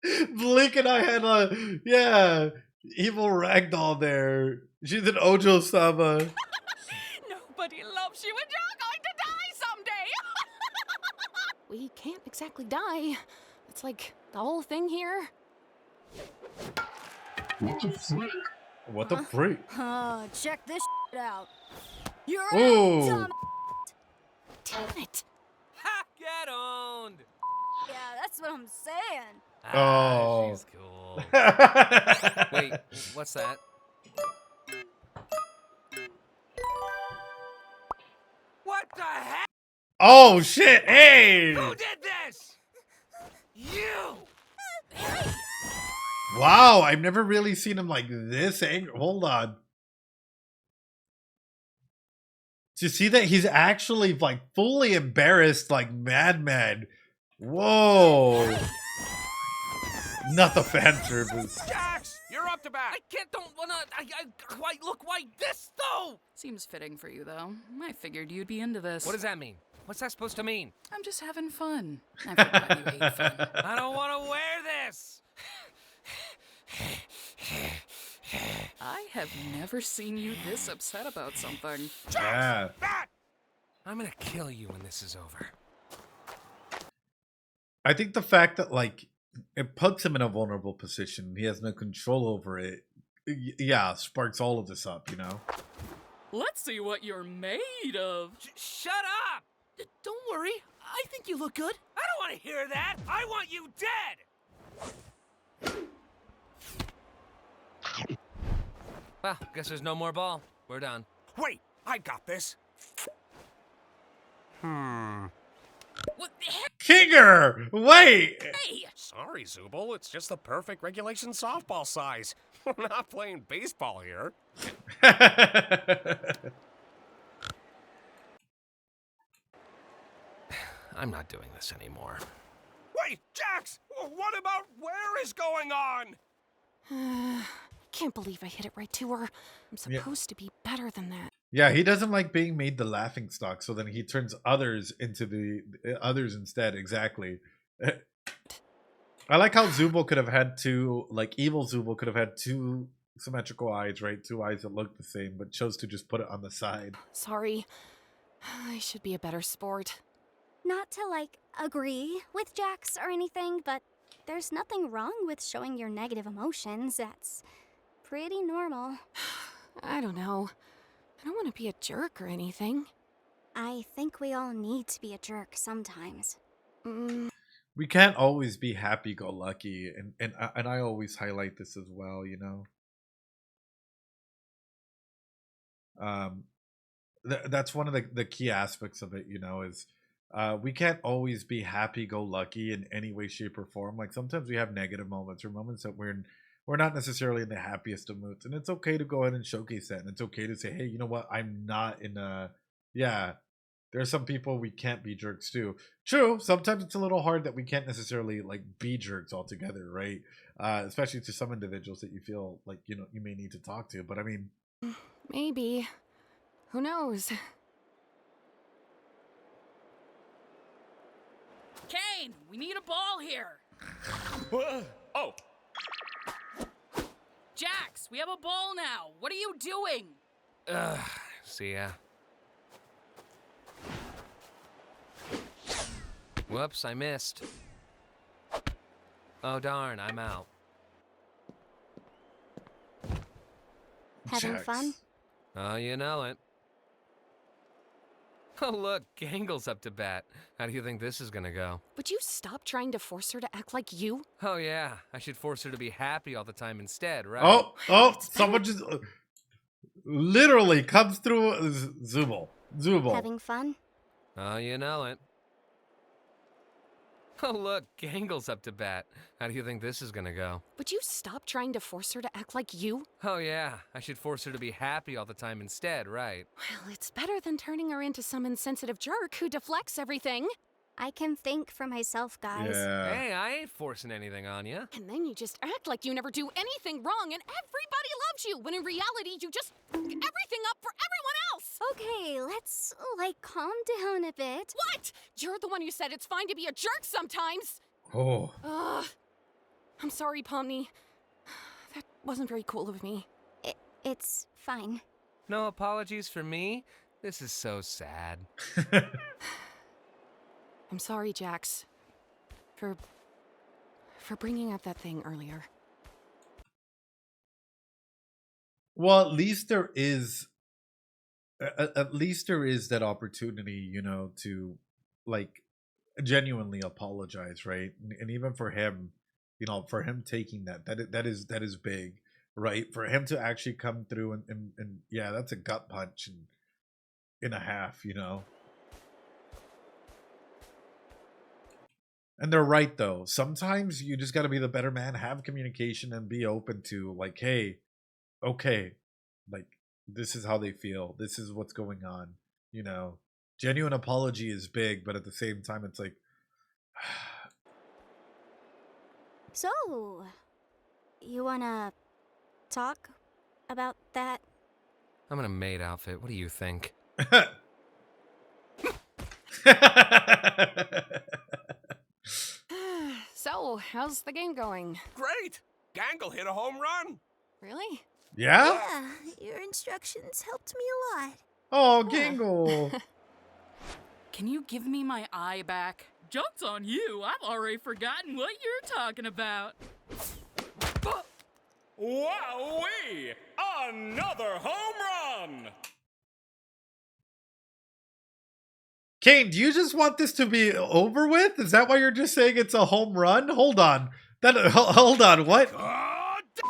[SPEAKER 1] Blique and I had evil ragdoll there. She's an Ojo-sama.
[SPEAKER 6] Nobody loves you and you're going to die someday. exactly die. It's like the whole thing here.
[SPEAKER 12] What the frick?
[SPEAKER 1] What the freak?
[SPEAKER 3] Check this out. You're
[SPEAKER 1] Oh.
[SPEAKER 3] out, dumb.
[SPEAKER 6] Damn it.
[SPEAKER 4] Ha! Get owned!
[SPEAKER 3] Yeah, that's what I'm saying.
[SPEAKER 1] Oh.
[SPEAKER 4] She's cool. Wait, what's that? What the heck?
[SPEAKER 1] Oh shit! Hey!
[SPEAKER 4] Who did this? You!
[SPEAKER 1] Wow, I've never really seen him like this angry. Hold on. To see that he's actually like fully embarrassed, like madman. Whoa. Not the fan service.
[SPEAKER 7] Jax, you're up to bat.
[SPEAKER 4] I can't, don't wanna, why, look, why this though?
[SPEAKER 8] Seems fitting for you, though. I figured you'd be into this.
[SPEAKER 4] What does that mean? What's that supposed to mean?
[SPEAKER 8] I'm just having fun. I forgot you hate fun.
[SPEAKER 4] I don't want to wear this.
[SPEAKER 8] I have never seen you this upset about something.
[SPEAKER 1] Yeah.
[SPEAKER 4] I'm gonna kill you when this is over.
[SPEAKER 1] I think the fact that like it puts him in a vulnerable position, he has no control over it. Yeah, sparks all of this up, you know.
[SPEAKER 8] Let's see what you're made of.
[SPEAKER 4] Shut up!
[SPEAKER 2] Don't worry. I think you look good.
[SPEAKER 4] I don't want to hear that. I want you dead. Well, guess there's no more ball. We're done.
[SPEAKER 7] Wait, I got this.
[SPEAKER 4] What the heck?
[SPEAKER 1] Kinger! Wait!
[SPEAKER 7] Hey! Sorry, Zubul. It's just the perfect regulation softball size. We're not playing baseball here.
[SPEAKER 4] I'm not doing this anymore.
[SPEAKER 7] Wait, Jax! What about where is going on?
[SPEAKER 6] Can't believe I hit it right to her. I'm supposed to be better than that.
[SPEAKER 1] Yeah, he doesn't like being made the laughing stock, so then he turns others into the others instead. Exactly. I like how Zubul could have had two, like evil Zubul could have had two symmetrical eyes, right? Two eyes that look the same, but chose to just put it on the side.
[SPEAKER 6] Sorry. I should be a better sport.
[SPEAKER 11] Not to, like, agree with Jax or anything, but there's nothing wrong with showing your negative emotions. That's pretty normal.
[SPEAKER 6] I don't know. I don't want to be a jerk or anything.
[SPEAKER 11] I think we all need to be a jerk sometimes.
[SPEAKER 1] We can't always be happy-go-lucky, and I always highlight this as well, you know. That's one of the key aspects of it, you know, is we can't always be happy-go-lucky in any way, shape, or form. Like sometimes we have negative moments or moments that we're not necessarily in the happiest of moods, and it's okay to go ahead and showcase that, and it's okay to say, hey, you know what, I'm not in a, yeah, there are some people we can't be jerks to. True, sometimes it's a little hard that we can't necessarily like be jerks altogether, right? Especially to some individuals that you feel like, you know, you may need to talk to, but I mean,
[SPEAKER 6] maybe. Who knows?
[SPEAKER 8] Kane, we need a ball here.
[SPEAKER 7] Oh,
[SPEAKER 8] Jax, we have a ball now. What are you doing?
[SPEAKER 4] See ya. Whoops, I missed. Oh darn, I'm out.
[SPEAKER 11] Having fun?
[SPEAKER 4] Oh, you know it. Oh look, Gangle's up to bat. How do you think this is gonna go?
[SPEAKER 6] Would you stop trying to force her to act like you?
[SPEAKER 4] Oh yeah, I should force her to be happy all the time instead, right?
[SPEAKER 1] oh, someone just literally comes through Zubul.
[SPEAKER 11] Having fun?
[SPEAKER 4] Oh, you know it. Oh look, Gangle's up to bat. How do you think this is gonna go?
[SPEAKER 6] Would you stop trying to force her to act like you?
[SPEAKER 4] Oh yeah, I should force her to be happy all the time instead, right?
[SPEAKER 6] Well, it's better than turning her into some insensitive jerk who deflects everything.
[SPEAKER 11] I can think for myself, guys.
[SPEAKER 1] Yeah.
[SPEAKER 4] Hey, I ain't forcing anything on you.
[SPEAKER 6] And then you just act like you never do anything wrong and everybody loves you, when in reality you just everything up for everyone else.
[SPEAKER 11] Okay, let's, like, calm down a bit.
[SPEAKER 6] What? You're the one who said it's fine to be a jerk sometimes.
[SPEAKER 1] Oh.
[SPEAKER 6] I'm sorry, Pomni. That wasn't very cool of me.
[SPEAKER 11] It's fine.
[SPEAKER 4] No apologies for me? This is so sad.
[SPEAKER 6] I'm sorry, Jax. for bringing up that thing earlier.
[SPEAKER 1] Well, at least there is that opportunity, you know, to like genuinely apologize, right? And even for him, you know, for him taking that is big, right? For him to actually come through and yeah, that's a gut punch and a half, you know. And they're right though. Sometimes you just got to be the better man, have communication, and be open to like, hey, okay, like this is how they feel. This is what's going on. You know, genuine apology is big, but at the same time, it's like,
[SPEAKER 11] So, you wanna talk about that?
[SPEAKER 4] I'm in a maid outfit. What do you think?
[SPEAKER 6] So, how's the game going?
[SPEAKER 7] Great! Gangle hit a home run!
[SPEAKER 6] Really?
[SPEAKER 1] yeah.
[SPEAKER 3] Yeah, your instructions helped me a lot.
[SPEAKER 1] Oh, Gangle.
[SPEAKER 8] Can you give me my eye back?
[SPEAKER 13] Joke's on you. I've already forgotten what you're talking about.
[SPEAKER 5] Wowee! Another home run!
[SPEAKER 1] cAIne, do you just want this to be over with? Is that why you're just saying it's a home run? Hold on. Hold on. What?
[SPEAKER 7] Oh, damn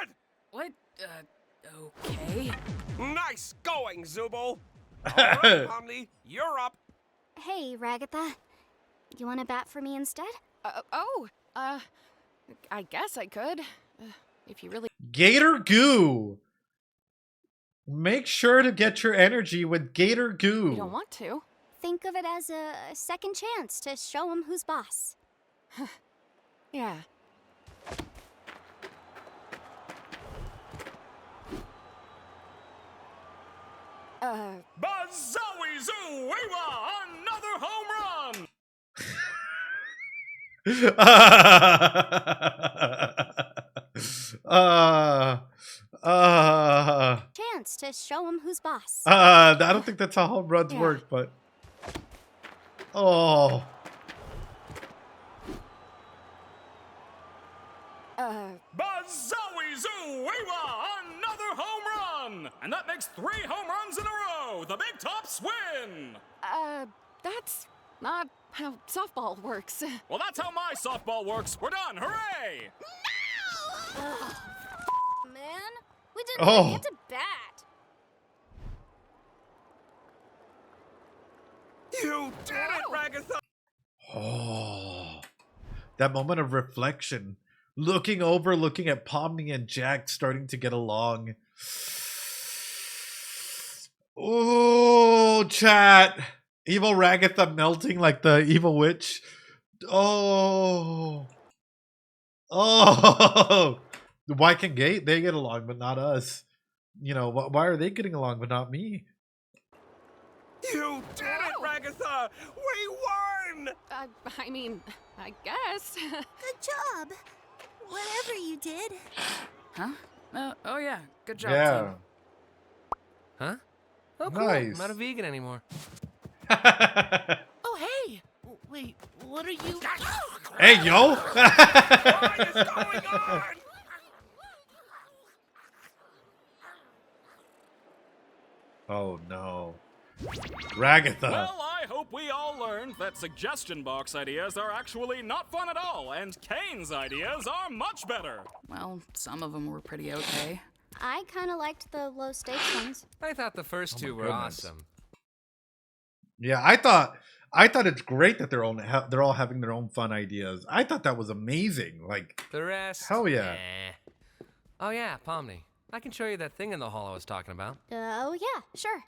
[SPEAKER 7] it!
[SPEAKER 8] What? Okay.
[SPEAKER 7] Nice going, Zubo! All right, Pomni, you're up.
[SPEAKER 11] Hey, Ragatha. You wanna bat for me instead?
[SPEAKER 6] I guess I could. If you really...
[SPEAKER 1] Gator Goo. Make sure to get your energy with Gator Goo.
[SPEAKER 6] You don't want to.
[SPEAKER 11] Think of it as a second chance to show him who's boss.
[SPEAKER 6] Yeah.
[SPEAKER 5] Bazowie Zoo-Weewa! Another home run!
[SPEAKER 11] Chance to show him who's boss.
[SPEAKER 1] I don't think that's how home runs work, but oh.
[SPEAKER 5] Bazowie Zoo-Weewa! Another home run! And that makes 3 home runs in a row! The Big Tops win!
[SPEAKER 6] That's not how softball works.
[SPEAKER 5] Well, that's how my softball works. We're done. Hooray!
[SPEAKER 11] Man, we didn't even get to bat.
[SPEAKER 7] You did it, Ragatha!
[SPEAKER 1] Oh. That moment of reflection. Looking at Pomni and Jack starting to get along. Oh, chat. Evil Ragatha melting like the evil witch. Oh. Oh. Why can they get along but not us? You know, why are they getting along but not me?
[SPEAKER 7] You did it, Ragatha! We won!
[SPEAKER 6] I mean, I guess.
[SPEAKER 3] Good job. Whatever you did.
[SPEAKER 8] Huh? Oh yeah, good job,
[SPEAKER 1] Yeah.
[SPEAKER 8] team.
[SPEAKER 4] Huh? Oh, cool.
[SPEAKER 1] Nice.
[SPEAKER 4] I'm not a vegan anymore.
[SPEAKER 13] Oh, hey! Wait, what are you...
[SPEAKER 1] Hey, yo!
[SPEAKER 7] What is going on?
[SPEAKER 1] Oh, no. Ragatha.
[SPEAKER 5] Well, I hope we all learned that suggestion box ideas are actually not fun at all, and cAIne's ideas are much better.
[SPEAKER 8] Well, some of them were pretty okay.
[SPEAKER 11] I kind of liked the low stakes ones.
[SPEAKER 4] I thought the first two were
[SPEAKER 1] goodness.
[SPEAKER 4] awesome.
[SPEAKER 1] Yeah, I thought it's great that they're all having their own fun ideas. I thought that was amazing. Like
[SPEAKER 4] The rest?
[SPEAKER 1] hell yeah.
[SPEAKER 4] Nah. Oh yeah, Pomni. I can show you that thing in the hall I was talking about.
[SPEAKER 11] Oh yeah, sure.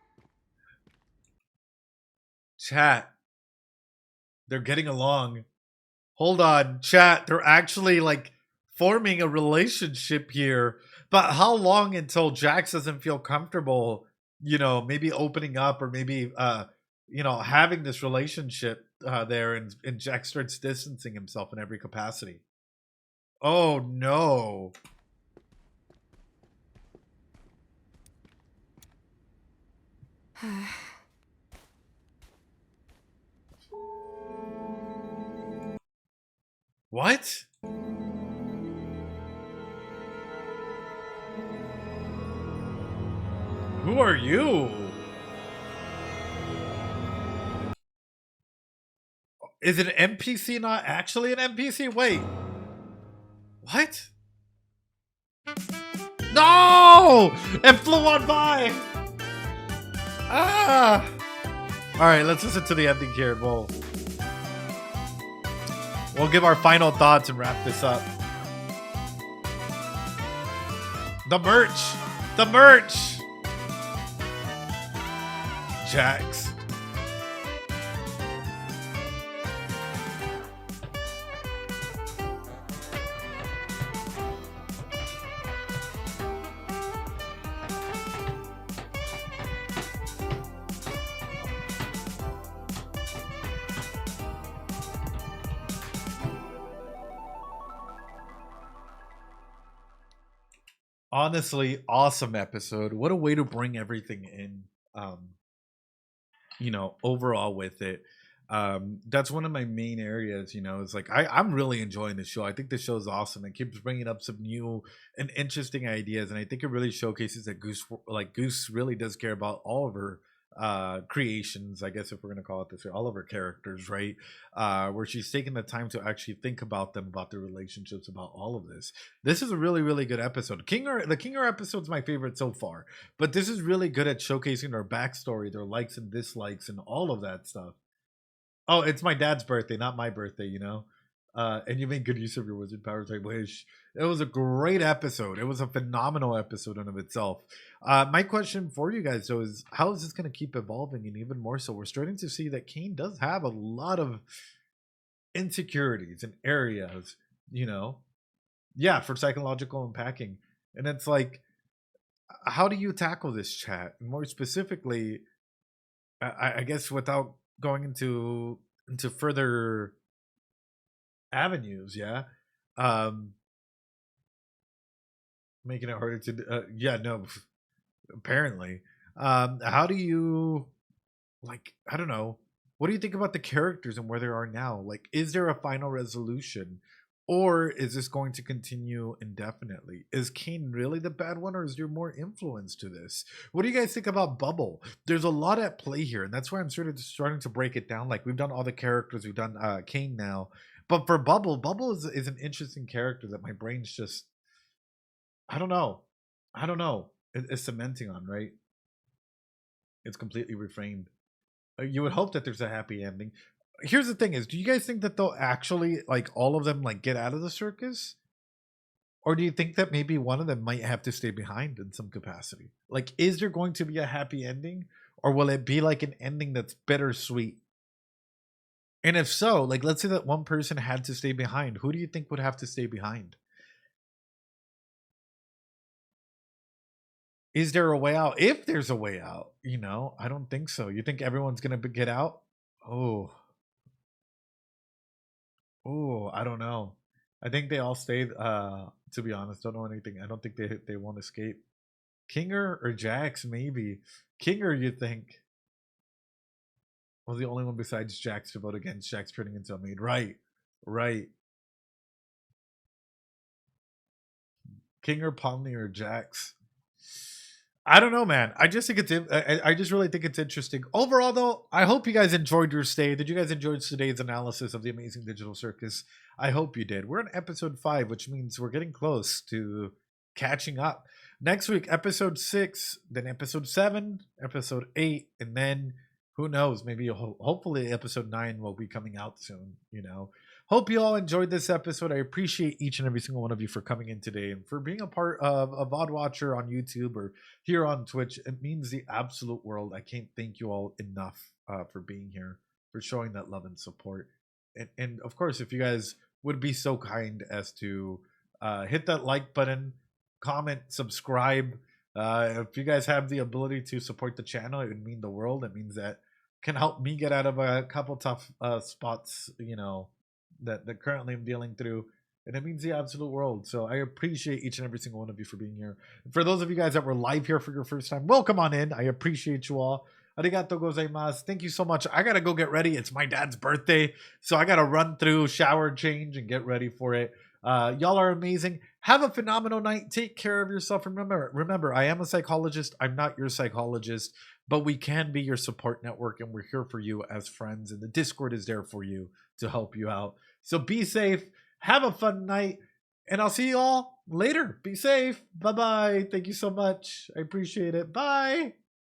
[SPEAKER 1] Chat. They're getting along. Hold on, chat. They're actually like forming a relationship here. But how long until Jax doesn't feel comfortable, you know, maybe opening up or maybe you know, having this relationship there and Jax starts distancing himself in every capacity. Oh no. What? Who are you? Is an NPC not actually an NPC? Wait. What? No! It flew on by! Ah! Alright, let's listen to the ending here. We'll give our final thoughts and wrap this up. The merch! The merch! Jax. Honestly, awesome episode. What a way to bring everything in. Overall with it. That's one of my main areas, it's like I'm really enjoying the show. I think the show is awesome. It keeps bringing up some new and interesting ideas, and I think it really showcases that Goose really does care about all of her creations, I guess, if we're gonna call it this way, all of her characters, right? Where she's taking the time to actually think about them, about their relationships, about all of this. This is a really, really good episode. The Kinger episode's my favorite so far, but this is really good at showcasing their backstory, their likes and dislikes, and all of that stuff. Oh, it's my dad's birthday, not my birthday, and you made good use of your wizard powers, I wish. It was a great episode. It was a phenomenal episode in of itself. My question for you guys, though, is how is this going to keep evolving? And even more so, we're starting to see that cAIne does have a lot of insecurities and areas, for psychological unpacking. And it's like, how do you tackle this, chat? More specifically, I guess without going into further avenues, making it harder to apparently, how do you, I don't know, what do you think about the characters and where they are now? Is there a final resolution, or is this going to continue indefinitely? Is cAIne really the bad one, or is there more influence to this? What do you guys think about Bubble? There's a lot at play here, and that's why I'm starting to break it down. We've done all the characters, we've done cAIne now, but for Bubble is an interesting character that my brain's just, I don't know. It's cementing on, right? It's completely reframed. You would hope that there's a happy ending. Here's the thing: do you guys think that they'll actually, all of them, get out of the circus, or do you think that maybe one of them might have to stay behind in some capacity? Is there going to be a happy ending, or will it be an ending that's bittersweet? And if so, let's say that one person had to stay behind, who do you think would have to stay behind? Is there a way out? If there's a way out, I don't think so. You think everyone's gonna get out? I don't know. I think they all stayed. To be honest, don't know anything. I don't think they won't escape. Kinger or Jax, maybe. Kinger, you think? Was the only one besides Jax to vote against Jax turning into a maid. Right. Kinger, Pomni, or Jax? I don't know, man. I just think I just really think it's interesting. Overall, though, I hope you guys enjoyed your stay. Did you guys enjoy today's analysis of the Amazing Digital Circus? I hope you did. We're on episode 5, which means we're getting close to catching up. Next week, episode 6, then episode 7, episode 8, and then who knows? Maybe hopefully episode 9 will be coming out soon. Hope you all enjoyed this episode. I appreciate each and every single one of you for coming in today and for being a part of a VOD watcher on YouTube or here on Twitch. It means the absolute world. I can't thank you all enough for being here, for showing that love and support. And of course, if you guys would be so kind as to hit that like button, comment, subscribe. If you guys have the ability to support the channel, it would mean the world. It means that can help me get out of a couple tough spots, that currently I'm dealing through, and it means the absolute world. So I appreciate each and every single one of you for being here. For those of you guys that were live here for your first time, welcome on in. I appreciate you all. Arigato gozaimasu. Thank you so much. I gotta go get ready. It's my dad's birthday, so I gotta run through, shower, change, and get ready for it. Y'all are amazing. Have a phenomenal night. Take care of yourself. Remember, I am a psychologist. I'm not your psychologist, but we can be your support network, and we're here for you as friends. And the Discord is there for you to help you out. So be safe. Have a fun night, and I'll see you all later. Be safe. Bye-bye. Thank you so much. I appreciate it. Bye.